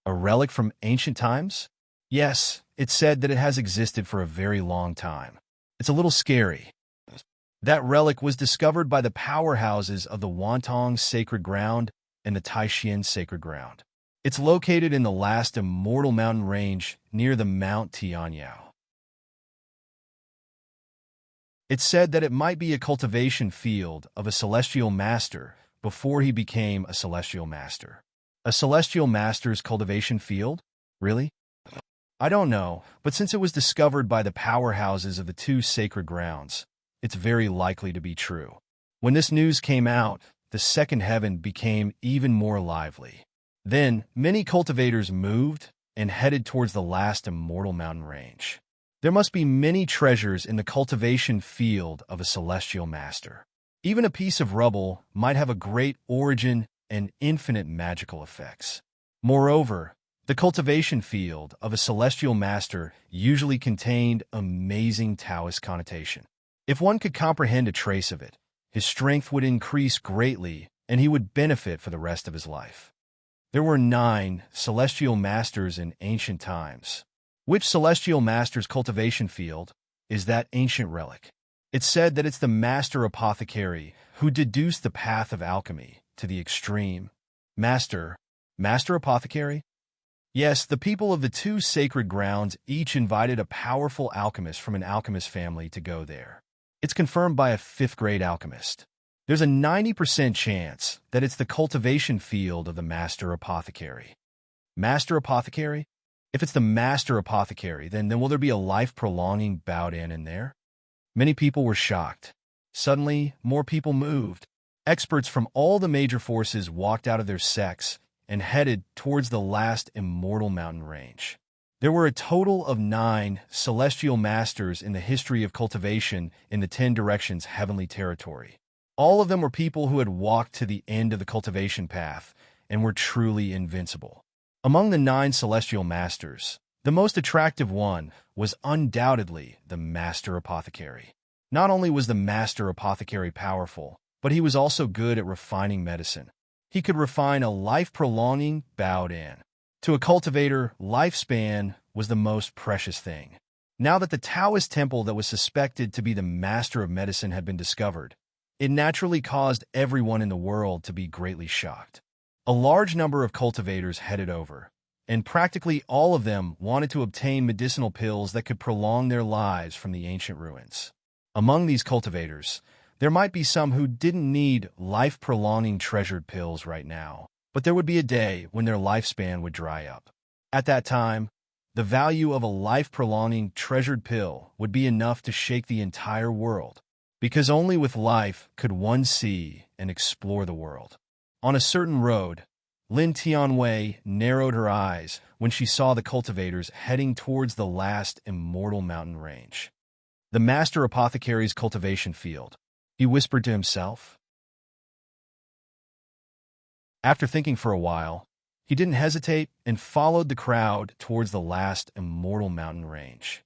A relic from ancient times? Yes, it's said that it has existed for a very long time. It's a little scary. That relic was discovered by the powerhouses of the Wantong Sacred Ground and the Taixin Sacred Ground. It's located in the last immortal mountain range near the Mount Tianyao. It's said that it might be a cultivation field of a celestial master before he became a celestial master. A celestial master's cultivation field? Really? I don't know, but since it was discovered by the powerhouses of the 2 sacred grounds, it's very likely to be true. When this news came out, the second heaven became even more lively. Then, many cultivators moved and headed towards the last immortal mountain range. There must be many treasures in the cultivation field of a celestial master. Even a piece of rubble might have a great origin and infinite magical effects. Moreover, the cultivation field of a celestial master usually contained amazing Taoist connotation. If one could comprehend a trace of it, his strength would increase greatly and he would benefit for the rest of his life. There were 9 celestial masters in ancient times. Which celestial master's cultivation field is that ancient relic? It's said that it's the master apothecary who deduced the path of alchemy to the extreme. Master apothecary? Yes, the people of the 2 sacred grounds each invited a powerful alchemist from an alchemist family to go there. It's confirmed by a 5th-grade alchemist. There's a 90% chance that it's the cultivation field of the master apothecary. Master apothecary? If it's the master apothecary, then will there be a life-prolonging bout-in there? Many people were shocked. Suddenly, more people moved. Experts from all the major forces walked out of their sects and headed towards the last immortal mountain range. There were a total of 9 celestial masters in the history of cultivation in the 10 directions heavenly territory. All of them were people who had walked to the end of the cultivation path and were truly invincible. Among the 9 celestial masters, the most attractive one was undoubtedly the master apothecary. Not only was the master apothecary powerful, but he was also good at refining medicine. He could refine a life-prolonging bout-in. To a cultivator, lifespan was the most precious thing. Now that the Taoist temple that was suspected to be the master of medicine had been discovered, it naturally caused everyone in the world to be greatly shocked. A large number of cultivators headed over, and practically all of them wanted to obtain medicinal pills that could prolong their lives from the ancient ruins. Among these cultivators, there might be some who didn't need life-prolonging treasured pills right now, but there would be a day when their lifespan would dry up. At that time, the value of a life-prolonging treasured pill would be enough to shake the entire world, because only with life could one see and explore the world. On a certain road, Lin Tianwei narrowed her eyes when she saw the cultivators heading towards the last immortal mountain range. The master apothecary's cultivation field, he whispered to himself. After thinking for a while, he didn't hesitate and followed the crowd towards the last immortal mountain range.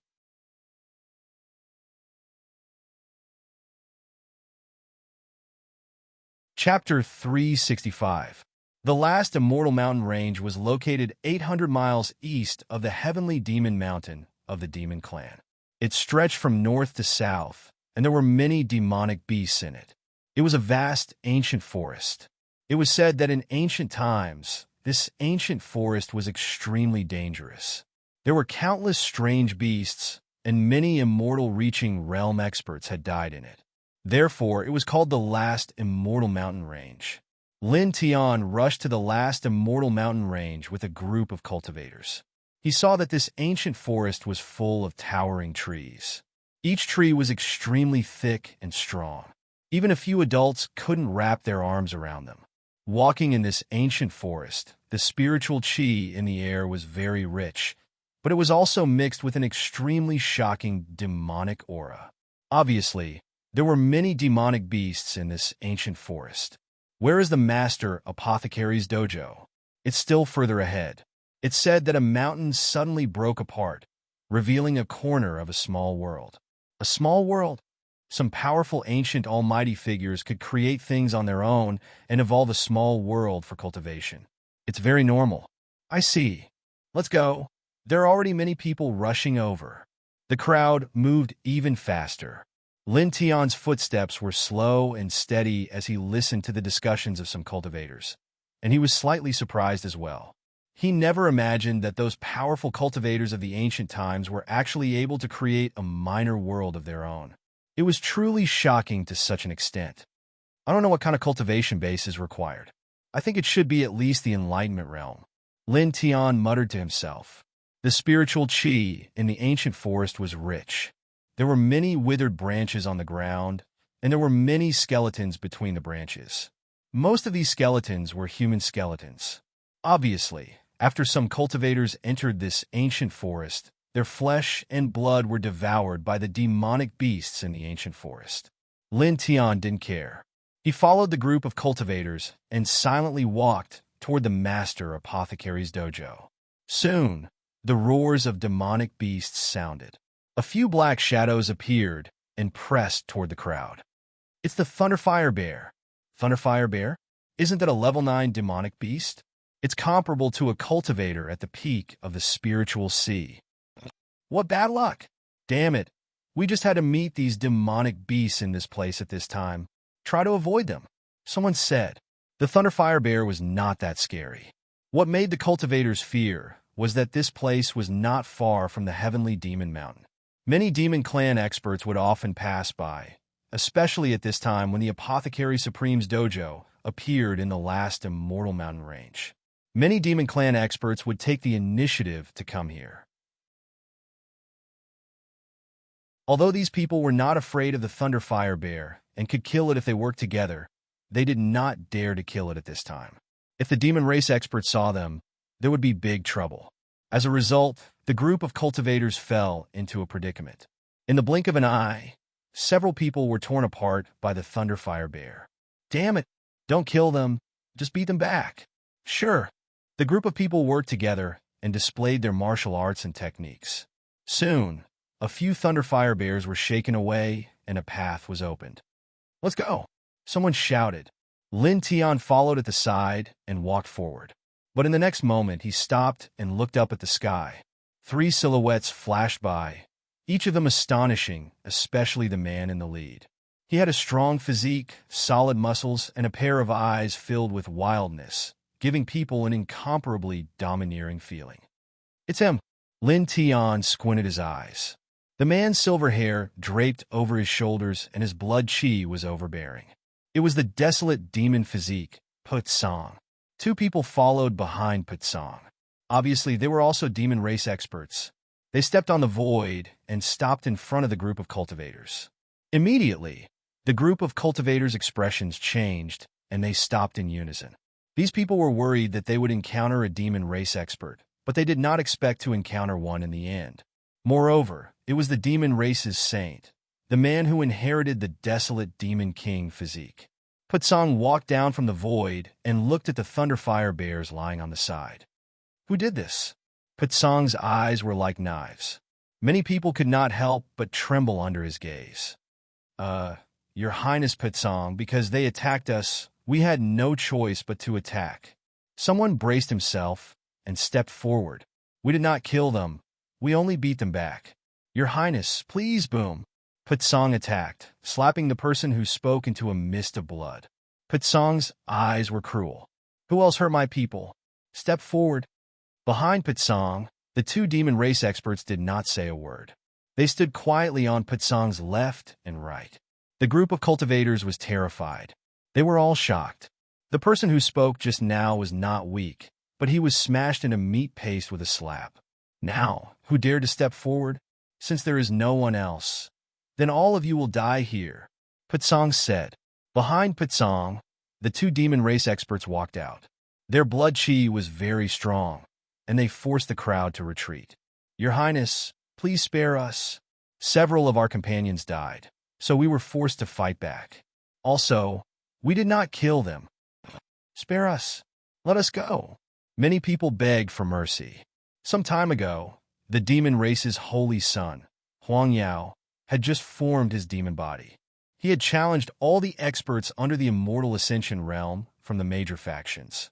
Chapter 365. The last immortal mountain range was located 800 miles east of the heavenly demon mountain of the demon clan. It stretched from north to south, and there were many demonic beasts in it. It was a vast, ancient forest. It was said that in ancient times, this ancient forest was extremely dangerous. There were countless strange beasts, and many immortal-reaching realm experts had died in it. Therefore, it was called the last immortal mountain range. Lin Tian rushed to the last immortal mountain range with a group of cultivators. He saw that this ancient forest was full of towering trees. Each tree was extremely thick and strong. Even a few adults couldn't wrap their arms around them. Walking in this ancient forest, the spiritual qi in the air was very rich, but it was also mixed with an extremely shocking demonic aura. Obviously, there were many demonic beasts in this ancient forest. Where is the master apothecary's dojo? It's still further ahead. It's said that a mountain suddenly broke apart, revealing a corner of a small world. A small world? Some powerful ancient almighty figures could create things on their own and evolve a small world for cultivation. It's very normal. I see. Let's go. There are already many people rushing over. The crowd moved even faster. Lin Tian's footsteps were slow and steady as he listened to the discussions of some cultivators, and he was slightly surprised as well. He never imagined that those powerful cultivators of the ancient times were actually able to create a minor world of their own. It was truly shocking to such an extent. I don't know what kind of cultivation base is required. I think it should be at least the enlightenment realm. Lin Tian muttered to himself. The spiritual qi in the ancient forest was rich. There were many withered branches on the ground, and there were many skeletons between the branches. Most of these skeletons were human skeletons. Obviously, after some cultivators entered this ancient forest, their flesh and blood were devoured by the demonic beasts in the ancient forest. Lin Tian didn't care. He followed the group of cultivators and silently walked toward the master apothecary's dojo. Soon, the roars of demonic beasts sounded. A few black shadows appeared and pressed toward the crowd. It's the Thunderfire Bear. Thunderfire Bear? Isn't that a level 9 demonic beast? It's comparable to a cultivator at the peak of the spiritual sea. What bad luck! Damn it, we just had to meet these demonic beasts in this place at this time. Try to avoid them. Someone said. The Thunderfire Bear was not that scary. What made the cultivators fear was that this place was not far from the heavenly demon mountain. Many demon clan experts would often pass by, especially at this time when the Apothecary Supreme's dojo appeared in the last immortal mountain range. Many demon clan experts would take the initiative to come here. Although these people were not afraid of the Thunderfire Bear and could kill it if they worked together, they did not dare to kill it at this time. If the demon race experts saw them, there would be big trouble. As a result, the group of cultivators fell into a predicament. In the blink of an eye, several people were torn apart by the Thunderfire Bear. Damn it! Don't kill them, just beat them back. Sure. The group of people worked together and displayed their martial arts and techniques. Soon, a few Thunderfire Bears were shaken away and a path was opened. Let's go! Someone shouted. Lin Tian followed at the side and walked forward. But in the next moment, he stopped and looked up at the sky. 3 silhouettes flashed by, each of them astonishing, especially the man in the lead. He had a strong physique, solid muscles, and a pair of eyes filled with wildness, giving people an incomparably domineering feeling. It's him. Lin Tian squinted his eyes. The man's silver hair draped over his shoulders and his blood chi was overbearing. It was the desolate demon physique, Put Song. 2 people followed behind Put Song. Obviously, they were also demon race experts. They stepped on the void and stopped in front of the group of cultivators. Immediately, the group of cultivators' expressions changed and they stopped in unison. These people were worried that they would encounter a demon race expert, but they did not expect to encounter one in the end. Moreover, it was the demon race's saint, the man who inherited the desolate demon king physique. Putsong walked down from the void and looked at the Thunderfire Bears lying on the side. Who did this? Putsong's eyes were like knives. Many people could not help but tremble under his gaze. Your Highness Putsong, because they attacked us, we had no choice but to attack. Someone braced himself and stepped forward. We did not kill them. We only beat them back. Your Highness, please, boom. Putsong attacked, slapping the person who spoke into a mist of blood. Putsong's eyes were cruel. Who else hurt my people? Step forward. Behind Putsong, the 2 demon race experts did not say a word. They stood quietly on Putsong's left and right. The group of cultivators was terrified. They were all shocked. The person who spoke just now was not weak, but he was smashed into meat paste with a slap. Now, who dared to step forward? Since there is no one else, then all of you will die here, Putsong said. Behind Putsong, the 2 demon race experts walked out. Their blood chi was very strong, and they forced the crowd to retreat. Your Highness, please spare us. Several of our companions died, so we were forced to fight back. Also, we did not kill them. Spare us. Let us go. Many people begged for mercy. Some time ago, the demon race's holy son, Huang Yao, had just formed his demon body. He had challenged all the experts under the Immortal Ascension realm from the major factions.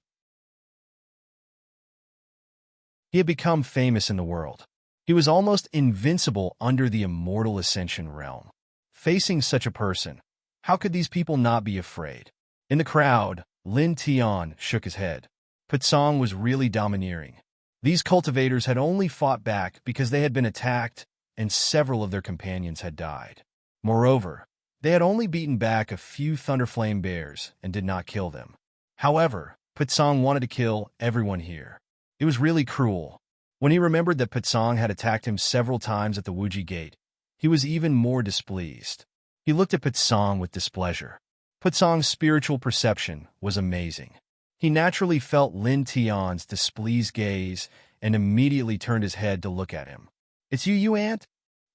He had become famous in the world. He was almost invincible under the Immortal Ascension realm. Facing such a person, how could these people not be afraid? In the crowd, Lin Tian shook his head. Putsong was really domineering. These cultivators had only fought back because they had been attacked and several of their companions had died. Moreover, they had only beaten back a few Thunderflame Bears and did not kill them. However, Putsong wanted to kill everyone here. It was really cruel. When he remembered that Putsong had attacked him several times at the Wuji Gate, he was even more displeased. He looked at Putsong with displeasure. Putsong's spiritual perception was amazing. He naturally felt Lin Tian's displeased gaze and immediately turned his head to look at him. "It's you ant?"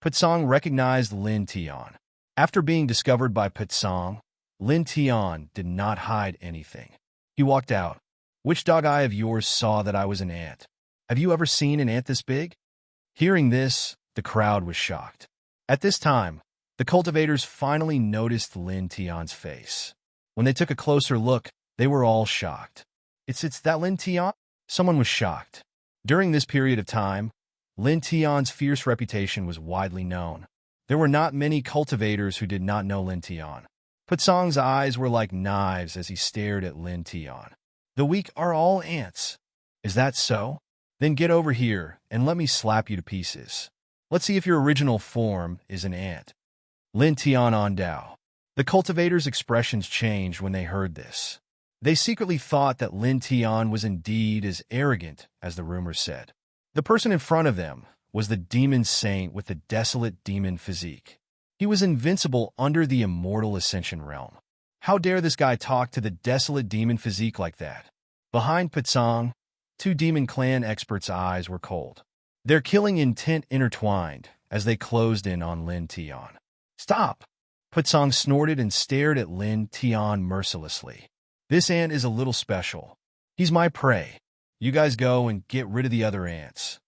Putsong recognized Lin Tian. After being discovered by Putsong, Lin Tian did not hide anything. He walked out. "Which dog eye of yours saw that I was an ant? Have you ever seen an ant this big?" Hearing this, the crowd was shocked. At this time, the cultivators finally noticed Lin Tian's face. When they took a closer look, they were all shocked. It's that Lin Tian?" Someone was shocked. During this period of time, Lin Tian's fierce reputation was widely known. There were not many cultivators who did not know Lin Tian. Putsong's eyes were like knives as he stared at Lin Tian. "The weak are all ants. Is that so? Then get over here and let me slap you to pieces. Let's see if your original form is an ant." Lin Tian on Dao. The cultivators' expressions changed when they heard this. They secretly thought that Lin Tian was indeed as arrogant as the rumors said. The person in front of them was the demon saint with the desolate demon physique. He was invincible under the immortal ascension realm. How dare this guy talk to the desolate demon physique like that? Behind Putsong, two demon clan experts' eyes were cold. Their killing intent intertwined as they closed in on Lin Tian. "Stop!" Putsong snorted and stared at Lin Tian mercilessly. "This ant is a little special. He's my prey. You guys go and get rid of the other ants."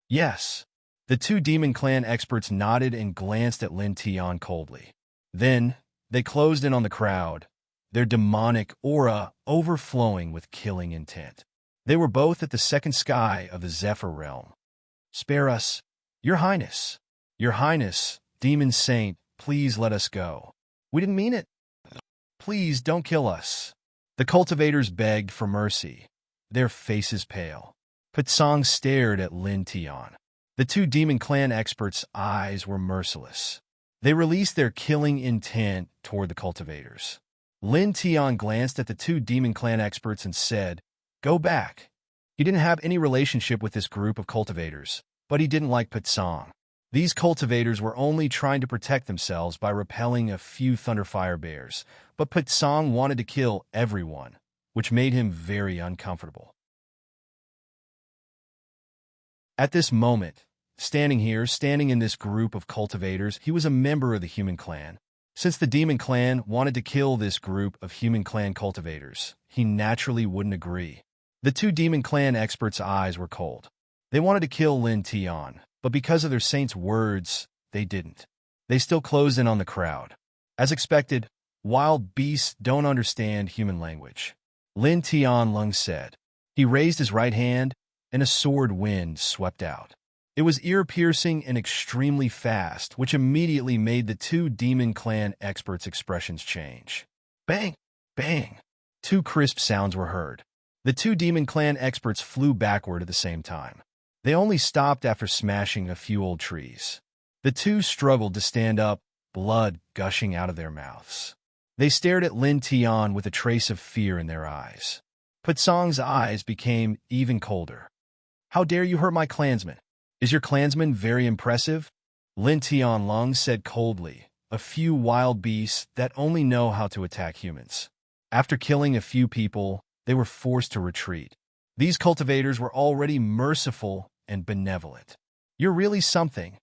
"Yes." The two demon clan experts nodded and glanced at Lin Tian coldly. Then, they closed in on the crowd, their demonic aura overflowing with killing intent. They were both at the second sky of the Zephyr realm. "Spare us, Your Highness. Your Highness, Demon Saint, please let us go. We didn't mean it. Please don't kill us." The cultivators begged for mercy, their faces pale. Putsong stared at Lin Tian. The two demon clan experts' eyes were merciless. They released their killing intent toward the cultivators. Lin Tian glanced at the two demon clan experts and said, "Go back." He didn't have any relationship with this group of cultivators, but he didn't like Putsong. These cultivators were only trying to protect themselves by repelling a few Thunderfire bears, but Putsong wanted to kill everyone, which made him very uncomfortable. At this moment, standing in this group of cultivators, he was a member of the human clan. Since the demon clan wanted to kill this group of human clan cultivators, he naturally wouldn't agree. The two demon clan experts' eyes were cold. They wanted to kill Lin Tian, but because of their saint's words, they didn't. They still closed in on the crowd. As expected, wild beasts don't understand human language. Lin Tian Lung said. He raised his right hand, and a sword wind swept out. It was ear-piercing and extremely fast, which immediately made the two demon clan experts' expressions change. Bang! Bang! Two crisp sounds were heard. The two demon clan experts flew backward at the same time. They only stopped after smashing a few old trees. The two struggled to stand up, blood gushing out of their mouths. They stared at Lin Tian with a trace of fear in their eyes. Putsong's eyes became even colder. "How dare you hurt my clansman? Is your clansman very impressive?" Lin Tian Lung said coldly, "A few wild beasts that only know how to attack humans." After killing a few people, they were forced to retreat. These cultivators were already merciful and benevolent. "You're really something.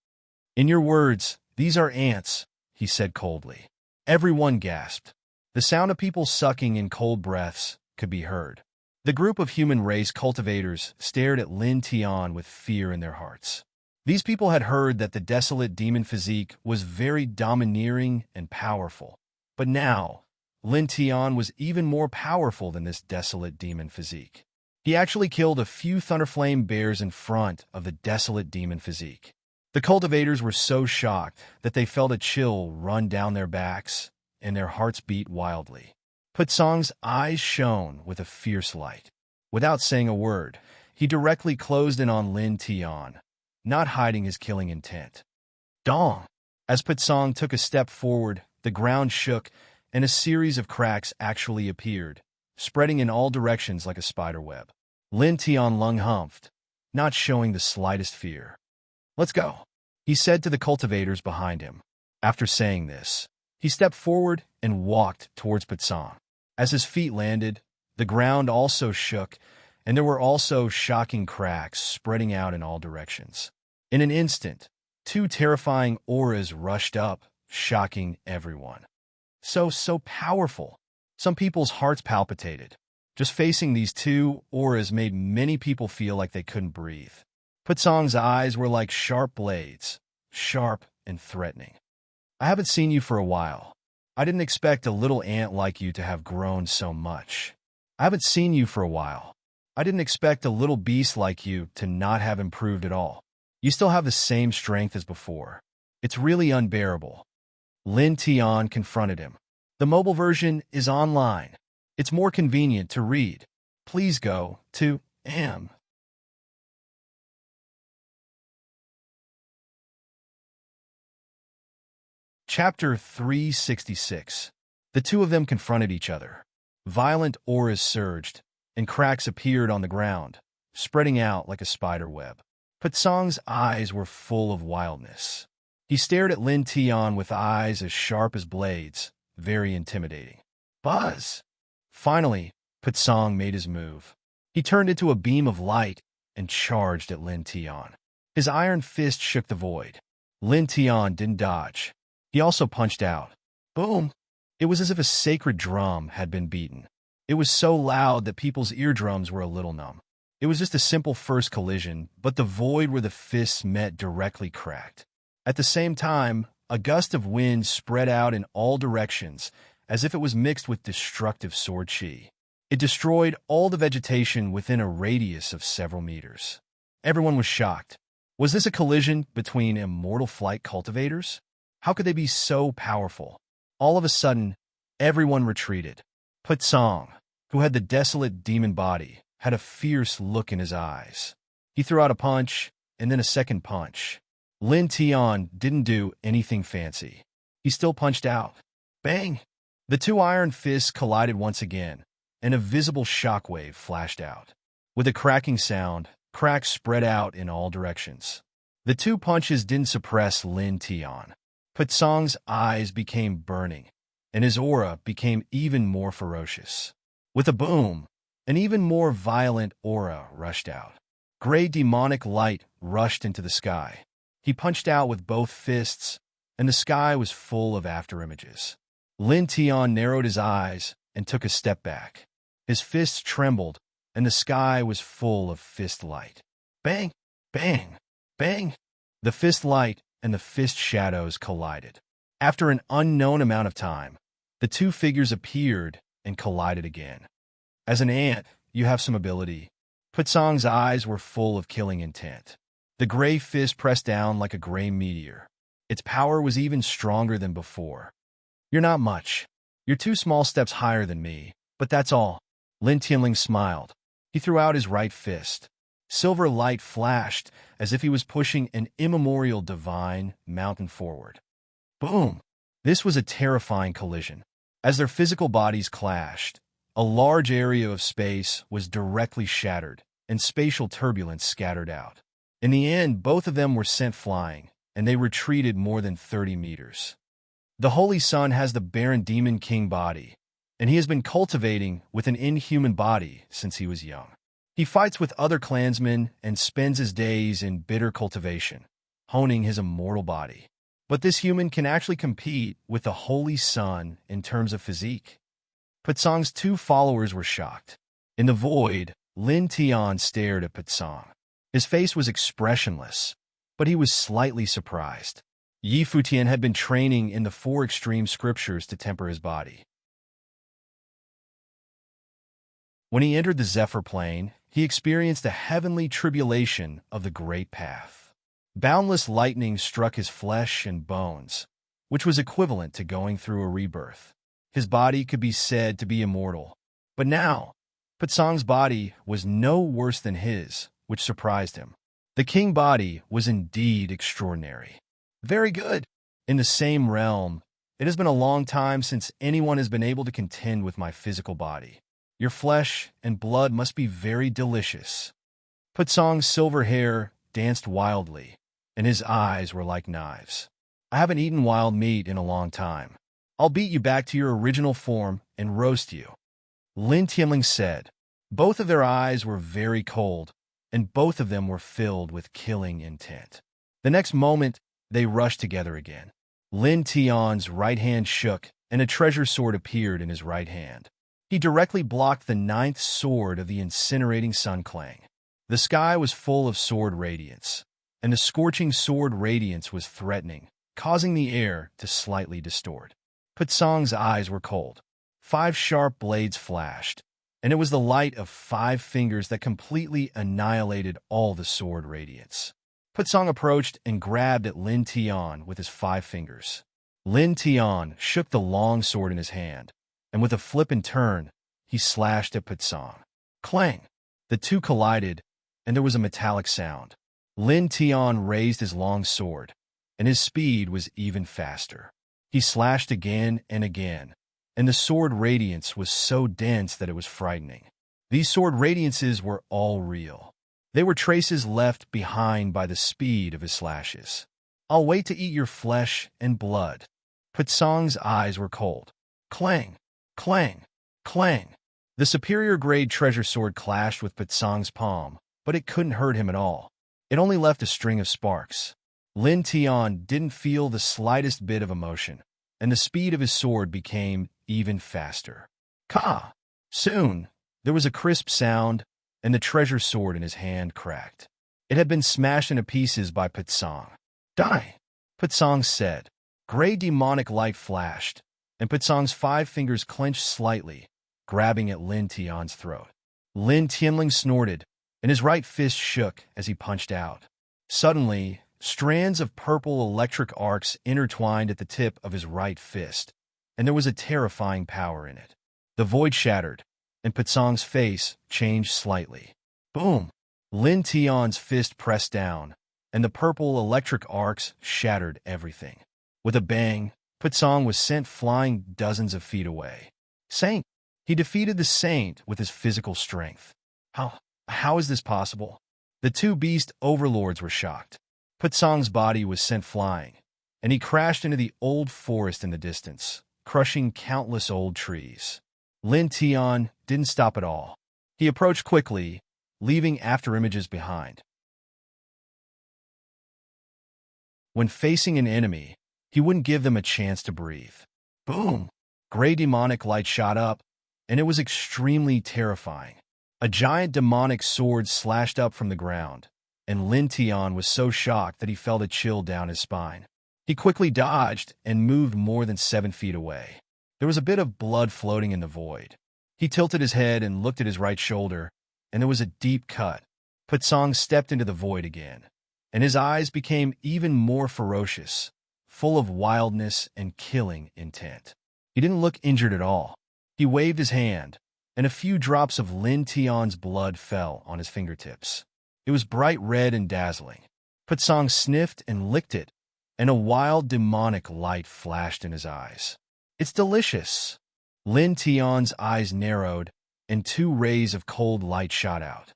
In your words, these are ants," he said coldly. Everyone gasped. The sound of people sucking in cold breaths could be heard. The group of human race cultivators stared at Lin Tian with fear in their hearts. These people had heard that the desolate demon physique was very domineering and powerful. But now, Lin Tian was even more powerful than this desolate demon physique. He actually killed a few Thunderflame bears in front of the desolate demon physique. The cultivators were so shocked that they felt a chill run down their backs, and their hearts beat wildly. Putsong's eyes shone with a fierce light. Without saying a word, he directly closed in on Lin Tian, not hiding his killing intent. Dong! As Putsong took a step forward, the ground shook, and a series of cracks actually appeared, spreading in all directions like a spider web. Lin Tian Lung humphed, not showing the slightest fear. "Let's go," he said to the cultivators behind him. After saying this, he stepped forward and walked towards Putsong. As his feet landed, The ground also shook, and there were also shocking cracks spreading out in all directions. In an instant, two terrifying auras rushed up, shocking everyone. So powerful. Some people's hearts palpitated. Just facing these two auras made many people feel like they couldn't breathe. Putsong's eyes were like sharp blades, sharp and threatening. I haven't seen you for a while. I didn't expect a little ant like you to have grown so much. I haven't seen you for a while. I didn't expect a little beast like you to not have improved at all. You still have the same strength as before. It's really unbearable. Lin Tian confronted him. The mobile version is online. It's more convenient to read. Please go to Am. Chapter 366. The two of them confronted each other. Violent auras surged, and cracks appeared on the ground, spreading out like a spider web. Putsong's eyes were full of wildness. He stared at Lin Tian with eyes as sharp as blades, very intimidating. Buzz! Finally, Putsong made his move. He turned into a beam of light and charged at Lin Tian. His iron fist shook the void. Lin Tian didn't dodge. He also punched out. Boom! It was as if a sacred drum had been beaten. It was so loud that people's eardrums were a little numb. It was just a simple first collision, but the void where the fists met directly cracked. At the same time, a gust of wind spread out in all directions, as if it was mixed with destructive sword chi. It destroyed all the vegetation within a radius of several meters. Everyone was shocked. Was this a collision between immortal flight cultivators? How could they be so powerful? All of a sudden, everyone retreated. Putsong, who had the desolate demon body, had a fierce look in his eyes. He threw out a punch, and then a second punch. Lin Tian didn't do anything fancy. He still punched out. Bang! The two iron fists collided once again, and a visible shockwave flashed out. With a cracking sound, cracks spread out in all directions. The two punches didn't suppress Lin Tian. Putsong's eyes became burning, and his aura became even more ferocious. With a boom, an even more violent aura rushed out. Gray demonic light rushed into the sky. He punched out with both fists, and the sky was full of afterimages. Lin Tian narrowed his eyes and took a step back. His fists trembled, and the sky was full of fist light. Bang! Bang! Bang! The fist light and the fist shadows collided. After an unknown amount of time, the two figures appeared and collided again. As an ant, you have some ability. Putsong's eyes were full of killing intent. The gray fist pressed down like a gray meteor. Its power was even stronger than before. You're not much. You're 2 small steps higher than me, but that's all. Lin Tianling smiled. He threw out his right fist. Silver light flashed as if he was pushing an immemorial divine mountain forward. Boom! This was a terrifying collision. As their physical bodies clashed, a large area of space was directly shattered, and spatial turbulence scattered out. In the end, both of them were sent flying, and they retreated more than 30 meters. The Holy Sun has the barren demon king body, and he has been cultivating with an inhuman body since he was young. He fights with other clansmen and spends his days in bitter cultivation, honing his immortal body. But this human can actually compete with the Holy Sun in terms of physique. Putsong's 2 followers were shocked. In the void, Lin Tian stared at Putsong. His face was expressionless, but he was slightly surprised. Yi Futian had been training in the 4 extreme scriptures to temper his body. When he entered the Zephyr plane, he experienced a heavenly tribulation of the Great Path. Boundless lightning struck his flesh and bones, which was equivalent to going through a rebirth. His body could be said to be immortal. But now, Putsong's body was no worse than his, which surprised him. The king body was indeed extraordinary. Very good. In the same realm, it has been a long time since anyone has been able to contend with my physical body. Your flesh and blood must be very delicious. Putsong's silver hair danced wildly, and his eyes were like knives. I haven't eaten wild meat in a long time. I'll beat you back to your original form and roast you. Lin Tianling said. Both of their eyes were very cold, and both of them were filled with killing intent. The next moment, they rushed together again. Lin Tian's right hand shook, and a treasure sword appeared in his right hand. He directly blocked the ninth sword of the incinerating Sun Clang. The sky was full of sword radiance, and the scorching sword radiance was threatening, causing the air to slightly distort. Putsong's eyes were cold. 5 sharp blades flashed, and it was the light of 5 fingers that completely annihilated all the sword radiance. Putsong approached and grabbed at Lin Tian with his 5 fingers. Lin Tian shook the long sword in his hand, and with a flip and turn, he slashed at Putsong. Clang! The two collided, and there was a metallic sound. Lin Tian raised his long sword, and his speed was even faster. He slashed again and again, and the sword radiance was so dense that it was frightening. These sword radiances were all real. They were traces left behind by the speed of his slashes. I'll wait to eat your flesh and blood. Putsong's eyes were cold. Clang! Clang! Clang! The superior-grade treasure sword clashed with Putsong's palm, but it couldn't hurt him at all. It only left a string of sparks. Lin Tian didn't feel the slightest bit of emotion, and the speed of his sword became even faster. Ka! Soon, there was a crisp sound, and the treasure sword in his hand cracked. It had been smashed into pieces by Putsong. Die! Putsong said. Gray demonic light flashed, and Putsong's 5 fingers clenched slightly, grabbing at Lin Tian's throat. Lin Tianling snorted, and his right fist shook as he punched out. Suddenly, strands of purple electric arcs intertwined at the tip of his right fist, and there was a terrifying power in it. The void shattered, and Putsong's face changed slightly. Boom! Lin Tian's fist pressed down, and the purple electric arcs shattered everything. With a bang, Putsong was sent flying dozens of feet away. Saint! He defeated the saint with his physical strength. How is this possible? The 2 beast overlords were shocked. Putsong's body was sent flying, and he crashed into the old forest in the distance, crushing countless old trees. Lin Tian didn't stop at all. He approached quickly, leaving afterimages behind. When facing an enemy, he wouldn't give them a chance to breathe. Boom! Gray demonic light shot up, and it was extremely terrifying. A giant demonic sword slashed up from the ground, and Lin Tian was so shocked that he felt a chill down his spine. He quickly dodged and moved more than 7 feet away. There was a bit of blood floating in the void. He tilted his head and looked at his right shoulder, and there was a deep cut. Putsong stepped into the void again, and his eyes became even more ferocious, full of wildness and killing intent. He didn't look injured at all. He waved his hand, and a few drops of Lin Tian's blood fell on his fingertips. It was bright red and dazzling. Putsong sniffed and licked it, and a wild demonic light flashed in his eyes. It's delicious. Lin Tian's eyes narrowed, and 2 rays of cold light shot out.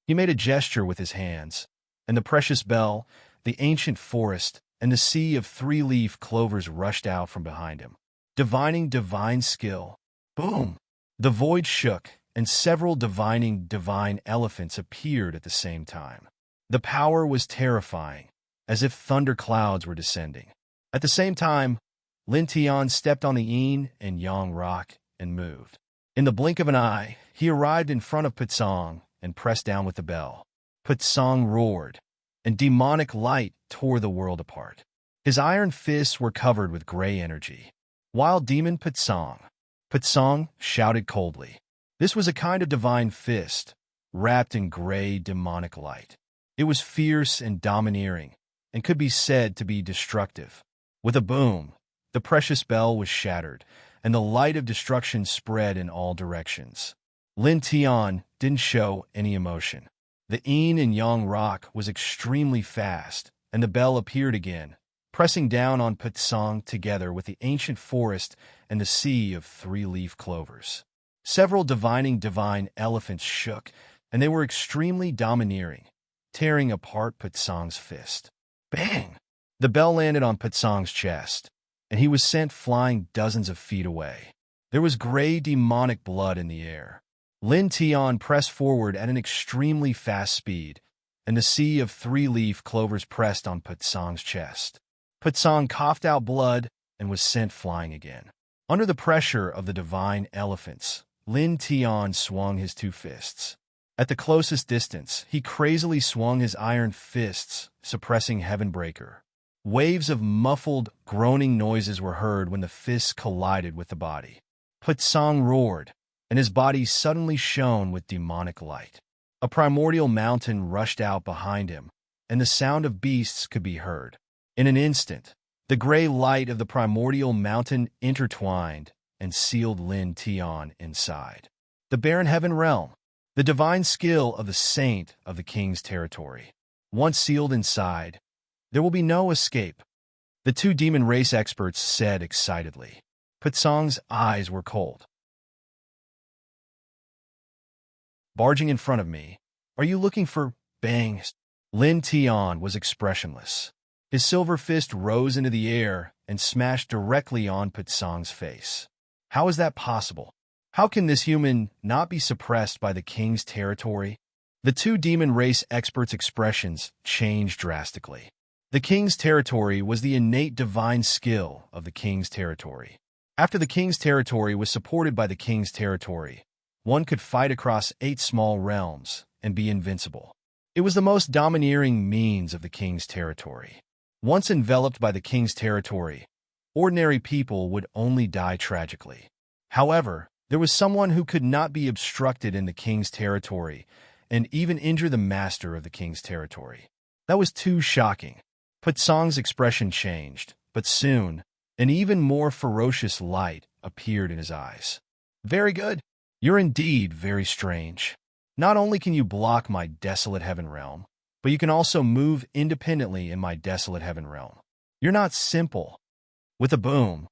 He made a gesture with his hands, and the precious bell, the ancient forest, and the sea of 3-leaf clovers rushed out from behind him. Divining divine skill. Boom! The void shook, and several divining divine elephants appeared at the same time. The power was terrifying, as if thunder clouds were descending. At the same time, Lin Tian stepped on the yin and yang rock and moved. In the blink of an eye, he arrived in front of Putsong and pressed down with the bell. Putsong roared, and demonic light tore the world apart. His iron fists were covered with gray energy. Wild demon Putsong shouted coldly. This was a kind of divine fist, wrapped in gray demonic light. It was fierce and domineering, and could be said to be destructive. With a boom, the precious bell was shattered, and the light of destruction spread in all directions. Lin Tian didn't show any emotion. The yin and yang rock was extremely fast, and the bell appeared again, pressing down on Putsong together with the ancient forest and the sea of 3-leaf clovers. Several divining divine elephants shook, and they were extremely domineering, tearing apart Putsong's fist. Bang! The bell landed on Putsong's chest, and he was sent flying dozens of feet away. There was gray demonic blood in the air. Lin Tian pressed forward at an extremely fast speed, and the sea of three-leaf clovers pressed on Putsong's chest. Putsong coughed out blood and was sent flying again. Under the pressure of the divine elephants, Lin Tian swung his two fists. At the closest distance, he crazily swung his iron fists, suppressing Heavenbreaker. Waves of muffled, groaning noises were heard when the fists collided with the body. Putsong roared, and his body suddenly shone with demonic light. A primordial mountain rushed out behind him, and the sound of beasts could be heard. In an instant, the gray light of the primordial mountain intertwined and sealed Lin Tian inside. The barren heaven realm, the divine skill of the saint of the king's territory. Once sealed inside, there will be no escape, the two demon race experts said excitedly. Putsong's eyes were cold. Barging in front of me, are you looking for bangs? Lin Tian was expressionless. His silver fist rose into the air and smashed directly on Putsong's face. How is that possible? How can this human not be suppressed by the king's territory? The two demon race experts' expressions changed drastically. The king's territory was the innate divine skill of the king's territory. After the king's territory was supported by the king's territory, one could fight across 8 small realms and be invincible. It was the most domineering means of the king's territory. Once enveloped by the king's territory, ordinary people would only die tragically. However, there was someone who could not be obstructed in the king's territory and even injure the master of the king's territory. That was too shocking. Putsong's expression changed, but soon, an even more ferocious light appeared in his eyes. Very good. You're indeed very strange. Not only can you block my desolate heaven realm, but you can also move independently in my desolate heaven realm. You're not simple. With a boom,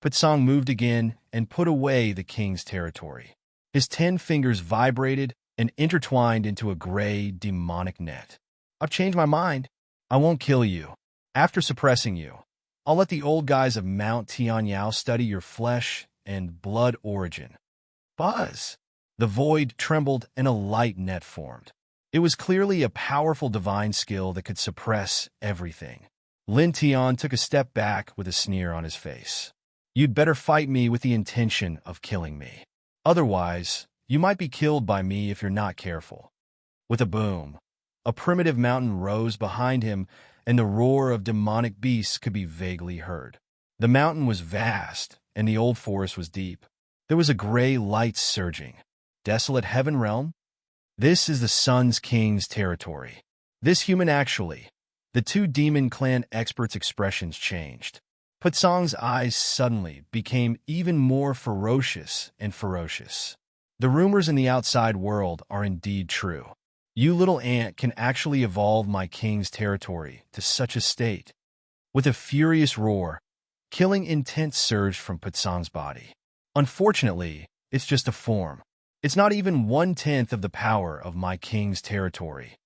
Putsong moved again and put away the king's territory. His 10 fingers vibrated and intertwined into a gray, demonic net. I've changed my mind. I won't kill you. After suppressing you, I'll let the old guys of Mount Tianyao study your flesh and blood origin. Buzz! The void trembled and a light net formed. It was clearly a powerful divine skill that could suppress everything. Lin Tian took a step back with a sneer on his face. You'd better fight me with the intention of killing me. Otherwise, you might be killed by me if you're not careful. With a boom, a primitive mountain rose behind him, and the roar of demonic beasts could be vaguely heard. The mountain was vast, and the old forest was deep. There was a gray light surging. Desolate heaven realm? This is the Sun's King's territory. This human actually. The two demon clan experts' expressions changed. Putsong's eyes suddenly became even more ferocious and ferocious. The rumors in the outside world are indeed true. You little ant can actually evolve my king's territory to such a state. With a furious roar, killing intent surged from Putsong's body. Unfortunately, it's just a form. It's not even 1/10 of the power of my king's territory.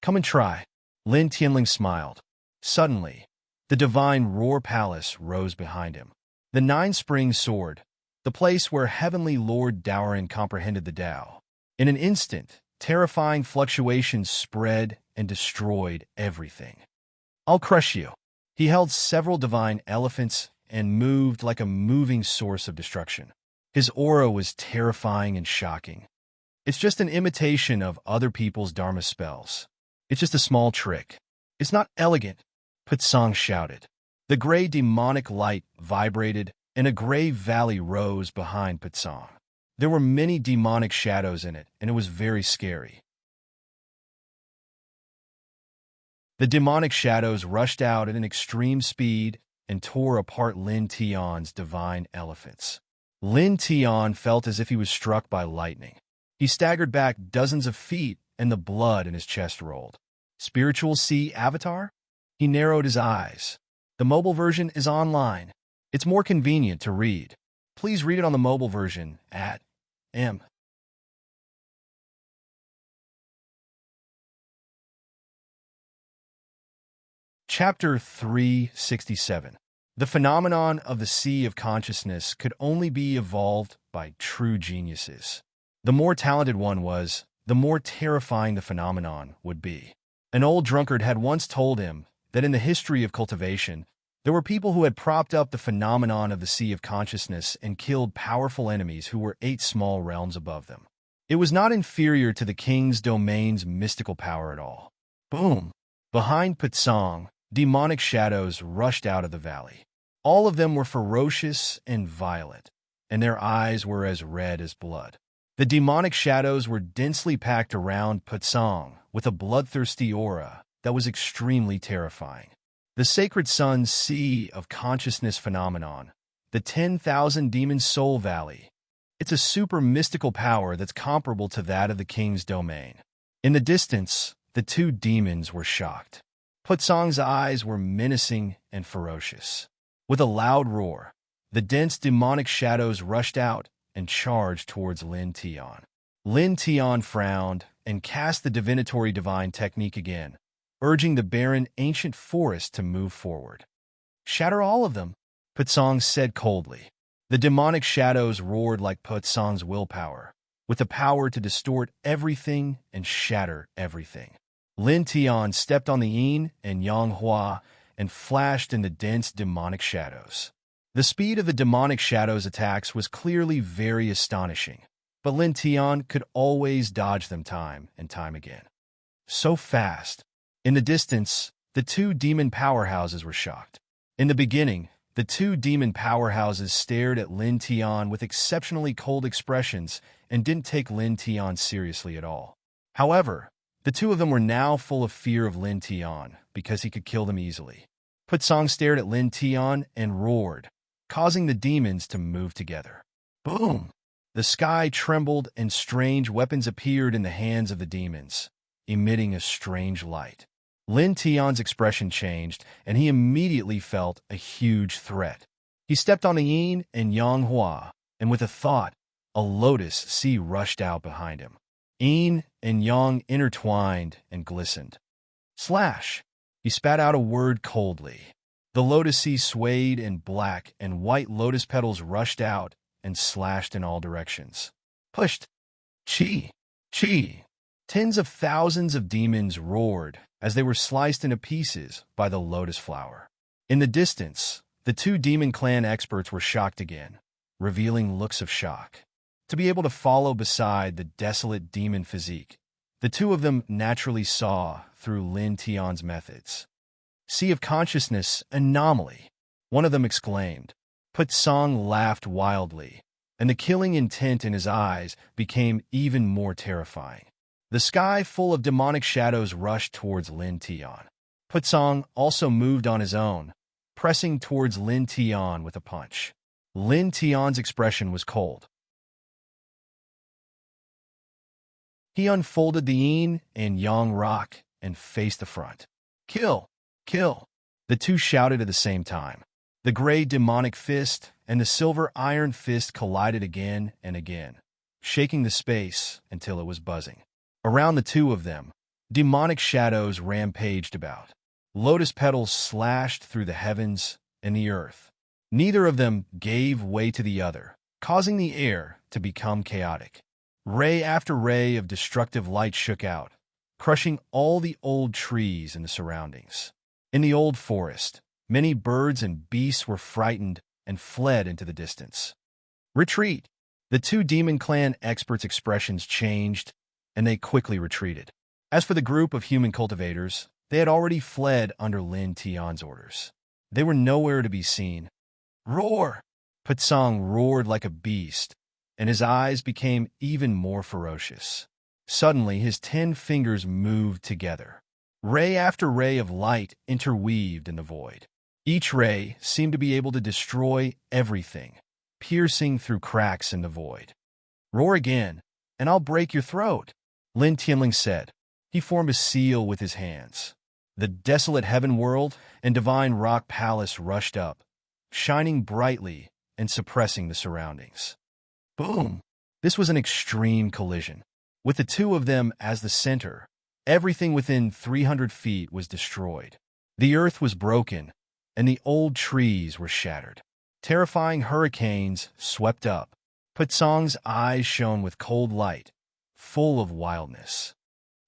Come and try. Lin Tianling smiled. Suddenly, the divine Roar Palace rose behind him. The 9-spring sword, the place where Heavenly Lord Daorin comprehended the Tao. In an instant, terrifying fluctuations spread and destroyed everything. I'll crush you. He held several divine elephants and moved like a moving source of destruction. His aura was terrifying and shocking. It's just an imitation of other people's Dharma spells. It's just a small trick. It's not elegant, Putsong shouted. The gray demonic light vibrated, and a gray valley rose behind Putsong. There were many demonic shadows in it, and it was very scary. The demonic shadows rushed out at an extreme speed and tore apart Lin Tian's divine elephants. Lin Tian felt as if he was struck by lightning. He staggered back dozens of feet, and the blood in his chest rolled. Spiritual Sea Avatar? He narrowed his eyes. The mobile version is online. It's more convenient to read. Please read it on the mobile version at M. Chapter 367. The phenomenon of the sea of consciousness could only be evolved by true geniuses. The more talented one was, the more terrifying the phenomenon would be. An old drunkard had once told him that in the history of cultivation, there were people who had propped up the phenomenon of the sea of consciousness and killed powerful enemies who were 8 small realms above them. It was not inferior to the king's domain's mystical power at all. Boom! Behind Patsong, demonic shadows rushed out of the valley. All of them were ferocious and violent, and their eyes were as red as blood. The demonic shadows were densely packed around Patsong with a bloodthirsty aura that was extremely terrifying. The sacred sun's sea of consciousness phenomenon, the 10,000 Demon Soul Valley. It's a super mystical power that's comparable to that of the king's domain. In the distance, the 2 demons were shocked. Patsong's eyes were menacing and ferocious. With a loud roar, the dense demonic shadows rushed out and charged towards Lin Tian. Lin Tian frowned and cast the divinatory divine technique again, urging the barren ancient forest to move forward. "Shatter all of them," Patsong said coldly. The demonic shadows roared like Patsong's willpower, with the power to distort everything and shatter everything. Lin Tian stepped on the yin and yang hua and flashed in the dense demonic shadows. The speed of the demonic shadows' attacks was clearly very astonishing, but Lin Tian could always dodge them time and time again. So fast. In the distance, the 2 demon powerhouses were shocked. In the beginning, the 2 demon powerhouses stared at Lin Tian with exceptionally cold expressions and didn't take Lin Tian seriously at all. However, the 2 of them were now full of fear of Lin Tian because he could kill them easily. Patsong stared at Lin Tian and roared, causing the demons to move together. Boom! The sky trembled and strange weapons appeared in the hands of the demons, emitting a strange light. Lin Tian's expression changed, and he immediately felt a huge threat. He stepped on the yin and yang hua, and with a thought, a lotus sea rushed out behind him. Yin and yang intertwined and glistened. Slash! He spat out a word coldly. The lotus sea swayed in black, and white lotus petals rushed out and slashed in all directions. Pushed. Chi! Chi! Tens of thousands of demons roared as they were sliced into pieces by the lotus flower. In the distance, the 2 demon clan experts were shocked again, revealing looks of shock. To be able to follow beside the desolate demon physique, the 2 of them naturally saw through Lin Tian's methods. "Sea of consciousness anomaly," one of them exclaimed. Patsong laughed wildly, and the killing intent in his eyes became even more terrifying. The sky full of demonic shadows rushed towards Lin Tian. Patsong also moved on his own, pressing towards Lin Tian with a punch. Lin Tian's expression was cold. He unfolded the yin and yang rock and faced the front. "Kill! Kill!" The 2 shouted at the same time. The gray demonic fist and the silver iron fist collided again and again, shaking the space until it was buzzing. Around the 2 of them, demonic shadows rampaged about. Lotus petals slashed through the heavens and the earth. Neither of them gave way to the other, causing the air to become chaotic. Ray after ray of destructive light shook out, crushing all the old trees in the surroundings. In the old forest, many birds and beasts were frightened and fled into the distance. "Retreat!" The 2 demon clan experts' expressions changed, and they quickly retreated. As for the group of human cultivators, they had already fled under Lin Tian's orders. They were nowhere to be seen. "Roar!" Patsong roared like a beast, and his eyes became even more ferocious. Suddenly, his 10 fingers moved together. Ray after ray of light interweaved in the void. Each ray seemed to be able to destroy everything, piercing through cracks in the void. "Roar again, and I'll break your throat," Lin Tianling said. He formed a seal with his hands. The desolate heaven world and divine rock palace rushed up, shining brightly and suppressing the surroundings. Boom! This was an extreme collision. With the 2 of them as the center, everything within 300 feet was destroyed. The earth was broken, and the old trees were shattered. Terrifying hurricanes swept up. Patsong's eyes shone with cold light, full of wildness.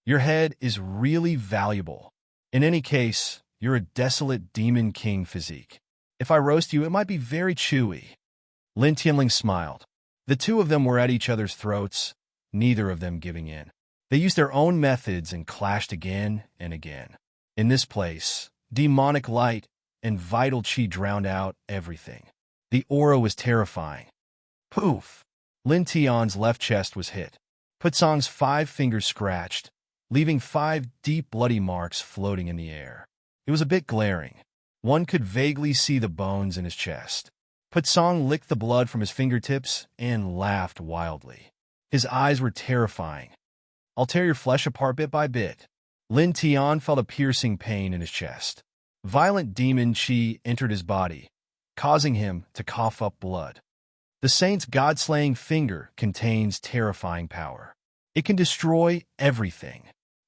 Your head is really valuable. In any case, you're a desolate demon king physique. If I roast you, it might be very chewy. Lin Tianling smiled. The two of them were at each other's throats, neither of them giving in. They used their own methods and clashed again and again. In this place, demonic light and vital qi drowned out everything. The aura was terrifying. Poof! Lin Tian's left chest was hit. Patsong's 5 fingers scratched, leaving 5 deep bloody marks floating in the air. It was a bit glaring. One could vaguely see the bones in his chest. Patsong licked the blood from his fingertips and laughed wildly. His eyes were terrifying. I'll tear your flesh apart bit by bit. Lin Tian felt a piercing pain in his chest. Violent demon qi entered his body, causing him to cough up blood. The saint's god-slaying finger contains terrifying power. It can destroy everything.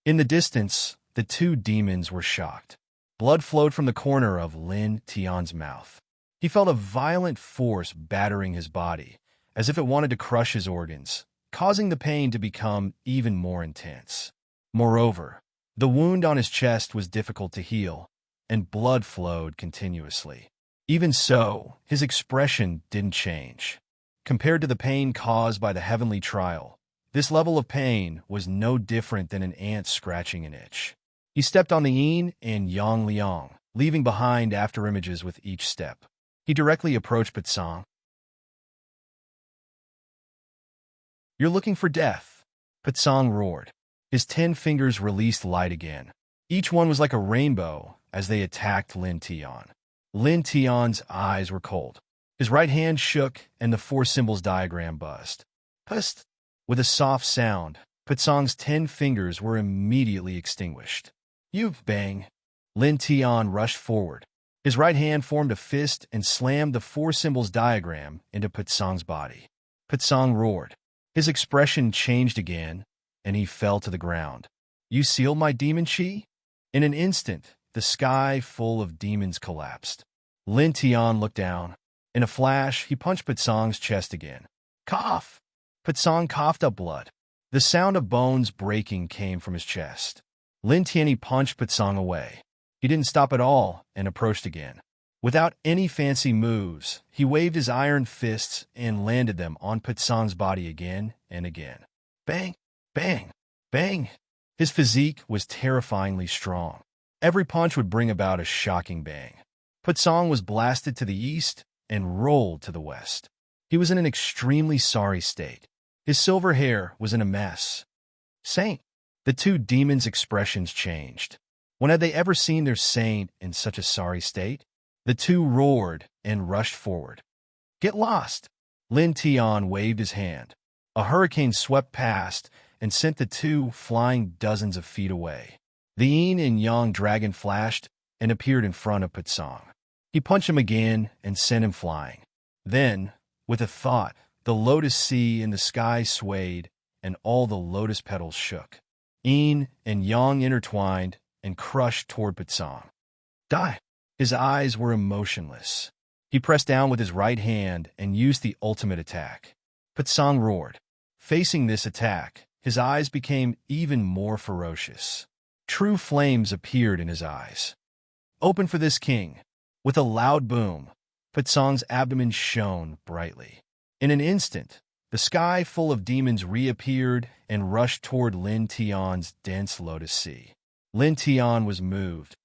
In the distance, the two demons were shocked. Blood flowed from the corner of Lin Tian's mouth. He felt a violent force battering his body, as if it wanted to crush his organs, causing the pain to become even more intense. Moreover, the wound on his chest was difficult to heal, and blood flowed continuously. Even so, his expression didn't change. Compared to the pain caused by the heavenly trial, this level of pain was no different than an ant scratching an itch. He stepped on the yin and yang liang, leaving behind afterimages with each step. He directly approached Patsong. "You're looking for death," Patsong roared. His 10 fingers released light again. Each one was like a rainbow as they attacked Lin Tian. Lin Tian's eyes were cold. His right hand shook and the 4 symbols diagram buzzed. Pust! With a soft sound, Patsong's 10 fingers were immediately extinguished. "You bang!" Lin Tian rushed forward. His right hand formed a fist and slammed the 4 symbols diagram into Patsong's body. Patsong roared. His expression changed again, and he fell to the ground. "You sealed my demon qi?" In an instant, the sky full of demons collapsed. Lin Tian looked down. In a flash, he punched Patsong's chest again. Cough! Patsong coughed up blood. The sound of bones breaking came from his chest. Lin Tian punched Patsong away. He didn't stop at all and approached again. Without any fancy moves, he waved his iron fists and landed them on Patsong's body again and again. Bang! Bang! Bang! His physique was terrifyingly strong. Every punch would bring about a shocking bang. Patsong was blasted to the east and rolled to the west. He was in an extremely sorry state. His silver hair was in a mess. Saint! The two demons' expressions changed. When had they ever seen their saint in such a sorry state? The two roared and rushed forward. "Get lost!" Lin Tian waved his hand. A hurricane swept past and sent the two flying dozens of feet away. The yin and yang dragon flashed and appeared in front of Patsong. He punched him again and sent him flying. Then, with a thought, the lotus sea in the sky swayed and all the lotus petals shook. Yin and yang intertwined and crushed toward Patsong. Die! His eyes were emotionless. He pressed down with his right hand and used the ultimate attack. Patsong roared. Facing this attack, his eyes became even more ferocious. True flames appeared in his eyes. Open for this king. With a loud boom, Patsong's abdomen shone brightly. In an instant, the sky full of demons reappeared and rushed toward Lin Tian's dense lotus sea. Lin Tian was moved.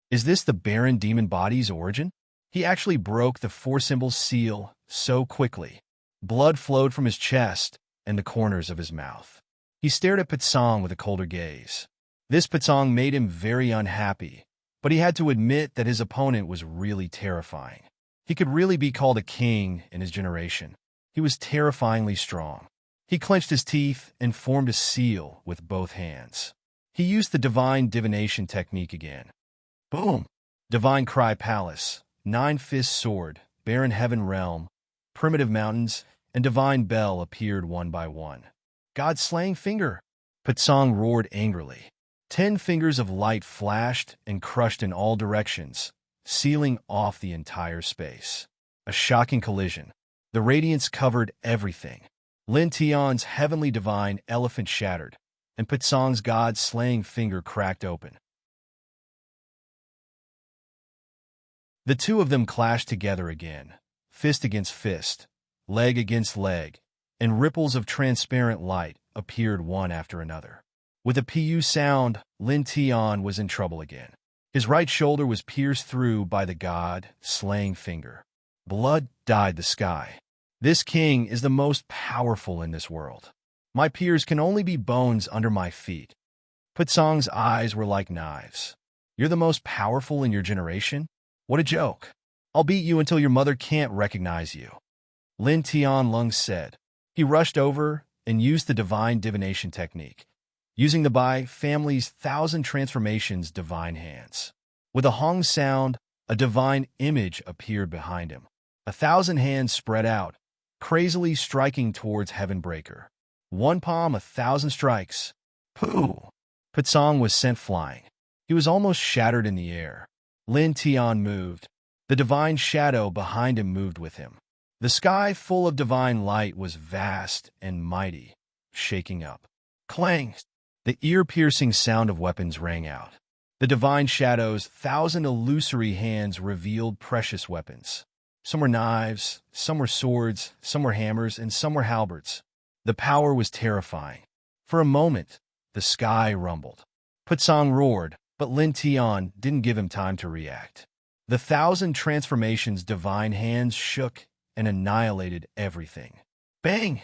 Is this the barren demon body's origin? He actually broke the 4 symbols seal so quickly. Blood flowed from his chest and the corners of his mouth. He stared at Patsong with a colder gaze. This Patsong made him very unhappy, but he had to admit that his opponent was really terrifying. He could really be called a king in his generation. He was terrifyingly strong. He clenched his teeth and formed a seal with both hands. He used the divine divination technique again. Boom! Divine Cry Palace, 9-fist sword, barren heaven realm, primitive mountains, and divine bell appeared one by one. God's slaying finger! Patsong roared angrily. 10 fingers of light flashed and crushed in all directions, sealing off the entire space. A shocking collision. The radiance covered everything. Lin Tian's heavenly divine elephant shattered, and Pitsong's god-slaying finger cracked open. The two of them clashed together again, fist against fist, leg against leg, and ripples of transparent light appeared one after another. With a pu sound, Lin Tian was in trouble again. His right shoulder was pierced through by the god-slaying finger. Blood dyed the sky. This king is the most powerful in this world. My peers can only be bones under my feet. Pitsong's eyes were like knives. You're the most powerful in your generation? What a joke. I'll beat you until your mother can't recognize you. Lin Tianlong said. He rushed over and used the divine divination technique, using the Bai family's 1,000 transformations divine hands. With a hong sound, a divine image appeared behind him. 1,000 hands spread out, crazily striking towards Heavenbreaker. One palm, 1,000 strikes. Pooh! Pitsong was sent flying. He was almost shattered in the air. Lin Tian moved. The divine shadow behind him moved with him. The sky full of divine light was vast and mighty, shaking up. Clang! The ear-piercing sound of weapons rang out. The divine shadow's 1,000 illusory hands revealed precious weapons. Some were knives, some were swords, some were hammers, and some were halberds. The power was terrifying. For a moment, the sky rumbled. Pitsong roared, but Lin Tian didn't give him time to react. The 1,000 transformations' divine hands shook and annihilated everything. Bang!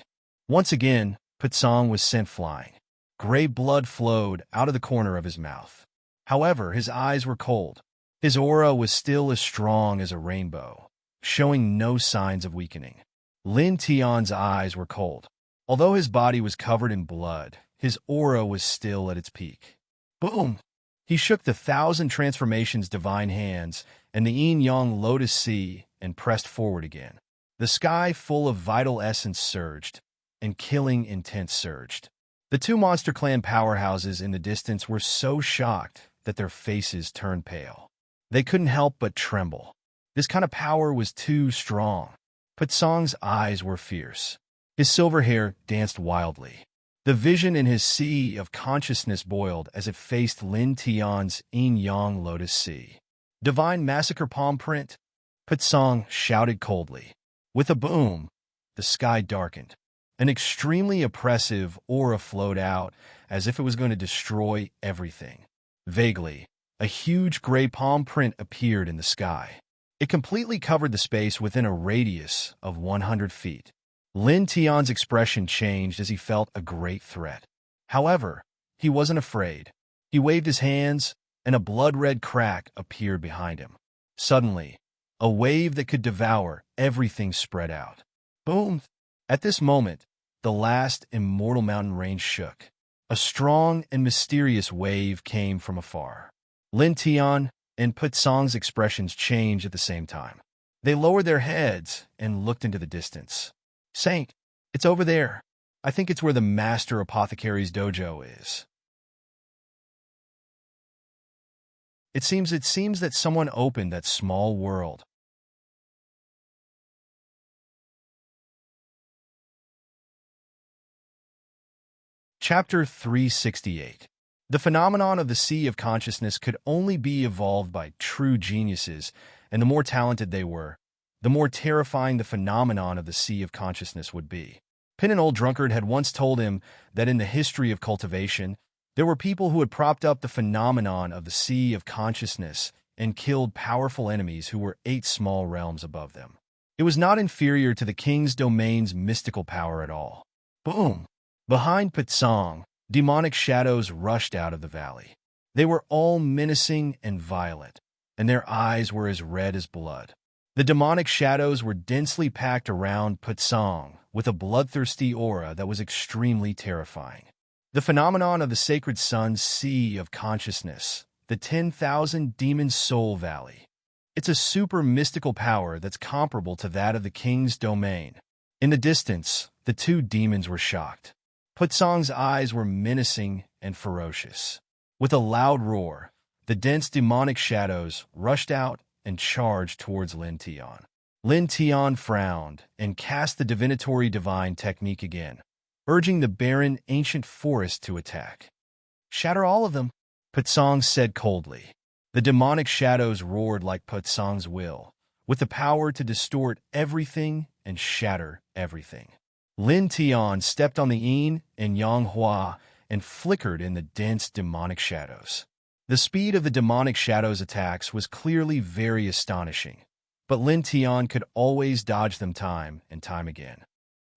Once again, Pitsong was sent flying. Gray blood flowed out of the corner of his mouth. However, his eyes were cold. His aura was still as strong as a rainbow, showing no signs of weakening. Lin Tian's eyes were cold. Although his body was covered in blood, his aura was still at its peak. Boom! He shook the 1,000 transformations' divine hands and the yin-yang lotus sea and pressed forward again. The sky full of vital essence surged, and killing intent surged. The two Monster Clan powerhouses in the distance were so shocked that their faces turned pale. They couldn't help but tremble. This kind of power was too strong. Pitsong's eyes were fierce. His silver hair danced wildly. The vision in his sea of consciousness boiled as it faced Lin Tian's yin-yang lotus sea. Divine massacre palm print, Pitsong shouted coldly. With a boom, the sky darkened. An extremely oppressive aura flowed out as if it was going to destroy everything. Vaguely, a huge gray palm print appeared in the sky. It completely covered the space within a radius of 100 feet. Lin Tian's expression changed as he felt a great threat. However, he wasn't afraid. He waved his hands, and a blood-red crack appeared behind him. Suddenly, a wave that could devour everything spread out. Boom! At this moment, the last immortal mountain range shook. A strong and mysterious wave came from afar. Lin Tian and Pitsong's expressions changed at the same time. They lowered their heads and looked into the distance. Saint, it's over there. I think it's where the Master Apothecary's dojo is. It seems that someone opened that small world. Chapter 368. The phenomenon of the Sea of Consciousness could only be evolved by true geniuses, and the more talented they were, the more terrifying the phenomenon of the Sea of Consciousness would be. Pin, an old drunkard, had once told him that in the history of cultivation, there were people who had propped up the phenomenon of the Sea of Consciousness and killed powerful enemies who were 8 small realms above them. It was not inferior to the king's domain's mystical power at all. Boom! Behind Pitsong, demonic shadows rushed out of the valley. They were all menacing and violent, and their eyes were as red as blood. The demonic shadows were densely packed around Pitsong with a bloodthirsty aura that was extremely terrifying. The phenomenon of the sacred sun's Sea of Consciousness, the 10,000 Demon Soul Valley. It's a super mystical power that's comparable to that of the king's domain. In the distance, the two demons were shocked. Pitsong's eyes were menacing and ferocious. With a loud roar, the dense demonic shadows rushed out and charged towards Lin Tian. Lin Tian frowned and cast the divinatory divine technique again, urging the barren ancient forest to attack. "Shatter all of them," Putsong said coldly. The demonic shadows roared like Putsong's will, with the power to distort everything and shatter everything. Lin Tian stepped on the yin and yang hua and flickered in the dense demonic shadows. The speed of the demonic shadows' attacks was clearly very astonishing, but Lin Tian could always dodge them time and time again.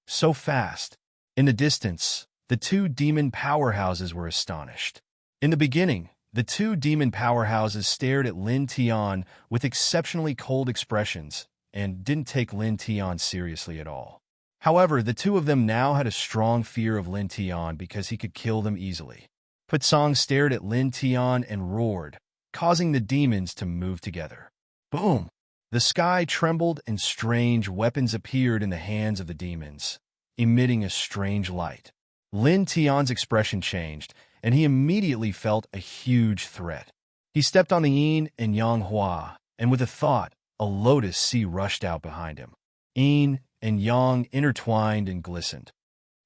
So fast. In the distance, the two demon powerhouses were astonished. In the beginning, the two demon powerhouses stared at Lin Tian with exceptionally cold expressions and didn't take Lin Tian seriously at all. However, the two of them now had a strong fear of Lin Tian because he could kill them easily. Putsong stared at Lin Tian and roared, causing the demons to move together. Boom! The sky trembled and strange weapons appeared in the hands of the demons, emitting a strange light. Lin Tian's expression changed, and he immediately felt a huge threat. He stepped on the yin and yang hua, and with a thought, a lotus sea rushed out behind him. Yin and yang intertwined and glistened.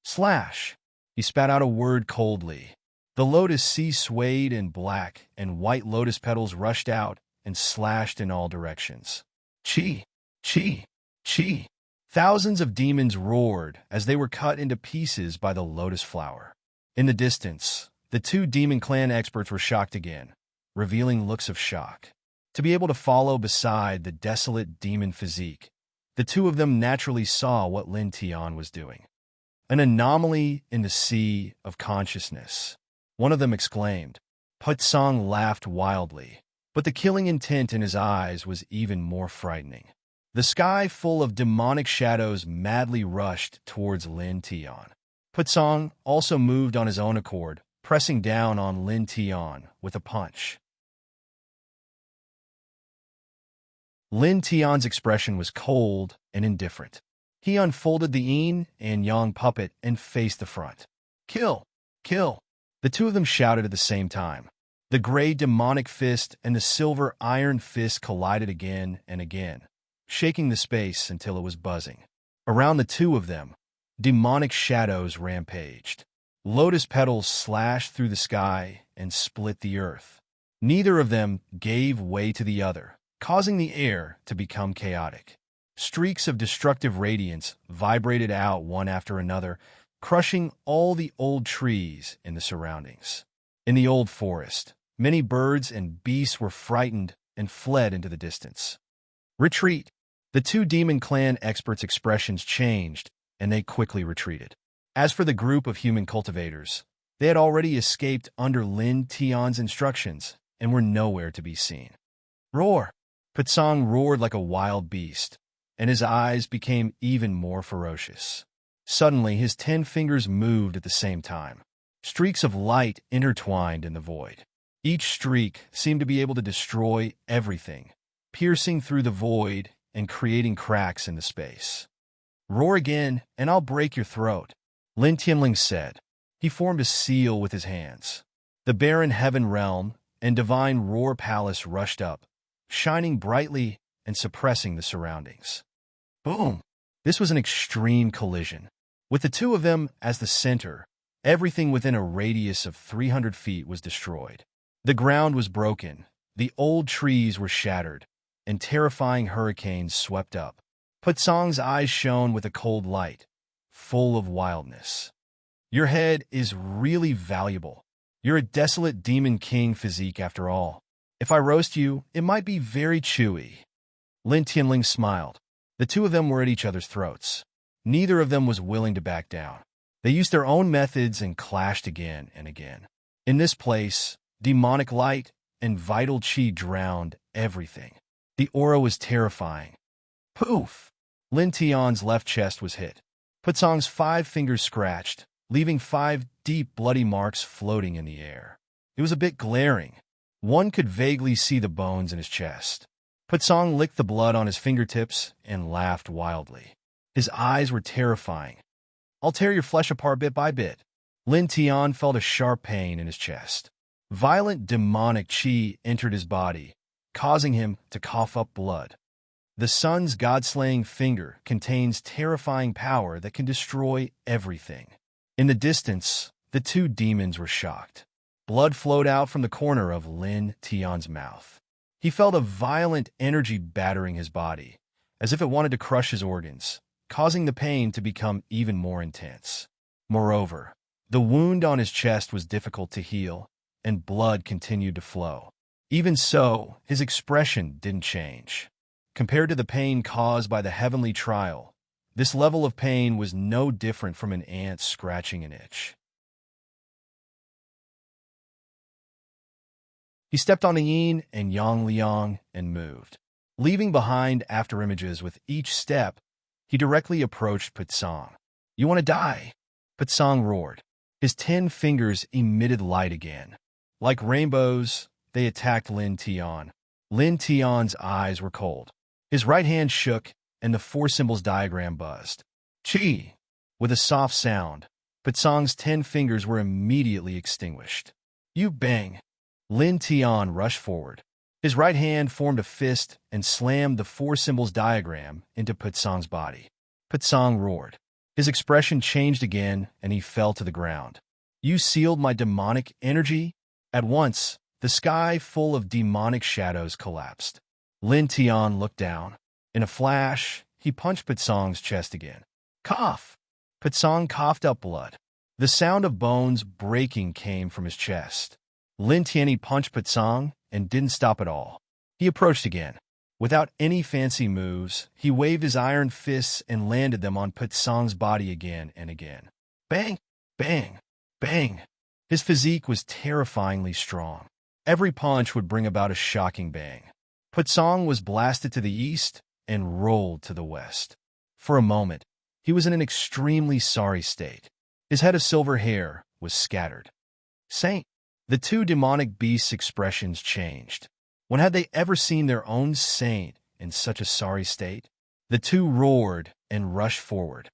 Slash! He spat out a word coldly. The lotus sea swayed in black, and white lotus petals rushed out and slashed in all directions. Chi! Chi! Chi! Thousands of demons roared as they were cut into pieces by the lotus flower. In the distance, the two demon clan experts were shocked again, revealing looks of shock. To be able to follow beside the desolate demon physique, the two of them naturally saw what Lin Tian was doing. An anomaly in the sea of consciousness, one of them exclaimed. Putsong laughed wildly, but the killing intent in his eyes was even more frightening. The sky full of demonic shadows madly rushed towards Lin Tian. Putsong also moved on his own accord, pressing down on Lin Tian with a punch. Lin Tian's expression was cold and indifferent. He unfolded the yin and yang puppet and faced the front. Kill! Kill! The two of them shouted at the same time. The gray demonic fist and the silver iron fist collided again and again, shaking the space until it was buzzing. Around the two of them, demonic shadows rampaged. Lotus petals slashed through the sky and split the earth. Neither of them gave way to the other, causing the air to become chaotic. Streaks of destructive radiance vibrated out one after another, crushing all the old trees in the surroundings. In the old forest, many birds and beasts were frightened and fled into the distance. Retreat! The two demon clan experts' expressions changed, and they quickly retreated. As for the group of human cultivators, they had already escaped under Lin Tian's instructions and were nowhere to be seen. Roar! Putsong roared like a wild beast, and his eyes became even more ferocious. Suddenly, his 10 fingers moved at the same time. Streaks of light intertwined in the void. Each streak seemed to be able to destroy everything, piercing through the void and creating cracks in the space. Roar again, and I'll break your throat, Lin Tianling said. He formed a seal with his hands. The barren heaven realm and divine roar palace rushed up, shining brightly and suppressing the surroundings. Boom! This was an extreme collision. With the two of them as the center, everything within a radius of 300 feet was destroyed. The ground was broken, the old trees were shattered, and terrifying hurricanes swept up. Putsong's eyes shone with a cold light, full of wildness. Your head is really valuable. You're a desolate demon king physique after all. If I roast you, it might be very chewy. Lin Tianling smiled. The two of them were at each other's throats. Neither of them was willing to back down. They used their own methods and clashed again and again. In this place, demonic light and vital qi drowned everything. The aura was terrifying. Poof! Lin Tian's left chest was hit. Putsong's 5 fingers scratched, leaving 5 deep bloody marks floating in the air. It was a bit glaring. One could vaguely see the bones in his chest. Putsong licked the blood on his fingertips and laughed wildly. His eyes were terrifying. I'll tear your flesh apart bit by bit. Lin Tian felt a sharp pain in his chest. Violent demonic qi entered his body, causing him to cough up blood. The sun's god-slaying finger contains terrifying power that can destroy everything. In the distance, the two demons were shocked. Blood flowed out from the corner of Lin Tian's mouth. He felt a violent energy battering his body, as if it wanted to crush his organs, causing the pain to become even more intense. Moreover, the wound on his chest was difficult to heal, and blood continued to flow. Even so, his expression didn't change. Compared to the pain caused by the heavenly trial, this level of pain was no different from an ant scratching an itch. He stepped on the yin and yang liang and moved. Leaving behind afterimages with each step, he directly approached Putsong. "You want to die?" Putsong roared. His 10 fingers emitted light again. Like rainbows, they attacked Lin Tian. Lin Tian's eyes were cold. His right hand shook, and the 4 symbols diagram buzzed. Chi! With a soft sound, Putsong's 10 fingers were immediately extinguished. "You bang!" Lin Tian rushed forward. His right hand formed a fist and slammed the 4 symbols diagram into Putsong's body. Putsong roared. His expression changed again, and he fell to the ground. "You sealed my demonic energy?" At once, the sky full of demonic shadows collapsed. Lin Tian looked down. In a flash, he punched Putsong's chest again. Cough! Putsong coughed up blood. The sound of bones breaking came from his chest. Lin Tian punched Putsong and didn't stop at all. He approached again. Without any fancy moves, he waved his iron fists and landed them on Putsong's body again and again. Bang! Bang! Bang! His physique was terrifyingly strong. Every punch would bring about a shocking bang. Putsong was blasted to the east and rolled to the west. For a moment, he was in an extremely sorry state. His head of silver hair was scattered. Saint! The two demonic beasts' expressions changed. When had they ever seen their own saint in such a sorry state? The two roared and rushed forward.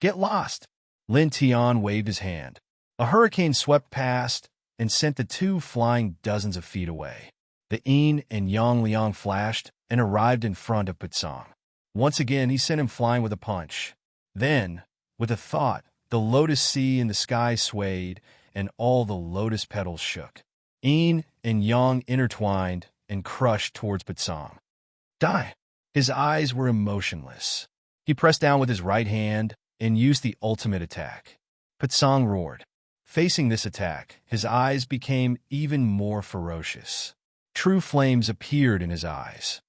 Get lost! Lin Tian waved his hand. A hurricane swept past and sent the two flying dozens of feet away. The yin and yang liang flashed and arrived in front of Putsong. Once again, he sent him flying with a punch. Then, with a thought, the lotus sea in the sky swayed and all the lotus petals shook. Yin and yang intertwined and crushed towards Putsong. Die! His eyes were emotionless. He pressed down with his right hand and used the ultimate attack. Putsong roared. Facing this attack, his eyes became even more ferocious. True flames appeared in his eyes.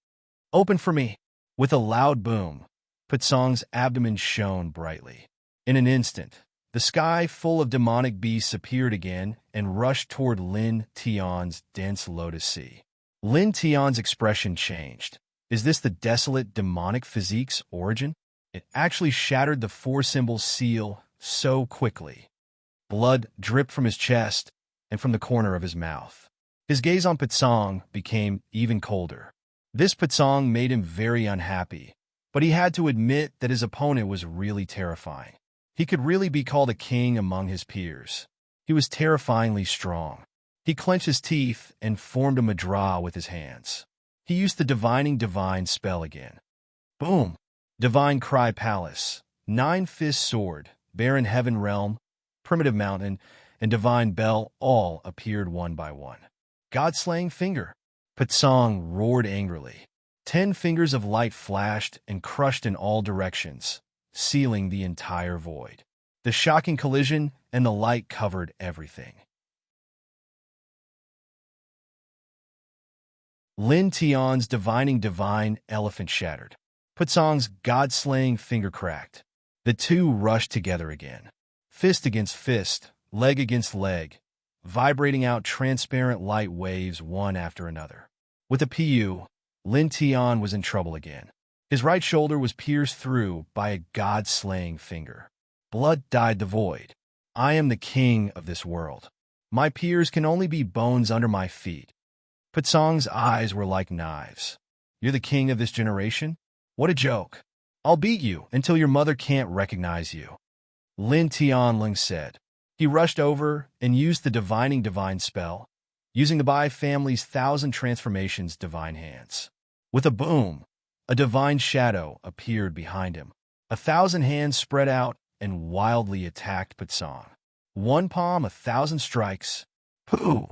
Open for me! With a loud boom, Putsong's abdomen shone brightly. In an instant, the sky full of demonic beasts appeared again and rushed toward Lin Tian's dense lotus sea. Lin Tian's expression changed. Is this the desolate demonic physique's origin? It actually shattered the 4 symbol seal so quickly. Blood dripped from his chest and from the corner of his mouth. His gaze on Putsong became even colder. This Putsong made him very unhappy, but he had to admit that his opponent was really terrifying. He could really be called a king among his peers. He was terrifyingly strong. He clenched his teeth and formed a mudra with his hands. He used the divining divine spell again. Boom! Divine Cry Palace, 9-fist sword, barren heaven realm, primitive mountain, and divine bell all appeared one by one. God-slaying finger! Putsong roared angrily. 10 fingers of light flashed and crushed in all directions, sealing the entire void. The shocking collision and the light covered everything. Lin Tian's divining divine elephant shattered. Putsong's god-slaying finger cracked. The two rushed together again. Fist against fist, leg against leg, vibrating out transparent light waves one after another. With a PU, Lin Tian was in trouble again. His right shoulder was pierced through by a god-slaying finger. Blood dyed the void. I am the king of this world. My peers can only be bones under my feet. Putsong's eyes were like knives. You're the king of this generation? What a joke. I'll beat you until your mother can't recognize you. Lin Tianling said. He rushed over and used the divining divine spell. using the Bai family's 1,000 transformations divine hands. With a boom, a divine shadow appeared behind him. 1,000 hands spread out and wildly attacked Patsong. One palm, 1,000 strikes. Pooh!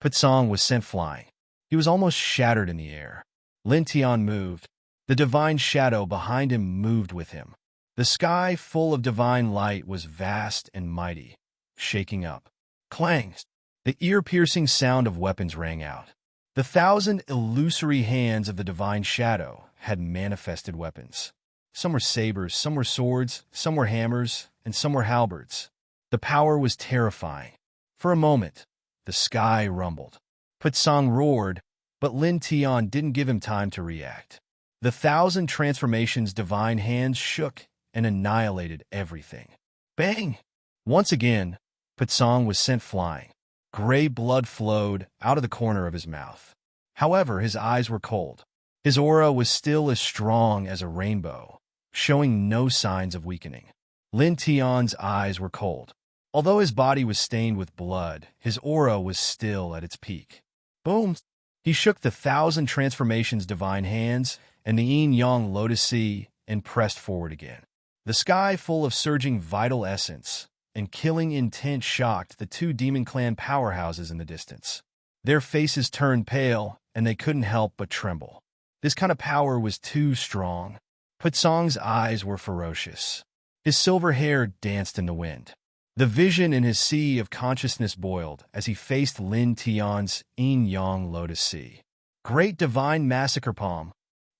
Patsong was sent flying. He was almost shattered in the air. Lin Tian moved. The divine shadow behind him moved with him. The sky, full of divine light, was vast and mighty, shaking up. Clangs! The ear-piercing sound of weapons rang out. The 1,000 illusory hands of the divine shadow had manifested weapons. Some were sabers, some were swords, some were hammers, and some were halberds. The power was terrifying. For a moment, the sky rumbled. Patsong roared, but Lin Tian didn't give him time to react. The 1,000 transformations divine hands shook and annihilated everything. Bang! Once again, Patsong was sent flying. Gray blood flowed out of the corner of his mouth. However, his eyes were cold. His aura was still as strong as a rainbow, showing no signs of weakening. Lin Tian's eyes were cold. Although his body was stained with blood, his aura was still at its peak. Boom! He shook the 1,000 transformations divine hands and the yin-yang lotus sea and pressed forward again. The sky, full of surging vital essence and killing intent, shocked the two demon clan powerhouses in the distance. Their faces turned pale, and they couldn't help but tremble. This kind of power was too strong. Patsong's eyes were ferocious. His silver hair danced in the wind. The vision in his sea of consciousness boiled as he faced Lin Tian's yin-yang lotus sea. Great divine massacre palm!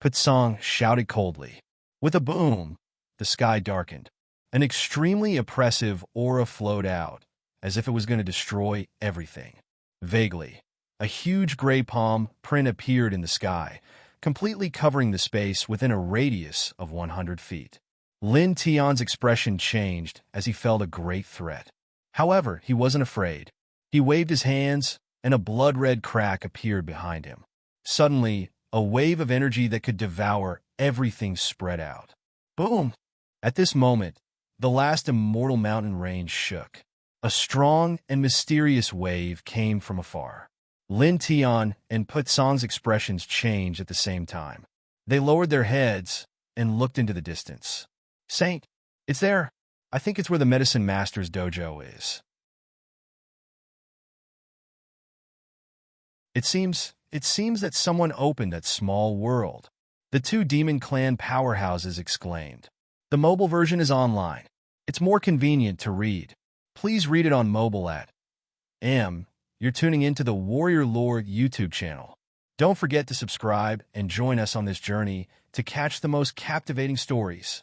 Patsong shouted coldly. With a boom, the sky darkened. An extremely oppressive aura flowed out, as if it was going to destroy everything. Vaguely, a huge gray palm print appeared in the sky, completely covering the space within a radius of 100 feet. Lin Tian's expression changed as he felt a great threat. However, he wasn't afraid. He waved his hands, and a blood-red crack appeared behind him. Suddenly, a wave of energy that could devour everything spread out. Boom! At this moment, the last immortal mountain range shook. A strong and mysterious wave came from afar. Lin Tian and Patsong's expressions changed at the same time. They lowered their heads and looked into the distance. Saint, it's there. I think it's where the Medicine Master's dojo is. It seems that someone opened that small world. The two demon clan powerhouses exclaimed. The mobile version is online. It's more convenient to read. Please read it on mobile at You're tuning into the Warrior Lore YouTube channel. Don't forget to subscribe and join us on this journey to catch the most captivating stories.